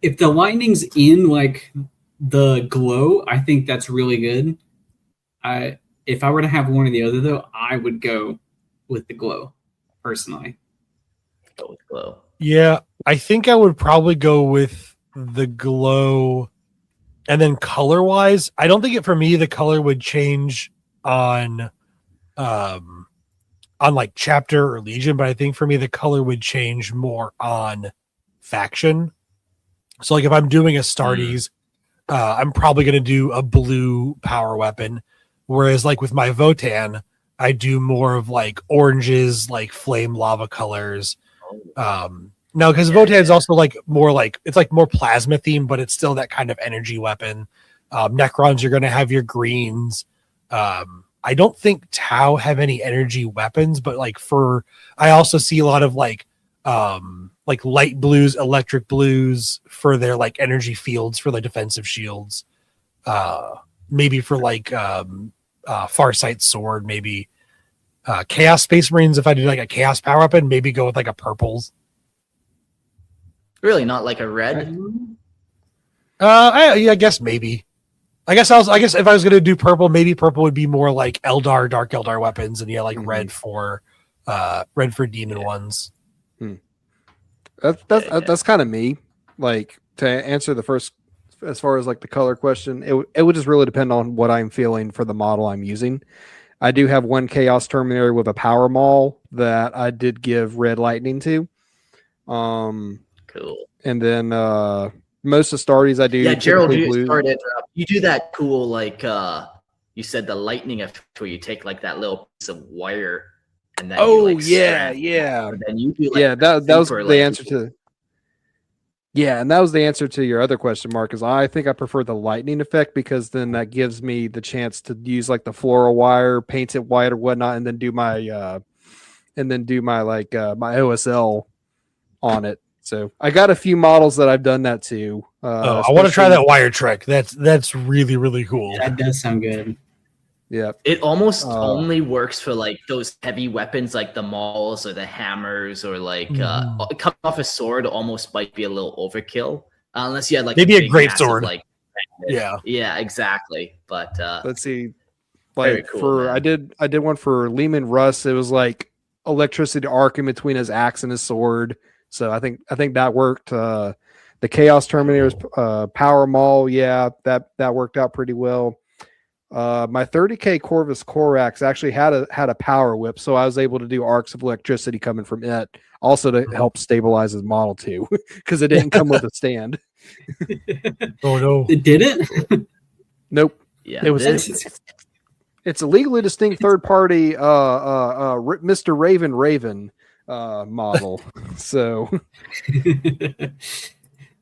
If the lightning's in like the glow, I think that's really good. If I were to have one or the other, though, I would go with the glow, personally. Go with glow. Yeah, I think I would probably go with the glow. And then color-wise, I don't think for me, the color would change on like chapter or legion, but I think for me, the color would change more on faction. So like if I'm doing Astartes, I'm probably going to do a blue power weapon. Whereas like with my Votan, I do more of like oranges, like flame lava colors. No, because Votan's also like more like it's like more plasma themed, but it's still that kind of energy weapon. Necrons, you're going to have your greens. I don't think Tau have any energy weapons, but like I also see a lot of like light blues, electric blues for their like energy fields for the defensive shields. Maybe for like Farsight sword, maybe Chaos Space Marines. If I do like a Chaos power weapon, maybe go with like a purples. Really, not like a red? I guess maybe. I guess if I was gonna do purple, maybe purple would be more like Eldar, Dark Eldar weapons, and like red for demon ones. That's kind of me. Like to answer the first, as far as like the color question, it would just really depend on what I'm feeling for the model I'm using. I do have one Chaos Terminator with a power maul that I did give red lightning to. Cool. And then most Astartes I do. Yeah, Gerald, you do that cool like you said the lightning effect where you take like that little piece of wire and then yeah. And then you do like that was the answer to. Yeah, and that was the answer to your other question, Mark. Is I think I prefer the lightning effect because then that gives me the chance to use like the floral wire, paint it white or whatnot, and then do my my OSL on it. So I got a few models that I've done that to. I want to try that wire trick. That's really, really cool. Yeah, that does sound good. Yeah. It almost only works for like those heavy weapons like the mauls or the hammers or like coming off a sword almost might be a little overkill. Unless you had like maybe a great massive, sword. Like, yeah, exactly. But let's see. Like cool, I did one for Lehman Russ. It was like electricity arc in between his axe and his sword. So I think that worked. The Chaos Terminator's power maul, that worked out pretty well. My 30K Corvus Corax actually had a power whip, so I was able to do arcs of electricity coming from it, also to help stabilize his model too, because it didn't come with a stand. Oh no, It didn't. Nope. Yeah, It was. It's a legally distinct third party, Mr. Raven model. So,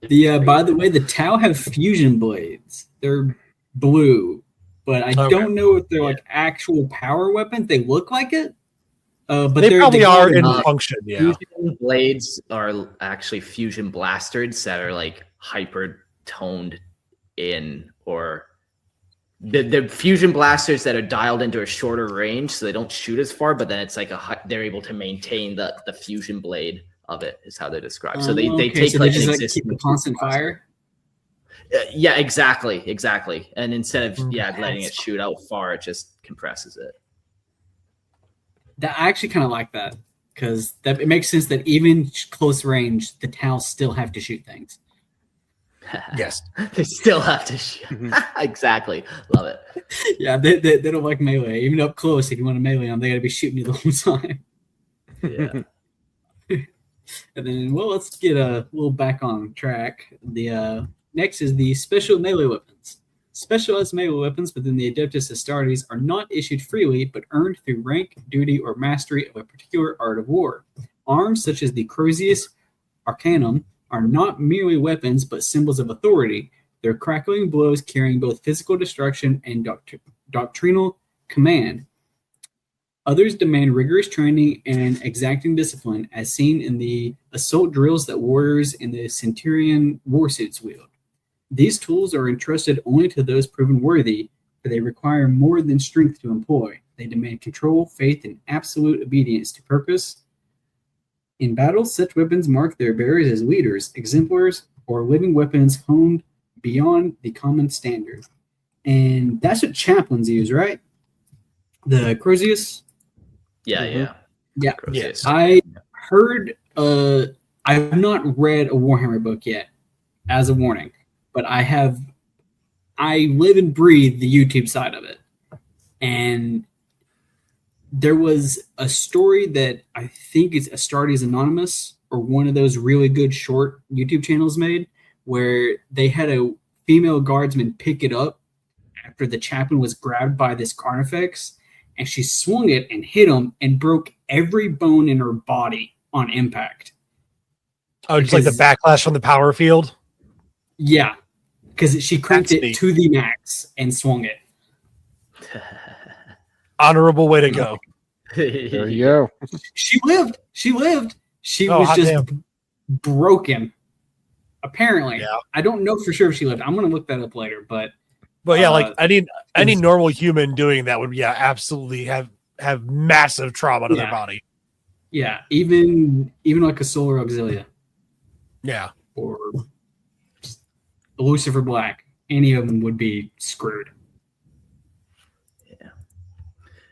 by the way, the Tau have fusion blades. They're blue, but I don't know if they're like actual power weapons. They look like it, but they probably are in function. Yeah, fusion blades are actually fusion blasters that are like hyper toned in, or the fusion blasters that are dialed into a shorter range, so they don't shoot as far. But then it's like they're able to maintain the fusion blade of it. Is how they're described. So they take so like they just an like keep the constant fire. Yeah, exactly. And instead of letting it shoot out far, it just compresses it. That I actually kind of like that, because it makes sense that even close range, the Tau still have to shoot things. Yes, they still have to shoot. Exactly, love it. Yeah, they don't like melee. Even up close, if you want to melee them, they got to be shooting you the whole time. Yeah. And then, let's get a little back on track. The next is the special melee weapons. Specialized melee weapons within the Adeptus Astartes are not issued freely, but earned through rank, duty, or mastery of a particular art of war. Arms such as the Crucius Arcanum are not merely weapons, but symbols of authority. Their crackling blows carrying both physical destruction and doctrinal command. Others demand rigorous training and exacting discipline, as seen in the assault drills that warriors in the Centurion warsuits wield. These tools are entrusted only to those proven worthy, for they require more than strength to employ. They demand control, faith, and absolute obedience to purpose. In battle, such weapons mark their bearers as leaders, exemplars, or living weapons honed beyond the common standard. And that's what chaplains use, right? The Crucius? Yeah. Yes. I heard, I've not read a Warhammer book yet, as a warning, but I live and breathe the YouTube side of it. And there was a story that I think is Astartes Anonymous, or one of those really good short YouTube channels made, where they had a female guardsman pick it up after the chaplain was grabbed by this carnifex, and she swung it and hit him and broke every bone in her body on impact. Oh, just like the backlash from the power field? Yeah, because she cranked it to the max and swung it. Honorable way to go. There you go. She lived. She was just broken. Apparently. Yeah. I don't know for sure if she lived. I'm going to look that up later, but yeah, like any normal human doing that would absolutely have massive trauma to their body. Yeah, even like a Solar Auxilia. Yeah. Or Lucifer Black. Any of them would be screwed.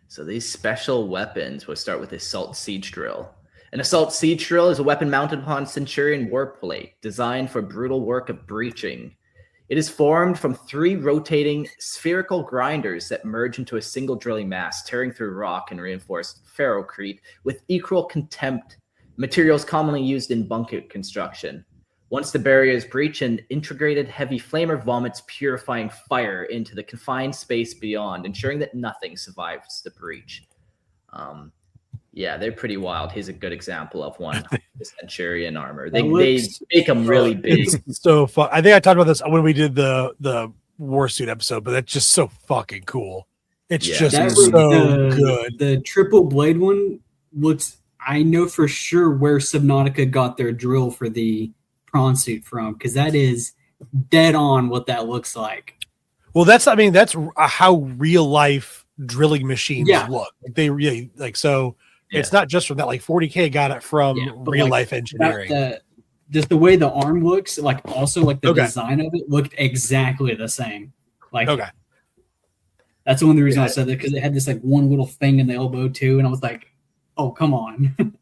So these special weapons, we'll start with Assault Siege Drill. An Assault Siege Drill is a weapon mounted upon Centurion warplate, designed for brutal work of breaching. It is formed from 3 rotating spherical grinders that merge into a single drilling mass, tearing through rock and reinforced ferrocrete with equal contempt, materials commonly used in bunker construction. Once the barrier is breached, an integrated heavy flamer vomits purifying fire into the confined space beyond, ensuring that nothing survives the breach. They're pretty wild. Here's a good example of one. The Centurion armor. They make them really big. It's so fun. I think I talked about this when we did the Warsuit episode, but that's just so fucking cool. It's just so good. The triple blade one looks, I know for sure where Subnautica got their drill for the prawn suit from, because that is dead on what that looks like. Well, that's how real life drilling machines look. Like they really so. It's not just from that. Like 40K got it from real life engineering. Just the way the arm looks, like also like the design of it looked exactly the same. Like that's one of the reasons I said that, because it had this like one little thing in the elbow too, and I was like, oh come on.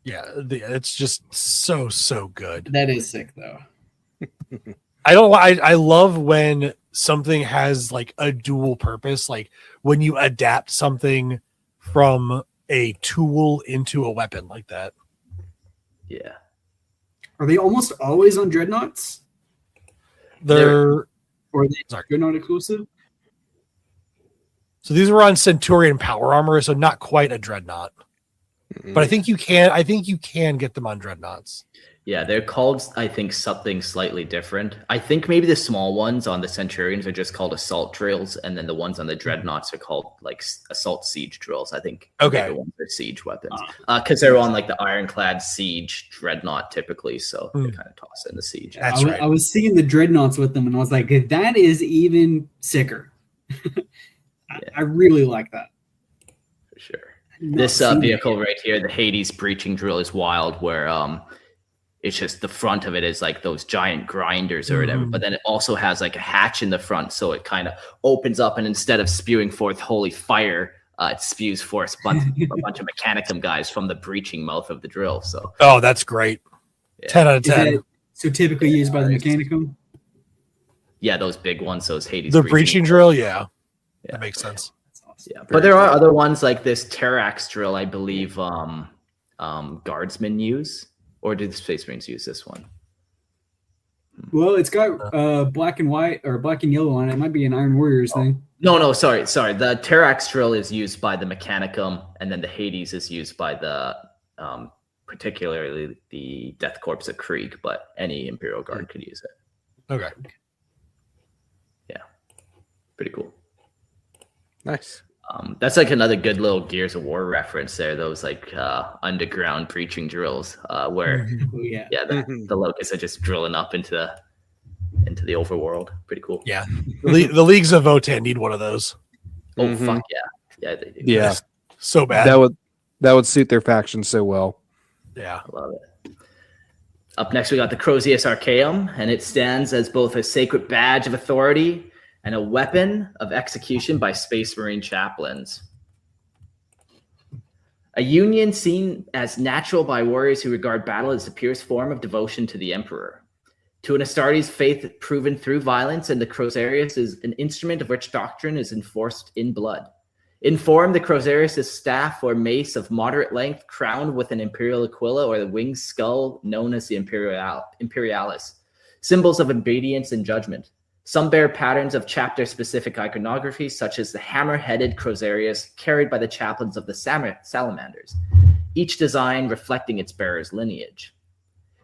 It's just so good. That is sick though. I love when something has like a dual purpose, like when you adapt something from a tool into a weapon like that. Yeah. Are they almost always on dreadnoughts? Or are they dreadnought exclusive? So these were on Centurion power armor, so not quite a dreadnought. But I think you can get them on dreadnoughts. Yeah, they're called, I think, something slightly different. I think maybe the small ones on the Centurions are just called assault drills, and then the ones on the dreadnoughts are called like assault siege drills. I think the bigger ones are siege weapons because they're on like the ironclad siege dreadnought typically, so they kind of toss in the siege. That's right. I was seeing the dreadnoughts with them, and I was like, that is even sicker. I really like that. For sure. This vehicle right here, the Hades breaching drill, is wild, where it's just the front of it is like those giant grinders or whatever, but then it also has like a hatch in the front, so it kind of opens up, and instead of spewing forth holy fire, it spews forth a bunch of mechanicum guys from the breaching mouth of the drill. So that's great. 10 out of 10. So typically used by the mechanicum? Yeah, those big ones, those Hades. The breaching drill, yeah. That makes sense. Awesome. Yeah, but there are other ones like this Terrax drill, I believe guardsmen use. Or did the Space Marines use this one? Well, it's got black and white or black and yellow on it. It might be an Iron Warriors thing. No, sorry. The Terrax drill is used by the Mechanicum, and then the Hades is used by the particularly the Death Corps of Krieg, but any Imperial Guard could use it. Okay. Yeah. Pretty cool. Nice. That's like another good little Gears of War reference there. Those like underground breaching drills where the locusts are just drilling up into the overworld. Pretty cool. Yeah, the leagues of Votan need one of those. Oh fuck yeah, they do. Yeah, so bad. That would suit their faction so well. Yeah, I love it. Up next, we got the Crozius Archaeum, and it stands as both a sacred badge of authority and a weapon of execution by Space Marine chaplains. A union seen as natural by warriors who regard battle as the purest form of devotion to the Emperor. To an Astartes, faith proven through violence, and the Crozarius is an instrument of which doctrine is enforced in blood. In form, the Crozarius is staff or mace of moderate length, crowned with an imperial aquila or the winged skull known as the imperialis, symbols of obedience and judgment. Some bear patterns of chapter-specific iconography, such as the hammer-headed Crozarius carried by the chaplains of the Salamanders, each design reflecting its bearer's lineage.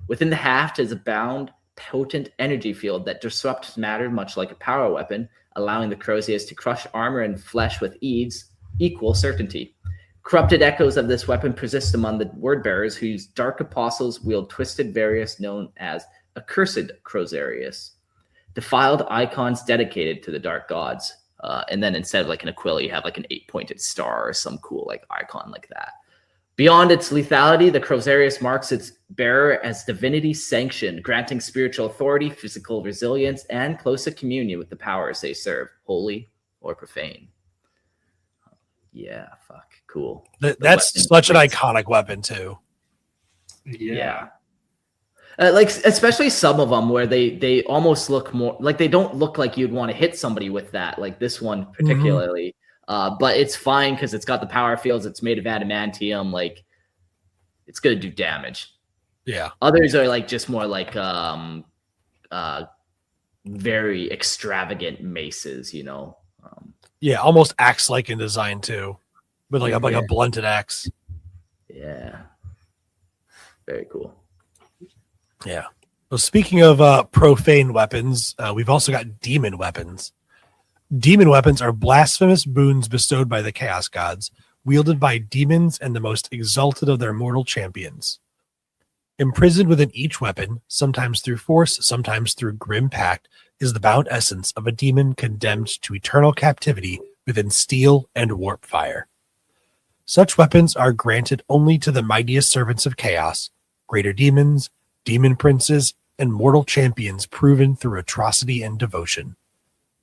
Within the haft is a bound, potent energy field that disrupts matter much like a power weapon, allowing the Crozius to crush armor and flesh with equal certainty. Corrupted echoes of this weapon persist among the word-bearers, whose dark apostles wield twisted various known as accursed Crozarius. Defiled icons dedicated to the dark gods. And then instead of like an aquila, you have like an 8-pointed star or some cool like icon like that. Beyond its lethality, the Crozarius marks its bearer as divinity sanctioned, granting spiritual authority, physical resilience, and closer communion with the powers they serve, holy or profane. Yeah, fuck, cool. That's such an iconic weapon too. Yeah. Like especially some of them where they almost look more like they don't look like you'd want to hit somebody with that, like this one particularly. But it's fine because it's got the power fields. It's made of adamantium. Like it's gonna do damage. Yeah. Others are like just more like very extravagant maces, you know. Yeah, almost axe-like in design too, with like a blunted axe. Yeah. Very cool. Yeah. Well, speaking of profane weapons, we've also got demon weapons. Demon weapons are blasphemous boons bestowed by the chaos gods, wielded by demons and the most exalted of their mortal champions. Imprisoned within each weapon, sometimes through force, sometimes through grim pact, is the bound essence of a demon condemned to eternal captivity within steel and warp fire. Such weapons are granted only to the mightiest servants of chaos, greater demons, demon princes, and mortal champions proven through atrocity and devotion.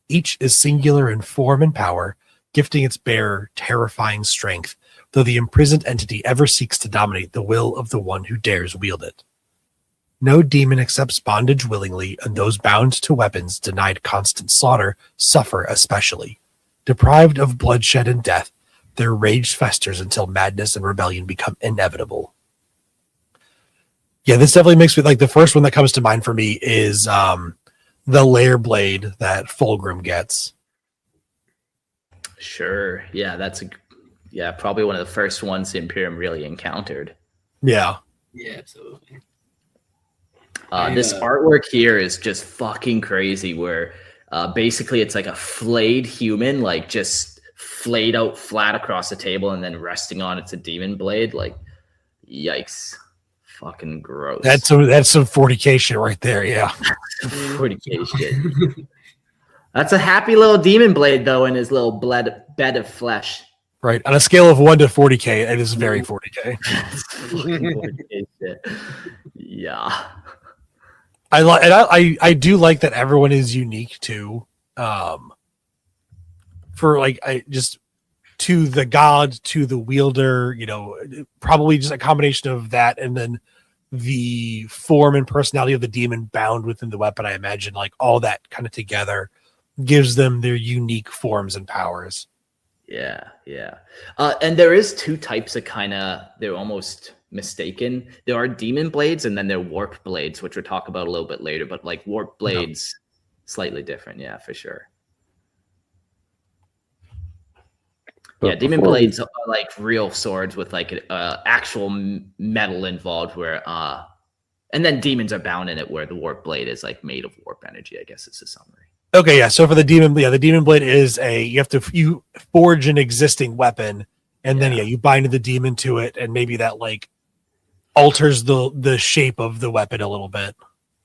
Each is singular in form and power, gifting its bearer terrifying strength, though the imprisoned entity ever seeks to dominate the will of the one who dares wield it. No demon accepts bondage willingly, and those bound to weapons denied constant slaughter suffer especially. Deprived of bloodshed and death, their rage festers until madness and rebellion become inevitable. Yeah, this definitely makes me like the first one that comes to mind for me is the lair blade that Fulgrim gets. Sure. Yeah, probably one of the first ones the Imperium really encountered. Yeah. Yeah, absolutely. This artwork here is just fucking crazy where basically it's like a flayed human, like just flayed out flat across the table and then resting on it's a demon blade. Like, yikes. Fucking gross. That's some 40K shit right there, yeah. 40K shit. That's a happy little demon blade, though, in his little bed of flesh. Right. On a scale of 1 to 40K, it is very 40K. 40K shit. Yeah. I do like that everyone is unique too. For like just to the god, to the wielder, probably just a combination of that and then the form and personality of the demon bound within the weapon. I imagine like all that kind of together gives them their unique forms and powers. Yeah. And there is two types of they're almost mistaken. There are demon blades and then there are warp blades, which we'll talk about a little bit later, but like warp blades, slightly different. Yeah, for sure. But yeah, demon blades are like real swords with like actual metal involved where, and then demons are bound in it where the warp blade is like made of warp energy, I guess it's a summary. Okay, yeah. So for the demon blade is you forge an existing weapon and then you bind the demon to it and maybe that like alters the shape of the weapon a little bit.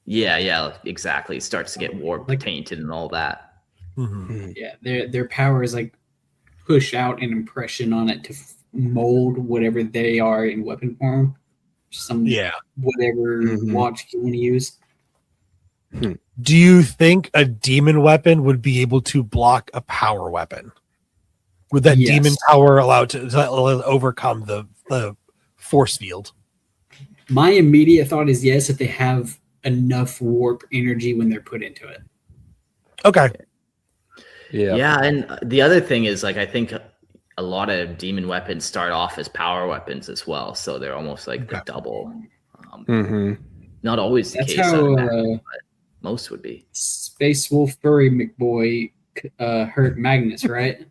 Yeah, exactly. It starts to get warp tainted and all that. Mm-hmm. Yeah, their power is like push out an impression on it to mold whatever they are in weapon form. Whatever watch you want to use. Do you think a demon weapon would be able to block a power weapon? Would that demon power allow to overcome the force field? My immediate thought is yes, if they have enough warp energy when they're put into it. Okay. Yeah, and the other thing is like I think a lot of demon weapons start off as power weapons as well, so they're almost like the double. Not always the case. How but most would be. Space Wolf Furry McBoy hurt Magnus, right?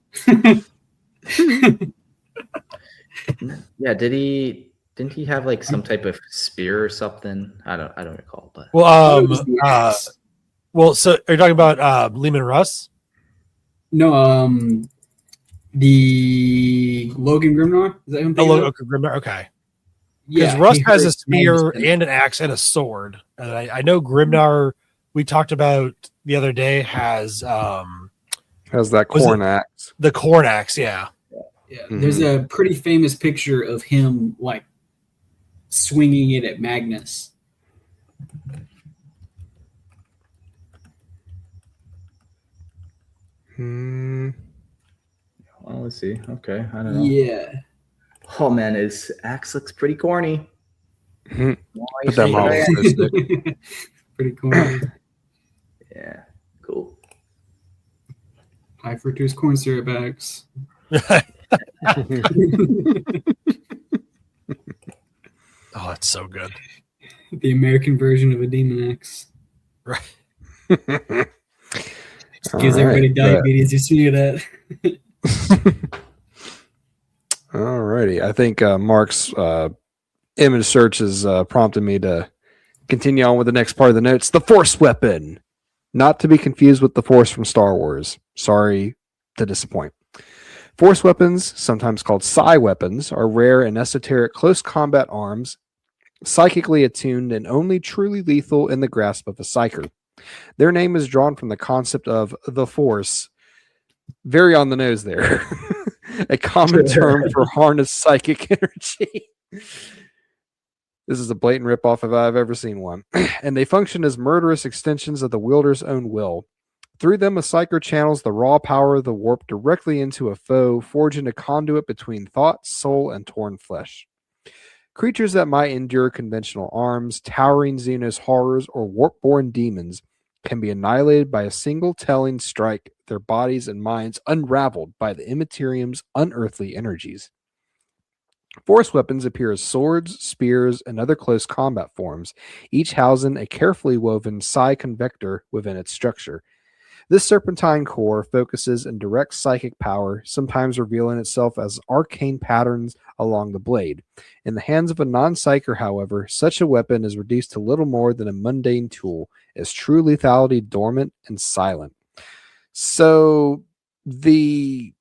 Yeah, didn't he have like some type of spear or something? I don't recall, but so are you talking about Lehman Russ? No, the Logan Grimnar. Is that him? Logan Grimnar. Okay. Because Russ has a spear and an axe and a sword. And I know Grimnar, we talked about the other day, has that corn axe. The corn axe, yeah. Yeah. There's a pretty famous picture of him like swinging it at Magnus. Well, let's see. Okay, I don't know. Yeah. Oh man, his axe looks pretty corny. Put that model. Pretty corny. Yeah, cool. High fructose corn syrup axe. Oh, that's so good. The American version of a demon axe. Right. Gives everybody diabetes. You see that? Alrighty. I think Mark's image search has prompted me to continue on with the next part of the notes. The Force weapon. Not to be confused with the Force from Star Wars. Sorry to disappoint. Force weapons, sometimes called psi weapons, are rare and esoteric close combat arms, psychically attuned and only truly lethal in the grasp of a psyker. Their name is drawn from the concept of the Force. Very on the nose there. A common term for harnessed psychic energy. This is a blatant ripoff if I've ever seen one. And they function as murderous extensions of the wielder's own will. Through them, a psyker channels the raw power of the warp directly into a foe, forging a conduit between thought, soul, and torn flesh. Creatures that might endure conventional arms, towering Xenos horrors, or warp-born demons can be annihilated by a single telling strike, their bodies and minds unraveled by the Immaterium's unearthly energies. Force weapons appear as swords, spears, and other close combat forms, each housing a carefully woven psi convector within its structure. This serpentine core focuses and directs psychic power, sometimes revealing itself as arcane patterns along the blade. In the hands of a non-psyker, however, such a weapon is reduced to little more than a mundane tool, as true lethality dormant and silent. So the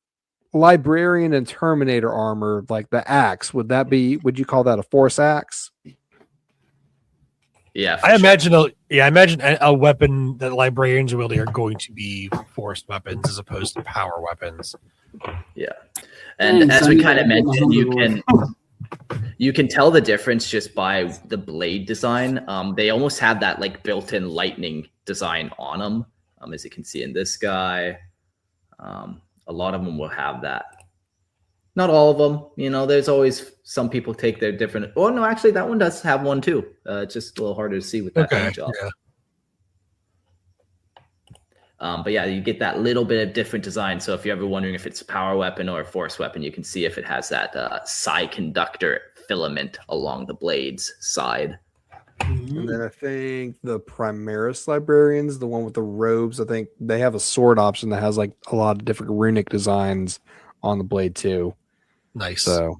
librarian and terminator armor, like the axe, would you call that a force axe? Yeah, I imagine a weapon that librarians wielding are going to be forced weapons as opposed to power weapons. Yeah, and as we kind of mentioned, you can tell the difference just by the blade design. They almost have that like built-in lightning design on them, as you can see in this guy. A lot of them will have that. Not all of them, there's always some people take their different. Oh no, actually that one does have one too. It's just a little harder to see with that image off. Yeah. But yeah, you get that little bit of different design. So if you're ever wondering if it's a power weapon or a force weapon, you can see if it has that psi conductor filament along the blade's side. And then I think the Primaris librarians, the one with the robes, I think they have a sword option that has like a lot of different runic designs on the blade too. Nice. So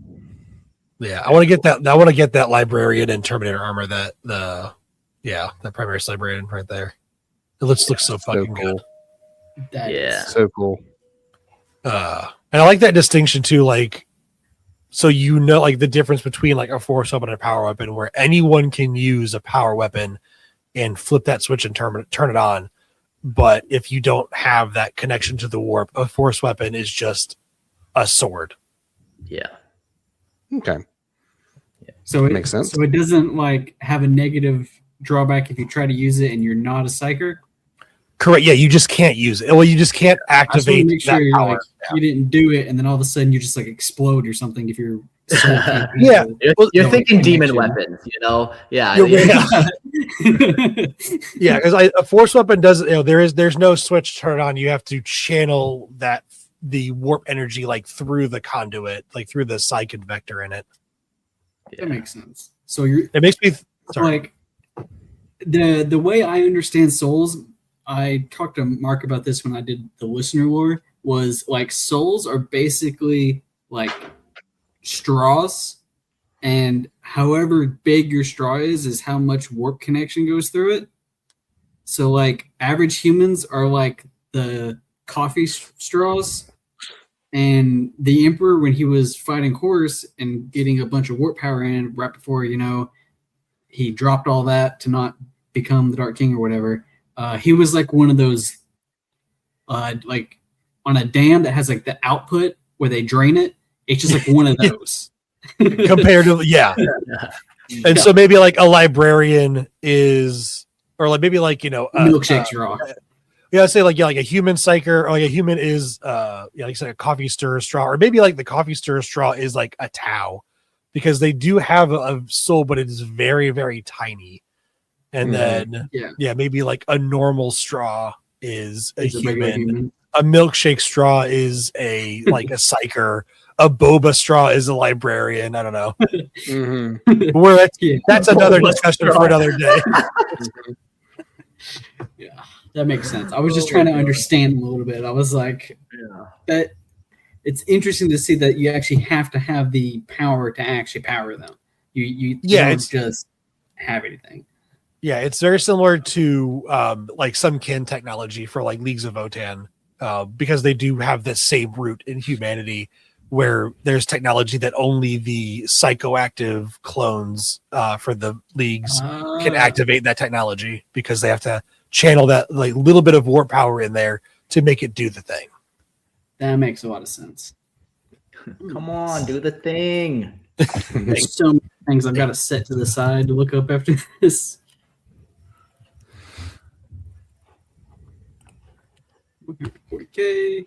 yeah, I want to get that. I want to get that librarian and Terminator armor. That Primaris librarian right there. It looks so fucking cool. Good. So cool. And I like that distinction too. Like, so like the difference between like a force weapon and a power weapon, where anyone can use a power weapon and flip that switch and turn it on. But if you don't have that connection to the warp, a force weapon is just a sword. Yeah. Okay. So it makes sense. So it doesn't like have a negative drawback if you try to use it and you're not a psyker. Correct. Yeah, you just can't use it. Well, you just can't activate make sure that power. You didn't do it, and then all of a sudden you just like explode or something. If you're yeah, you're thinking demon weapons, Yeah. Yeah, because a force weapon doesn't. There's no switch to turn on. You have to channel the warp energy like through the conduit, like through the psi convector in it. That makes sense. So it makes me like the way I understand souls. I talked to Mark about this when I did the listener lore. Was like souls are basically like straws, and however big your straw is how much warp connection goes through it. So like average humans are like the coffee straws, and the Emperor, when he was fighting Horus and getting a bunch of warp power in right before he dropped all that to not become the Dark King or whatever, he was like one of those like on a dam that has like the output where they drain it. It's just like one of those. Compared to and so maybe like a librarian is, or like maybe like milkshake straw. Yeah, I'd say like a human psyker, or like a human is like you said, a coffee stirrer straw, or maybe like the coffee stirrer straw is like a Tau, because they do have a soul, but it is very, very tiny. And then maybe like a normal straw is a human. A milkshake straw is a psyker. A boba straw is a librarian. I don't know. That's another discussion for another day. Yeah, that makes sense. I was just trying to understand a little bit. I was like, that it's interesting to see that you actually have to have the power to actually power them. You don't just have anything. Yeah, it's very similar to like some kin technology for like Leagues of Votann, because they do have the same root in humanity, where there's technology that only the psychoactive clones for the leagues can activate that technology, because they have to channel that like little bit of warp power in there to make it do the thing. That makes a lot of sense. Come on, do the thing. There's so many things I've got to set to the side to look up after this. 40K.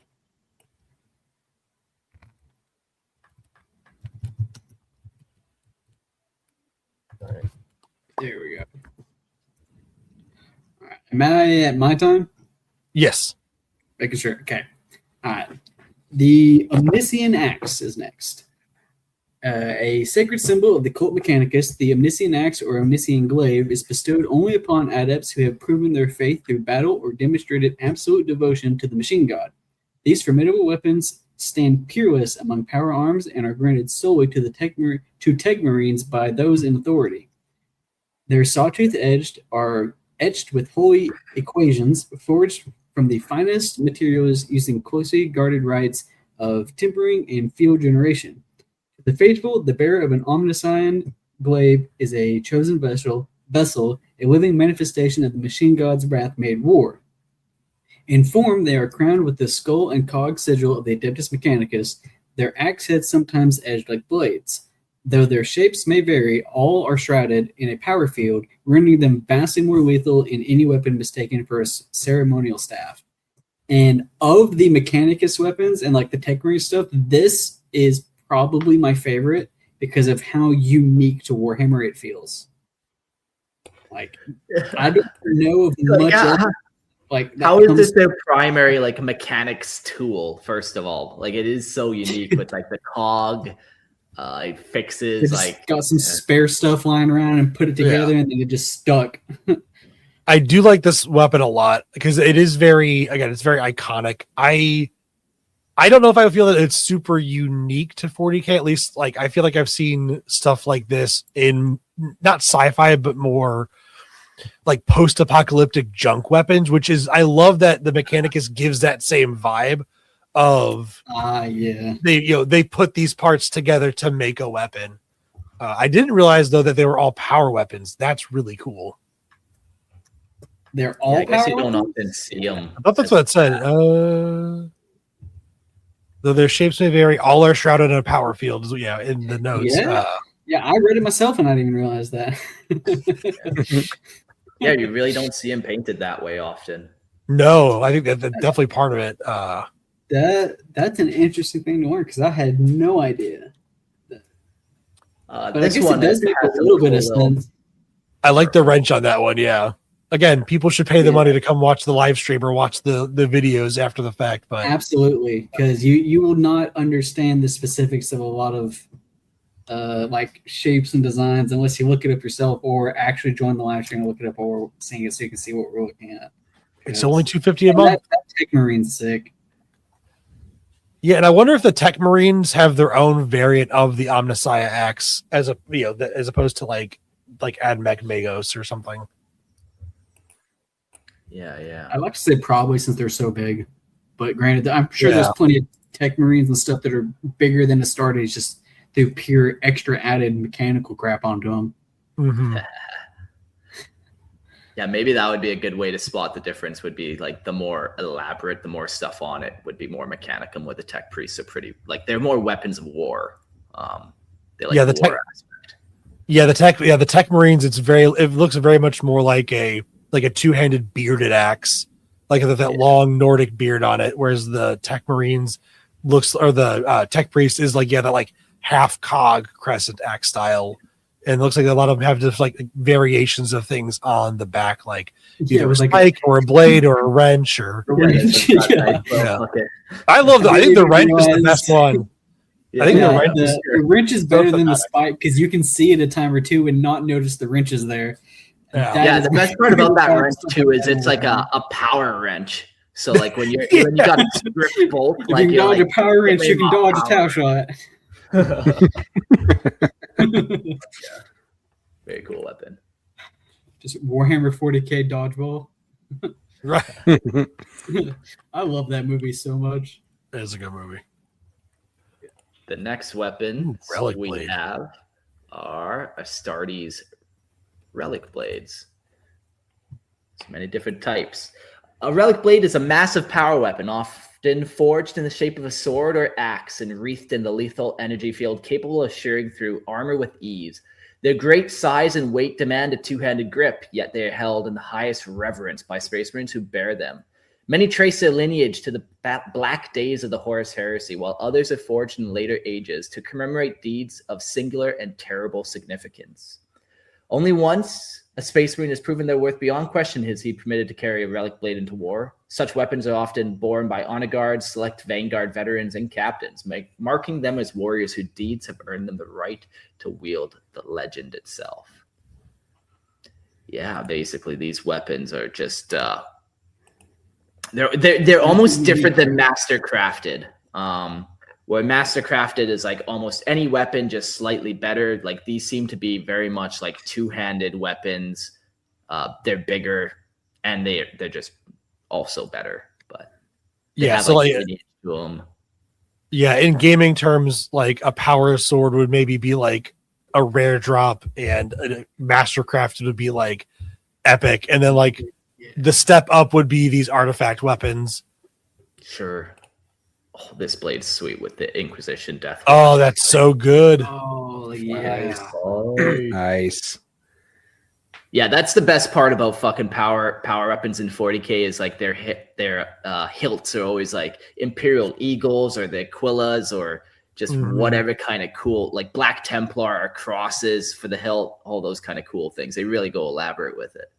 Am I at my time? Yes. Making sure. Okay. All right. The Omniscient Axe is next. A sacred symbol of the cult Mechanicus, the Omniscient Axe or Omniscient Glaive is bestowed only upon adepts who have proven their faith through battle or demonstrated absolute devotion to the machine god. These formidable weapons stand peerless among power arms and are granted solely to the Tech Marines by those in authority. Their sawtooth edged are etched with holy equations forged from the finest materials using closely guarded rites of tempering and field generation. The faithful, the bearer of an omniscient glaive is a chosen vessel, a living manifestation of the machine god's wrath made war. In form, they are crowned with the skull and cog sigil of the Adeptus Mechanicus, their axe heads sometimes edged like blades. Though their shapes may vary, all are shrouded in a power field, rendering them vastly more lethal in any weapon mistaken for a ceremonial staff. And of the Mechanicus weapons and like the Tech Marine stuff, this is probably my favorite because of how unique to Warhammer it feels. Like, I don't know of much else, like how is this their primary like mechanics tool? First of all, like it is so unique with like the cog, it fixes like got some spare stuff lying around and put it together and then it just stuck. I do like this weapon a lot because it is very iconic. I don't know if I feel that it's super unique to 40K. At least, like I feel like I've seen stuff like this in not sci-fi, but more like post-apocalyptic junk weapons. Which is, I love that the Mechanicus gives that same vibe of they put these parts together to make a weapon. I didn't realize though that they were all power weapons. That's really cool. They're all. I guess you don't often see them. I thought that's what it said. Though their shapes may vary, all are shrouded in a power field. Yeah, in the notes. Yeah, I read it myself and I didn't even realize that. Yeah, you really don't see them painted that way often. No, I think that's definitely part of it. That's an interesting thing to learn because I had no idea. But this I guess one it does make a little bit of sense. I like the wrench on that one. Yeah. Again, people should pay the money to come watch the live stream or watch the videos after the fact. But absolutely, because you will not understand the specifics of a lot of like shapes and designs unless you look it up yourself or actually join the live stream and look it up or seeing it so you can see what we're looking at. It's only $250 a month. That Tech Marine's sick. Yeah, and I wonder if the Tech Marines have their own variant of the Omniscient Axe as opposed to like Admech Magos or something. Yeah. I'd like to say probably since they're so big, but granted, I'm sure there's plenty of Tech Marines and stuff that are bigger than Astartes just through pure extra added mechanical crap onto them. Mm-hmm. Yeah, maybe that would be a good way to spot the difference. Would be like the more elaborate, the more stuff on it would be more mechanicum. With the Tech Priests are pretty like they're more weapons of war. They like the war aspect. Yeah, the Tech Marines. It looks very much more like a two-handed bearded axe, like that long Nordic beard on it. Whereas the Tech Marines the Tech Priest is like that like half cog crescent axe style. And it looks like a lot of them have just like variations of things on the back, like either a spike or a blade or a wrench or. Okay. I love I think the wrench is the best one. I think the wrench is better than the spike because you can see it a time or two and not notice the wrench is there. Yeah, the best part about that wrench too is it's like a power wrench. So like when you got to grip both, you can dodge a power wrench, you can dodge a towel shot. Very cool weapon. Just Warhammer 40K dodgeball. Right. I love that movie so much. It is a good movie. The next weapon we have are Astartes relic blades. There's many different types. A relic blade is a massive power weapon, often forged in the shape of a sword or axe and wreathed in the lethal energy field, capable of shearing through armor with ease. Their great size and weight demand a two-handed grip, yet they are held in the highest reverence by Space Marines who bear them. Many trace their lineage to the black days of the Horus Heresy, while others are forged in later ages to commemorate deeds of singular and terrible significance. Only once a space marine has proven their worth beyond question is he permitted to carry a relic blade into war. Such weapons are often borne by honor guards, select vanguard veterans, and captains, marking them as warriors whose deeds have earned them the right to wield the legend itself. Yeah, basically these weapons are just they're almost different than mastercrafted. Where mastercrafted is like almost any weapon, just slightly better. Like these seem to be very much like two-handed weapons. They're bigger and they're just also better. But yeah, so like yeah, in gaming terms, like a power sword would maybe be like a rare drop, and a mastercrafted would be like epic, and then like the step up would be these artifact weapons. Sure. Oh, this blade's sweet with the Inquisition death. Oh, that's so good. Oh, yeah. Nice. Yeah, that's the best part about fucking power weapons in 40K is like their hilts are always like Imperial Eagles or the Aquillas or just whatever kind of cool, like Black Templar or crosses for the hilt, all those kind of cool things. They really go elaborate with it.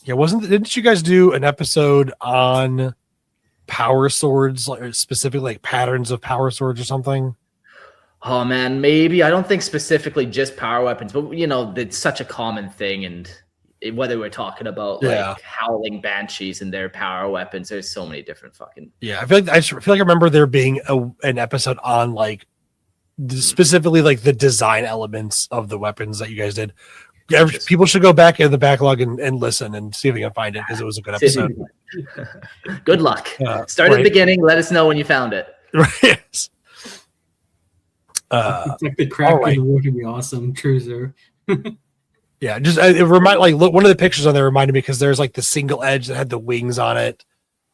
Yeah, didn't you guys do an episode on power swords, like specifically like patterns of power swords or something? Oh man, maybe. I don't think specifically just power weapons, but you know, it's such a common thing, and whether we're talking about like howling banshees and their power weapons, there's so many different fucking. Yeah, I feel like I remember there being an episode on like specifically like the design elements of the weapons that you guys did. People should go back in the backlog and listen and see if they can find it, because it was a good episode. Good luck. Start at the beginning. Let us know when you found it. Right. It's like the crackling would be awesome. Cruiser. Yeah, just it look, one of the pictures on there reminded me, because there's like the single edge that had the wings on it,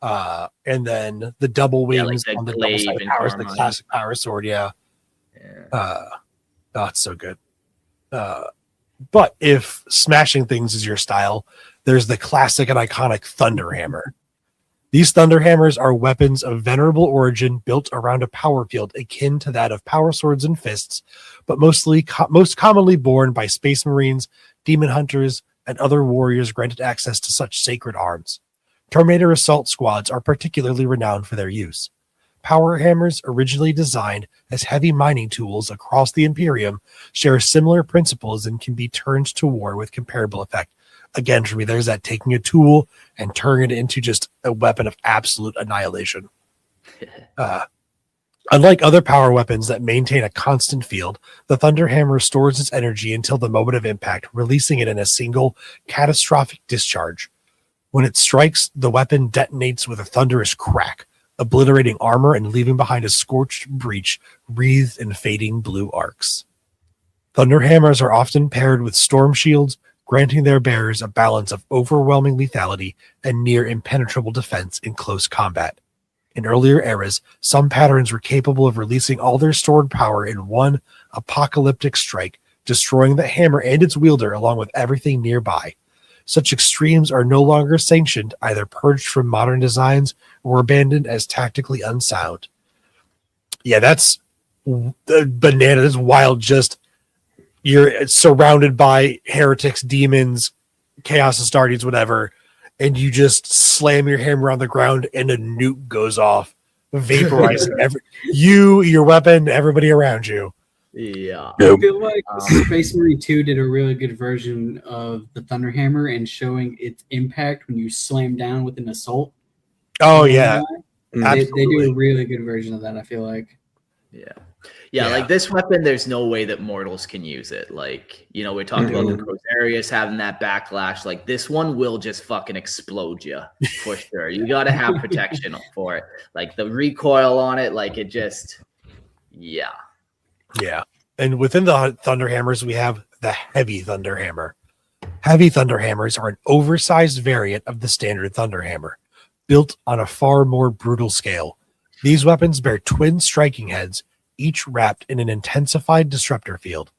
and then the double wings like on the glaive double-sided powers, the classic power sword. Yeah. Oh, it's so good. But if smashing things is your style, there's the classic and iconic Thunder Hammer. These Thunder Hammers are weapons of venerable origin built around a power field akin to that of power swords and fists, but most commonly borne by Space Marines, Demon Hunters, and other warriors granted access to such sacred arms. Terminator assault squads are particularly renowned for their use. Power hammers, originally designed as heavy mining tools across the Imperium, share similar principles and can be turned to war with comparable effect. Again, for me, there's that taking a tool and turning it into just a weapon of absolute annihilation. Unlike other power weapons that maintain a constant field, the Thunder Hammer stores its energy until the moment of impact, releasing it in a single catastrophic discharge. When it strikes, the weapon detonates with a thunderous crack, obliterating armor and leaving behind a scorched breach wreathed in fading blue arcs. Thunder hammers are often paired with storm shields, granting their bearers a balance of overwhelming lethality and near impenetrable defense in close combat. In earlier eras, some patterns were capable of releasing all their stored power in one apocalyptic strike, destroying the hammer and its wielder along with everything nearby. Such extremes are no longer sanctioned, either purged from modern designs or abandoned as tactically unsound. Yeah, that's banana. That's wild. Just you're surrounded by heretics, demons, chaos Astartes, whatever, and you just slam your hammer on the ground and a nuke goes off, vaporizing your weapon, everybody around you. Yeah. I feel like Space Marine 2 did a really good version of the Thunder Hammer and showing its impact when you slam down with an assault. Oh, yeah. They do a really good version of that, I feel like. Yeah, like this weapon, there's no way that mortals can use it. Like, you know, we talked about the Crozarius having that backlash. Like, this one will just fucking explode you for sure. You got to have protection for it. Like, the recoil on it, like, it just, yeah. Yeah. And within the Thunder Hammers, we have the Heavy Thunder Hammer. Heavy Thunder Hammers are an oversized variant of the standard Thunder Hammer, built on a far more brutal scale. These weapons bear twin striking heads, each wrapped in an intensified disruptor field.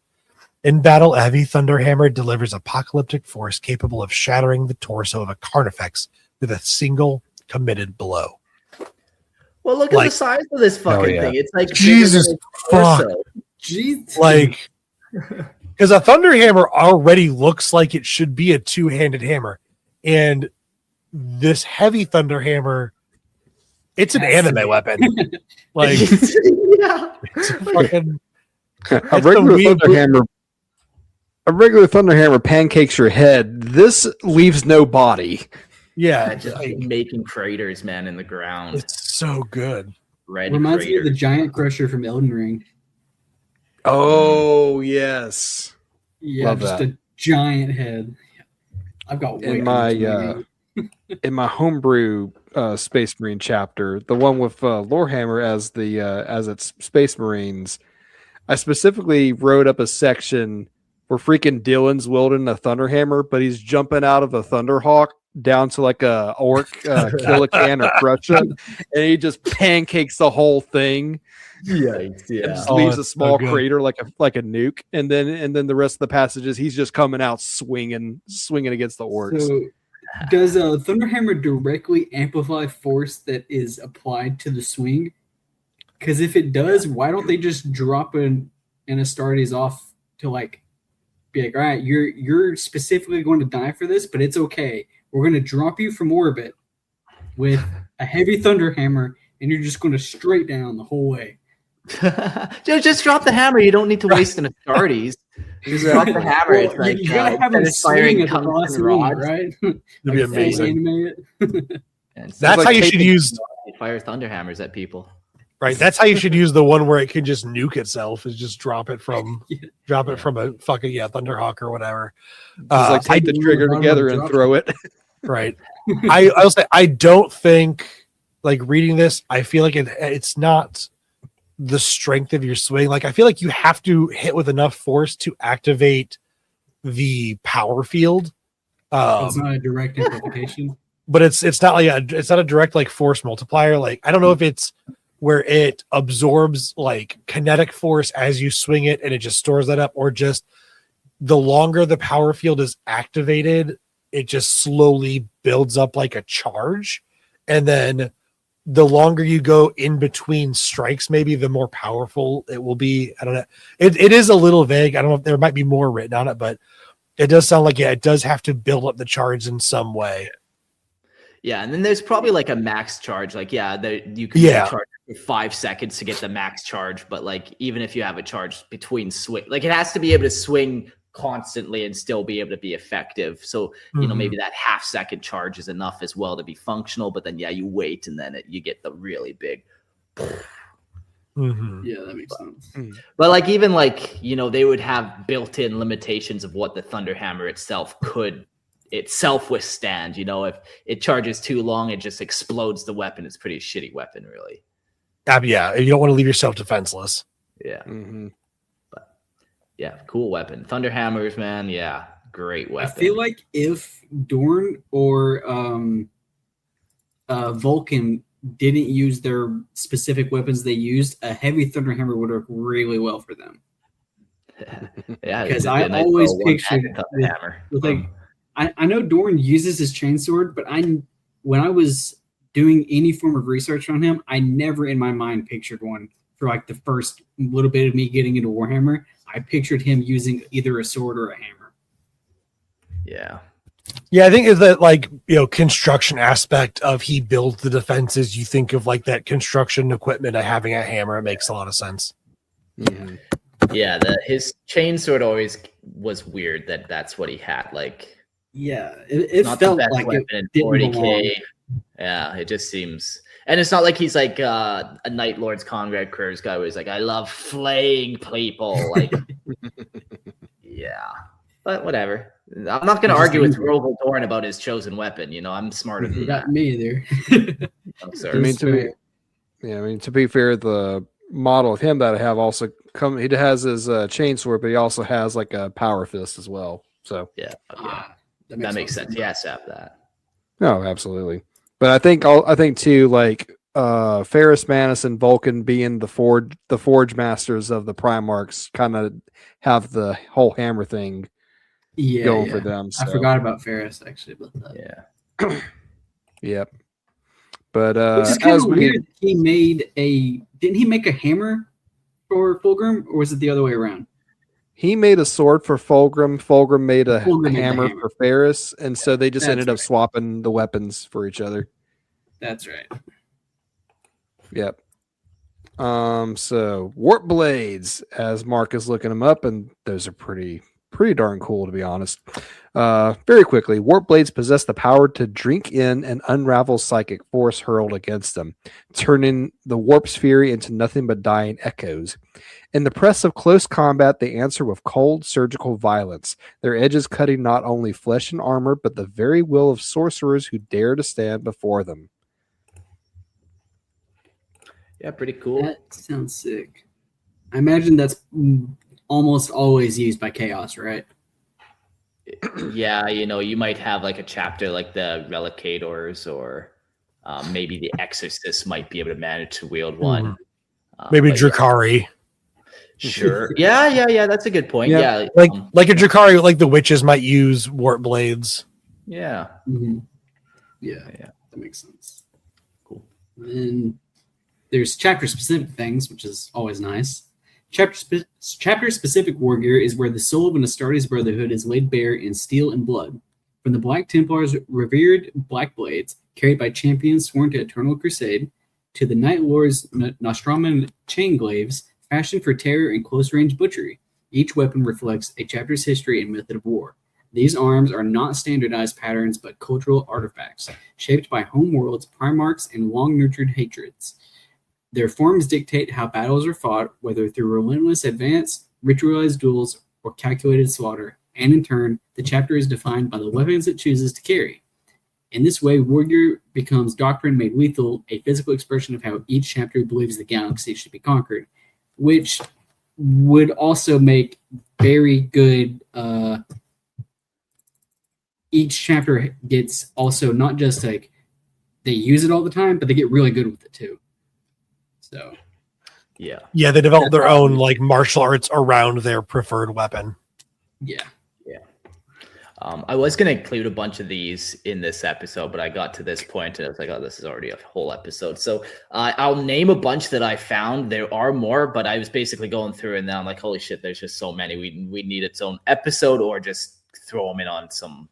In battle, a Heavy Thunder Hammer delivers apocalyptic force capable of shattering the torso of a Carnifex with a single committed blow. Well, look at the size of this fucking thing. It's like Jesus fuck. Jeez. Like Because a thunder hammer already looks like it should be a two-handed hammer, and this heavy thunder hammer, it's an anime weapon. Like, Yeah. it's a fucking a regular thunder hammer. A regular thunder hammer pancakes your head. This leaves no body. Yeah, just like, making craters, man, in the ground. it's so good. Reminds me of the giant crusher from Elden Ring. Oh yes, Yeah, love just that. a giant head. I've got way In too my much money. in my homebrew Space Marine chapter, the one with Lorehammer as the as its Space Marines, I specifically wrote up a section where freaking Dylan's wielding a Thunderhammer, but he's jumping out of a Thunderhawk down to like a orc kill a can or crush it, and he just pancakes the whole thing. Yikes, And just leaves a it's small so good. crater like a nuke, and then the rest of the passages he's just coming out swinging against the orcs. So, does a Thunderhammer directly amplify force that is applied to the swing? Because if it does, why don't they just drop an Astartes off to like be like, all right, you're specifically going to die for this, but it's okay. We're going to drop you from orbit with a heavy Thunderhammer, and you're just going to straight down the whole way. Just drop the hammer. You don't need to waste an Astartes. Just drop the hammer. Well, It's like you gotta have them swing at the boss rod, right? It'd be Like, amazing. animate it. That's how you should use. Fire thunderhammers at people. Right, that's how you should use the one where it can just nuke itself. Is just drop it from a fucking Thunderhawk or whatever. Just like take the trigger together and throw it. Right. I'll say I don't think, like, reading this, I feel like it's not the strength of your swing. Like, I feel like you have to hit with enough force to activate the power field. It's not a direct implication. But it's not like it's not a direct like force multiplier. Like, I don't know if it's where it absorbs like kinetic force as you swing it and it just stores that up, or just the longer the power field is activated, it just slowly builds up like a charge. And then the longer you go in between strikes, maybe the more powerful it will be. I don't know. It is a little vague. I don't know if there might be more written on it, but it does sound like, it does have to build up the charge in some way. Yeah, and then there's probably like a max charge. Like, you can charge for 5 seconds to get the max charge, but like even if you have a charge between swing, like it has to be able to swing constantly and still be able to be effective. So you know, maybe that half-second charge is enough as well to be functional. But then you wait, and then you get the really big. Yeah, that makes sense. But like even like, you know, they would have built-in limitations of what the Thunderhammer itself could withstand. You know, if it charges too long, it just explodes the weapon. It's a pretty shitty weapon, really. Yeah, you don't want to leave yourself defenseless. Yeah. But yeah, cool weapon. Thunderhammers, man. Yeah, great weapon. I feel like if Dorn or Vulcan didn't use their specific weapons they used, a heavy Thunderhammer would work really well for them. Yeah, because I always pictured with like, I know Dorn uses his chainsword, but when I was doing any form of research on him, I never in my mind pictured one. For like the first little bit of me getting into Warhammer, I pictured him using either a sword or a hammer. Yeah, I think is that, like, you know, construction aspect of he builds the defenses. You think of like that construction equipment of having a hammer. It makes a lot of sense. Yeah, his chainsword always was weird that's what he had. Like, yeah, it not felt the best like weapon it in didn't 40K. belong. Yeah, it just seems, and it's not like he's like a Night Lord's Conrad Curse guy where he's like, I love flaying people. Like, yeah, but whatever. I'm not going to argue with Rogal Dorn about his chosen weapon. You know, I'm smarter than that. Got me either. I'm sorry. I mean, to be fair, the model of him that I have also he has his chainsword, but he also has like a power fist as well. So yeah, that makes sense. He has to have that. Oh, absolutely. But I think too, like Ferrus Manus and Vulcan being the forge masters of the Primarchs, kind of have the whole hammer thing going for them. So. I forgot about Ferrus actually. Yeah. Yep. But which is kind of weird. Didn't he make a hammer for Fulgrim, or was it the other way around? He made a sword for Fulgrim. Fulgrim made a Fulgrim made the hammer hammer. for Ferris, and so they just That's ended up right. swapping the weapons for each other. That's right. Yep. So warp blades, as Mark is looking them up, and those are pretty darn cool, to be honest. Very quickly, warp blades possess the power to drink in and unravel psychic force hurled against them, turning the warp's fury into nothing but dying echoes. In the press of close combat, they answer with cold surgical violence, their edges cutting not only flesh and armor, but the very will of sorcerers who dare to stand before them. Yeah, pretty cool. That sounds sick. I imagine that's almost always used by Chaos, right? Yeah, you might have like a chapter like the Relicators, or maybe the Exorcist might be able to manage to wield one. Maybe Drakari. Yeah. Sure. Yeah. That's a good point. Yeah, like a Drakari, like the witches might use warp blades. Yeah. Mm-hmm. Yeah, that makes sense. Cool. And there's chapter-specific things, which is always nice. Chapter-specific war gear is where the soul of an Astartes brotherhood is laid bare in steel and blood. From the Black Templars' revered black blades, carried by champions sworn to eternal crusade, to the Night Lord's Nostraman chain glaives, fashioned for terror and close-range butchery. Each weapon reflects a chapter's history and method of war. These arms are not standardized patterns, but cultural artifacts, shaped by home worlds, primarchs, and long-nurtured hatreds. Their forms dictate how battles are fought, whether through relentless advance, ritualized duels, or calculated slaughter, and in turn, the chapter is defined by the weapons it chooses to carry. In this way, war gear becomes doctrine made lethal, a physical expression of how each chapter believes the galaxy should be conquered, which would also make very good... each chapter gets also not just like they use it all the time, but they get really good with it too. So, yeah, they develop their own like martial arts around their preferred weapon. Yeah. I was going to include a bunch of these in this episode, but I got to this point and I was like, oh, this is already a whole episode. So I'll name a bunch that I found. There are more, but I was basically going through and now I'm like, holy shit, there's just so many. We need its own episode or just throw them in on some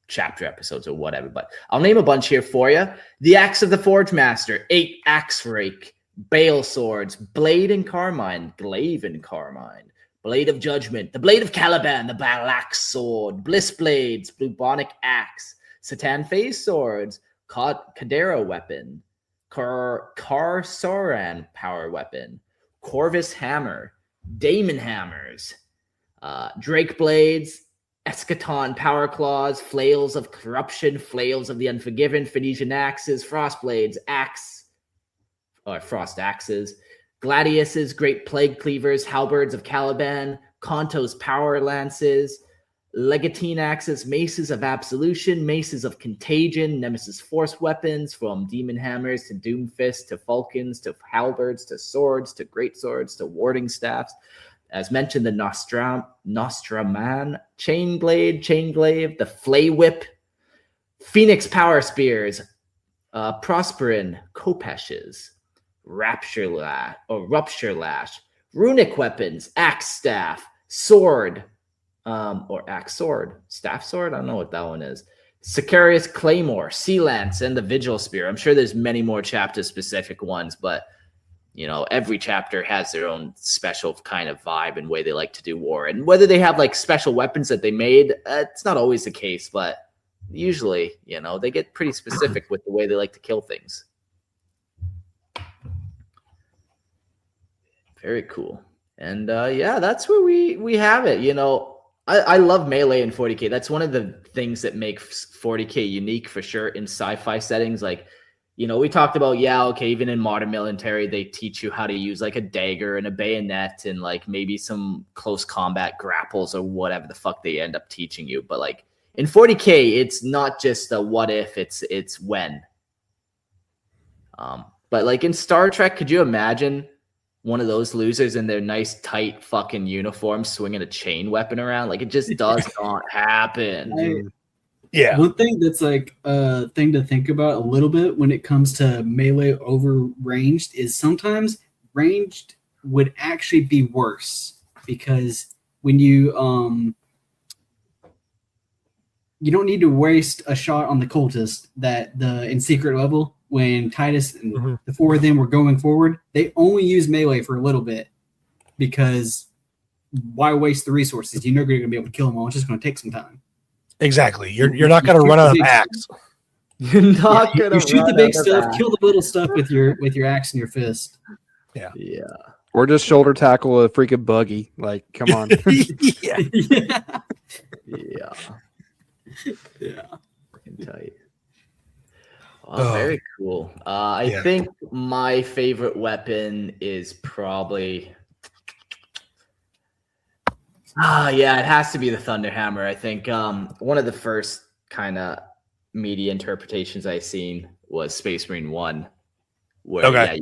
chapter episodes or whatever. But I'll name a bunch here for you. The Axe of the Forge Master, 8 Axe Rake, Bale Swords, Blade and Carmine, Glaive and Carmine, Blade of Judgment, the Blade of Caliban, the Battle Axe Sword, Bliss Blades, Bubonic Axe, Satan Phase Swords, Cadera Weapon, Soran Power Weapon, Corvus Hammer, Daemon Hammers, Drake Blades, Eschaton Power Claws, Flails of Corruption, Flails of the Unforgiven, Phoenician Axes, Frost Blades, Frost Axes, Gladiuses, Great Plague Cleavers, Halberds of Caliban, Kanto's Power Lances, Legatine Axes, Maces of Absolution, Maces of Contagion, Nemesis Force Weapons, from Demon Hammers to Doom Fists to Falcons to Halberds to Swords to Great Swords to Warding Staffs. As mentioned, the Nostraman, Chain Glaive, the Flay Whip, Phoenix Power Spears, Prosperin, Kopeshes, Rupture Lash, Runic Weapons, Axe Staff, Sword, or Axe Sword, Staff Sword? I don't know what that one is. Sicarius Claymore, Sea Lance, and the Vigil Spear. I'm sure there's many more chapter-specific ones, but every chapter has their own special kind of vibe and way they like to do war. And whether they have like special weapons that they made, it's not always the case, but usually, they get pretty specific with the way they like to kill things. Very cool. And that's where we have it. I love melee in 40K. That's one of the things that makes 40K unique for sure in sci-fi settings. Like, we talked about, even in modern military, they teach you how to use like a dagger and a bayonet and like maybe some close combat grapples or whatever the fuck they end up teaching you. But like in 40K, it's not just a what if, it's when. But like in Star Trek, could you imagine one of those losers in their nice tight fucking uniform swinging a chain weapon around? Like, it just does not happen. Yeah. One thing that's like a thing to think about a little bit when it comes to melee over ranged is sometimes ranged would actually be worse because when you you don't need to waste a shot on the cultist that in secret level when Titus and the four of them were going forward, they only use melee for a little bit because why waste the resources? You know you're going to be able to kill them all. It's just going to take some time. Exactly. You're not going to run out of axe. You're not going to shoot the big stuff, kill the little stuff with your axe and your fist. Yeah. Yeah. Or just shoulder tackle a freaking buggy. Like, come on. Yeah. Yeah. Yeah. Fucking tight. Oh, very cool. I think my favorite weapon is probably it has to be the Thunderhammer. I think one of the first kind of media interpretations I seen was Space Marine 1, where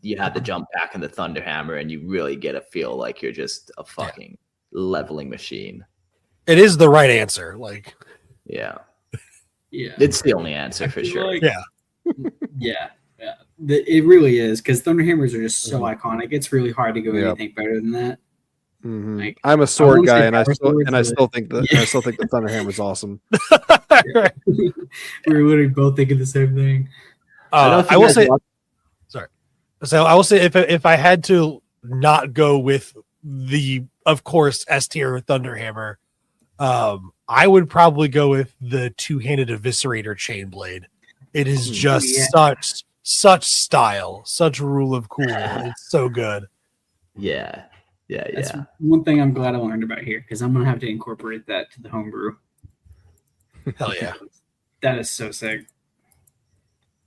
you had the jump back in the Thunderhammer, and you really get a feel like you're just a fucking leveling machine. It is the right answer. Like, yeah, yeah, it's the only answer for sure. Like, yeah. It really is, because Thunderhammers are just so iconic. It's really hard to go anything better than that. Mm-hmm. Like, I'm a sword guy, and I still think the Thunderhammer is awesome. We're literally both thinking the same thing. I will say, So I will say, if I had to not go with the, of course, S tier Thunderhammer, I would probably go with the two-handed Eviscerator chain blade. It is just such style, such rule of cool. It's so good. Yeah. That's one thing I'm glad I learned about here, because I'm gonna have to incorporate that to the homebrew. Hell yeah. That is so sick.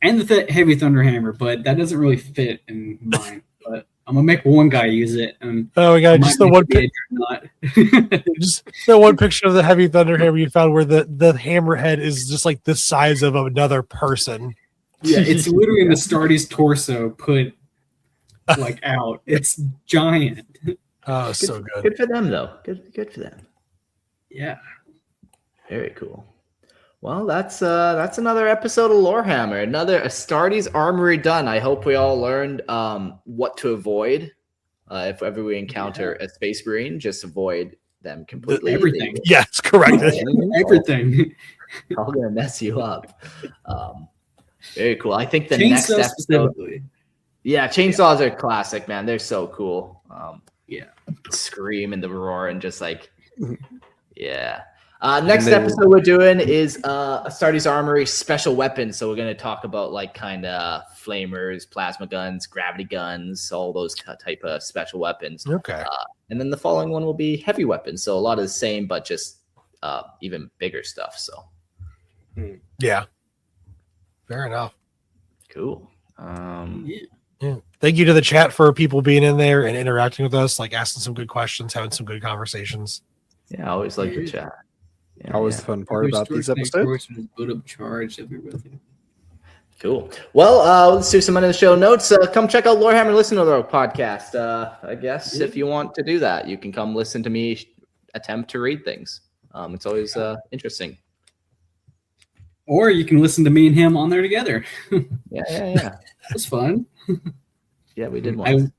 And the heavy Thunderhammer, but that doesn't really fit in mine. But I'm gonna make one guy use it. And we got just the one just the one picture of the heavy Thunderhammer you found where the hammerhead is just like the size of another person. Yeah, it's literally in the Astartes torso put like out. It's giant. Oh, so good. Good for them though. Good for them. Yeah. Very cool. Well, that's another episode of Lorehammer, another Astartes Armoury done. I hope we all learned what to avoid if ever we encounter a Space Marine. Just avoid them completely. Everything. Yes, correct. Everything. All gonna mess you up. Very cool. I think the next episode. Yeah, chainsaws are classic, man. They're so cool. Scream and the roar and just like, next episode we're doing is Astartes Armoury special weapons. So we're going to talk about like kind of flamers, plasma guns, gravity guns, all those type of special weapons. Okay. And then the following one will be heavy weapons. So a lot of the same, but just even bigger stuff. So yeah, fair enough. Cool. Yeah. Thank you to the chat for people being in there and interacting with us, like asking some good questions, having some good conversations. Yeah, I always like the chat. Always the fun part about these episodes. Cool. Well, let's do some of the show notes. Come check out Lorehammer Listen to the podcast. I guess if you want to do that, you can come listen to me attempt to read things. It's always interesting. Or you can listen to me and him on there together. Yeah. It's fun. Yeah, we did one.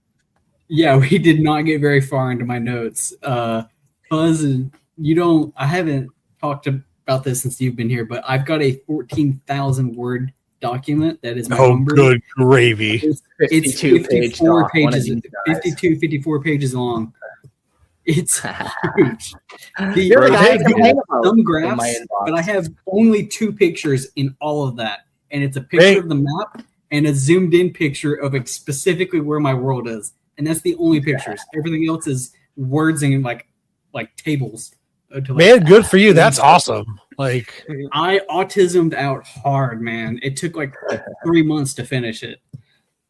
We did not get very far into my notes. Buzz, I haven't talked about this since you've been here, but I've got a 14,000 word document that is my homebrew. Good gravy. It's 54 pages long. It's huge. I have some graphs, but I have only 2 pictures in all of that. And it's a picture of the map and a zoomed in picture of specifically where my world is. And that's the only pictures. Everything else is words and like tables. Man, good for you. That's awesome. Like, I autismed out hard, man. It took like 3 months to finish it.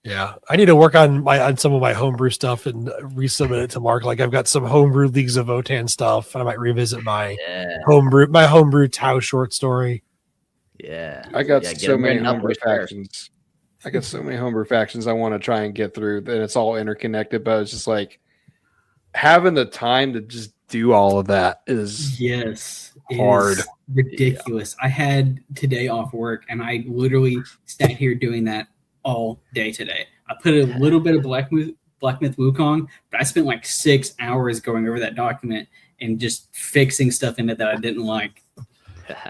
Yeah, I need to work on some of my homebrew stuff and resubmit it to Mark. Like, I've got some homebrew Leagues of Votann stuff, and I might revisit my homebrew Tau short story. Yeah, I got so many homebrew factions. I got so many homebrew factions I want to try and get through, and it's all interconnected. But it's just like having the time to just do all of that is hard. Ridiculous. I had today off work, and I literally sat here doing that all day today. I put a little bit of Black Myth Wukong, but I spent like 6 hours going over that document, and just fixing stuff in it that I didn't like.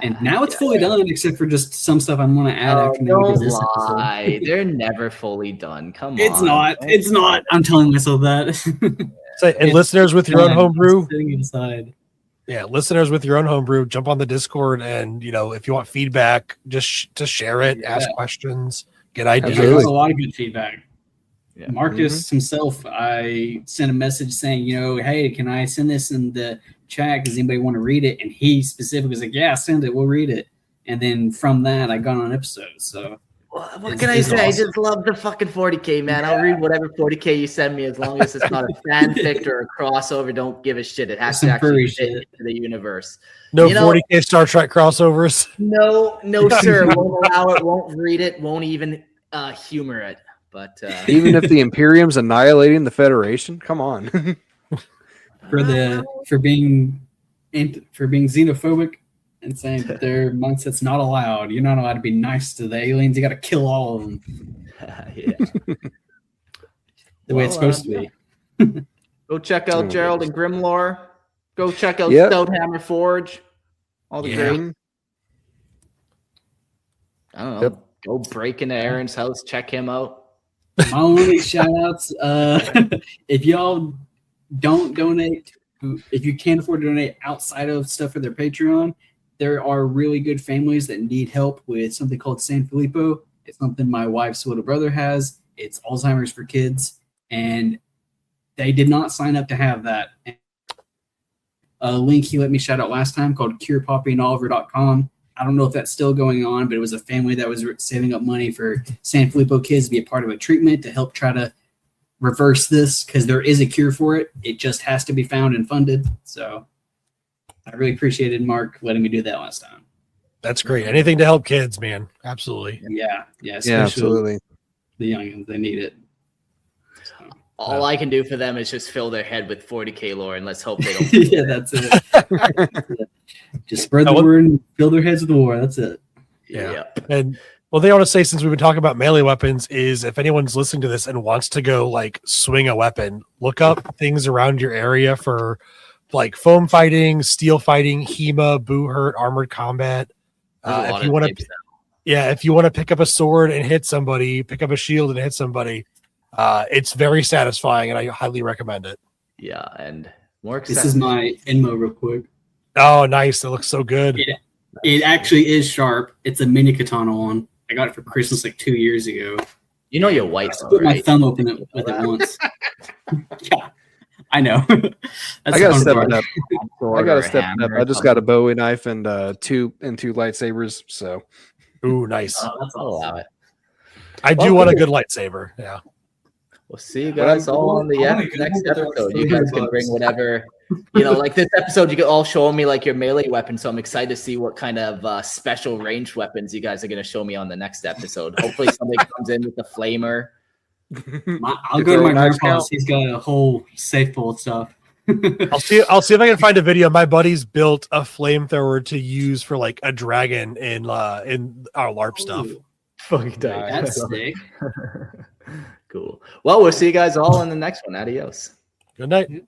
And now it's fully done, except for just some stuff I'm going to add after don't lie. They're never fully done. Come on. It's not. It's not. I'm telling myself that. So, and listeners with your own homebrew, sitting inside. Yeah, listeners with your own homebrew, jump on the Discord, and if you want feedback, just share it, ask questions, get ideas. I got a lot of good feedback. Yeah. Marcus himself, I sent a message saying, hey, can I send this in the chat? Does anybody want to read it? And he specifically was like, yeah, send it. We'll read it. And then from that, I got on episodes. So what can I say? Awesome. I just love the fucking 40K, man. I'll read whatever 40K you send me as long as it's not a fanfic or a crossover. Don't give a shit. It has to actually fit into the universe. No 40K Star Trek crossovers. No, sir. Won't allow it. Won't read it. Won't even humor it. But even if the Imperium's annihilating the Federation, come on. for being xenophobic and saying that their mindset's not allowed. You're not allowed to be nice to the aliens. You got to kill all of them. The way it's supposed to be. Go check out Gerald and Grimlore. Go check out Stouthammer Forge. All the great. I don't know. Go break into Aaron's house. Check him out. My only shout outs, if y'all don't donate, if you can't afford to donate outside of stuff for their Patreon, there are really good families that need help with something called San Filippo. It's something my wife's little brother has. It's Alzheimer's for kids, and they did not sign up to have that. A link he let me shout out last time called curepoppyandoliver.com. I don't know if that's still going on, but it was a family that was saving up money for San Filippo kids to be a part of a treatment to help try to reverse this, because there is a cure for it. It just has to be found and funded. So I really appreciated Mark letting me do that last time. That's great. Anything to help kids, man. Absolutely. Yeah, absolutely. The youngins, they need it. So, all I can do for them is just fill their head with 40K lore, and let's hope they don't. Yeah, that's it. Just spread the word and fill their heads with the war. That's it. Yeah. And well, they want to say, since we've been talking about melee weapons, is if anyone's listening to this and wants to go like swing a weapon, look up things around your area for like foam fighting, steel fighting, HEMA, boo hurt, armored combat. If you want to pick up a sword and hit somebody, pick up a shield and hit somebody. It's very satisfying, and I highly recommend it. Yeah, and more. This is my Enmo real quick. Oh, nice! It looks so good. It actually is sharp. It's a mini katana one. I got it for Christmas like 2 years ago. You know your wife. I put my thumb open it with it once. Yeah, I know. I gotta step it up. I just got a Bowie knife and two lightsabers. So, ooh, nice. I'll allow it. I do want a good lightsaber. Yeah. We'll see you guys all on the next episode. You guys can bring whatever, like this episode, you can all show me like your melee weapon. So I'm excited to see what kind of special ranged weapons you guys are going to show me on the next episode. Hopefully somebody comes in with a flamer. I'll go to my grandpa's. He's got a whole safe full of stuff. I'll see if I can find a video. My buddies built a flamethrower to use for like a dragon in our LARP stuff. Fucking tight. That's sick. Cool. Well, we'll see you guys all in the next one. Adios. Good night.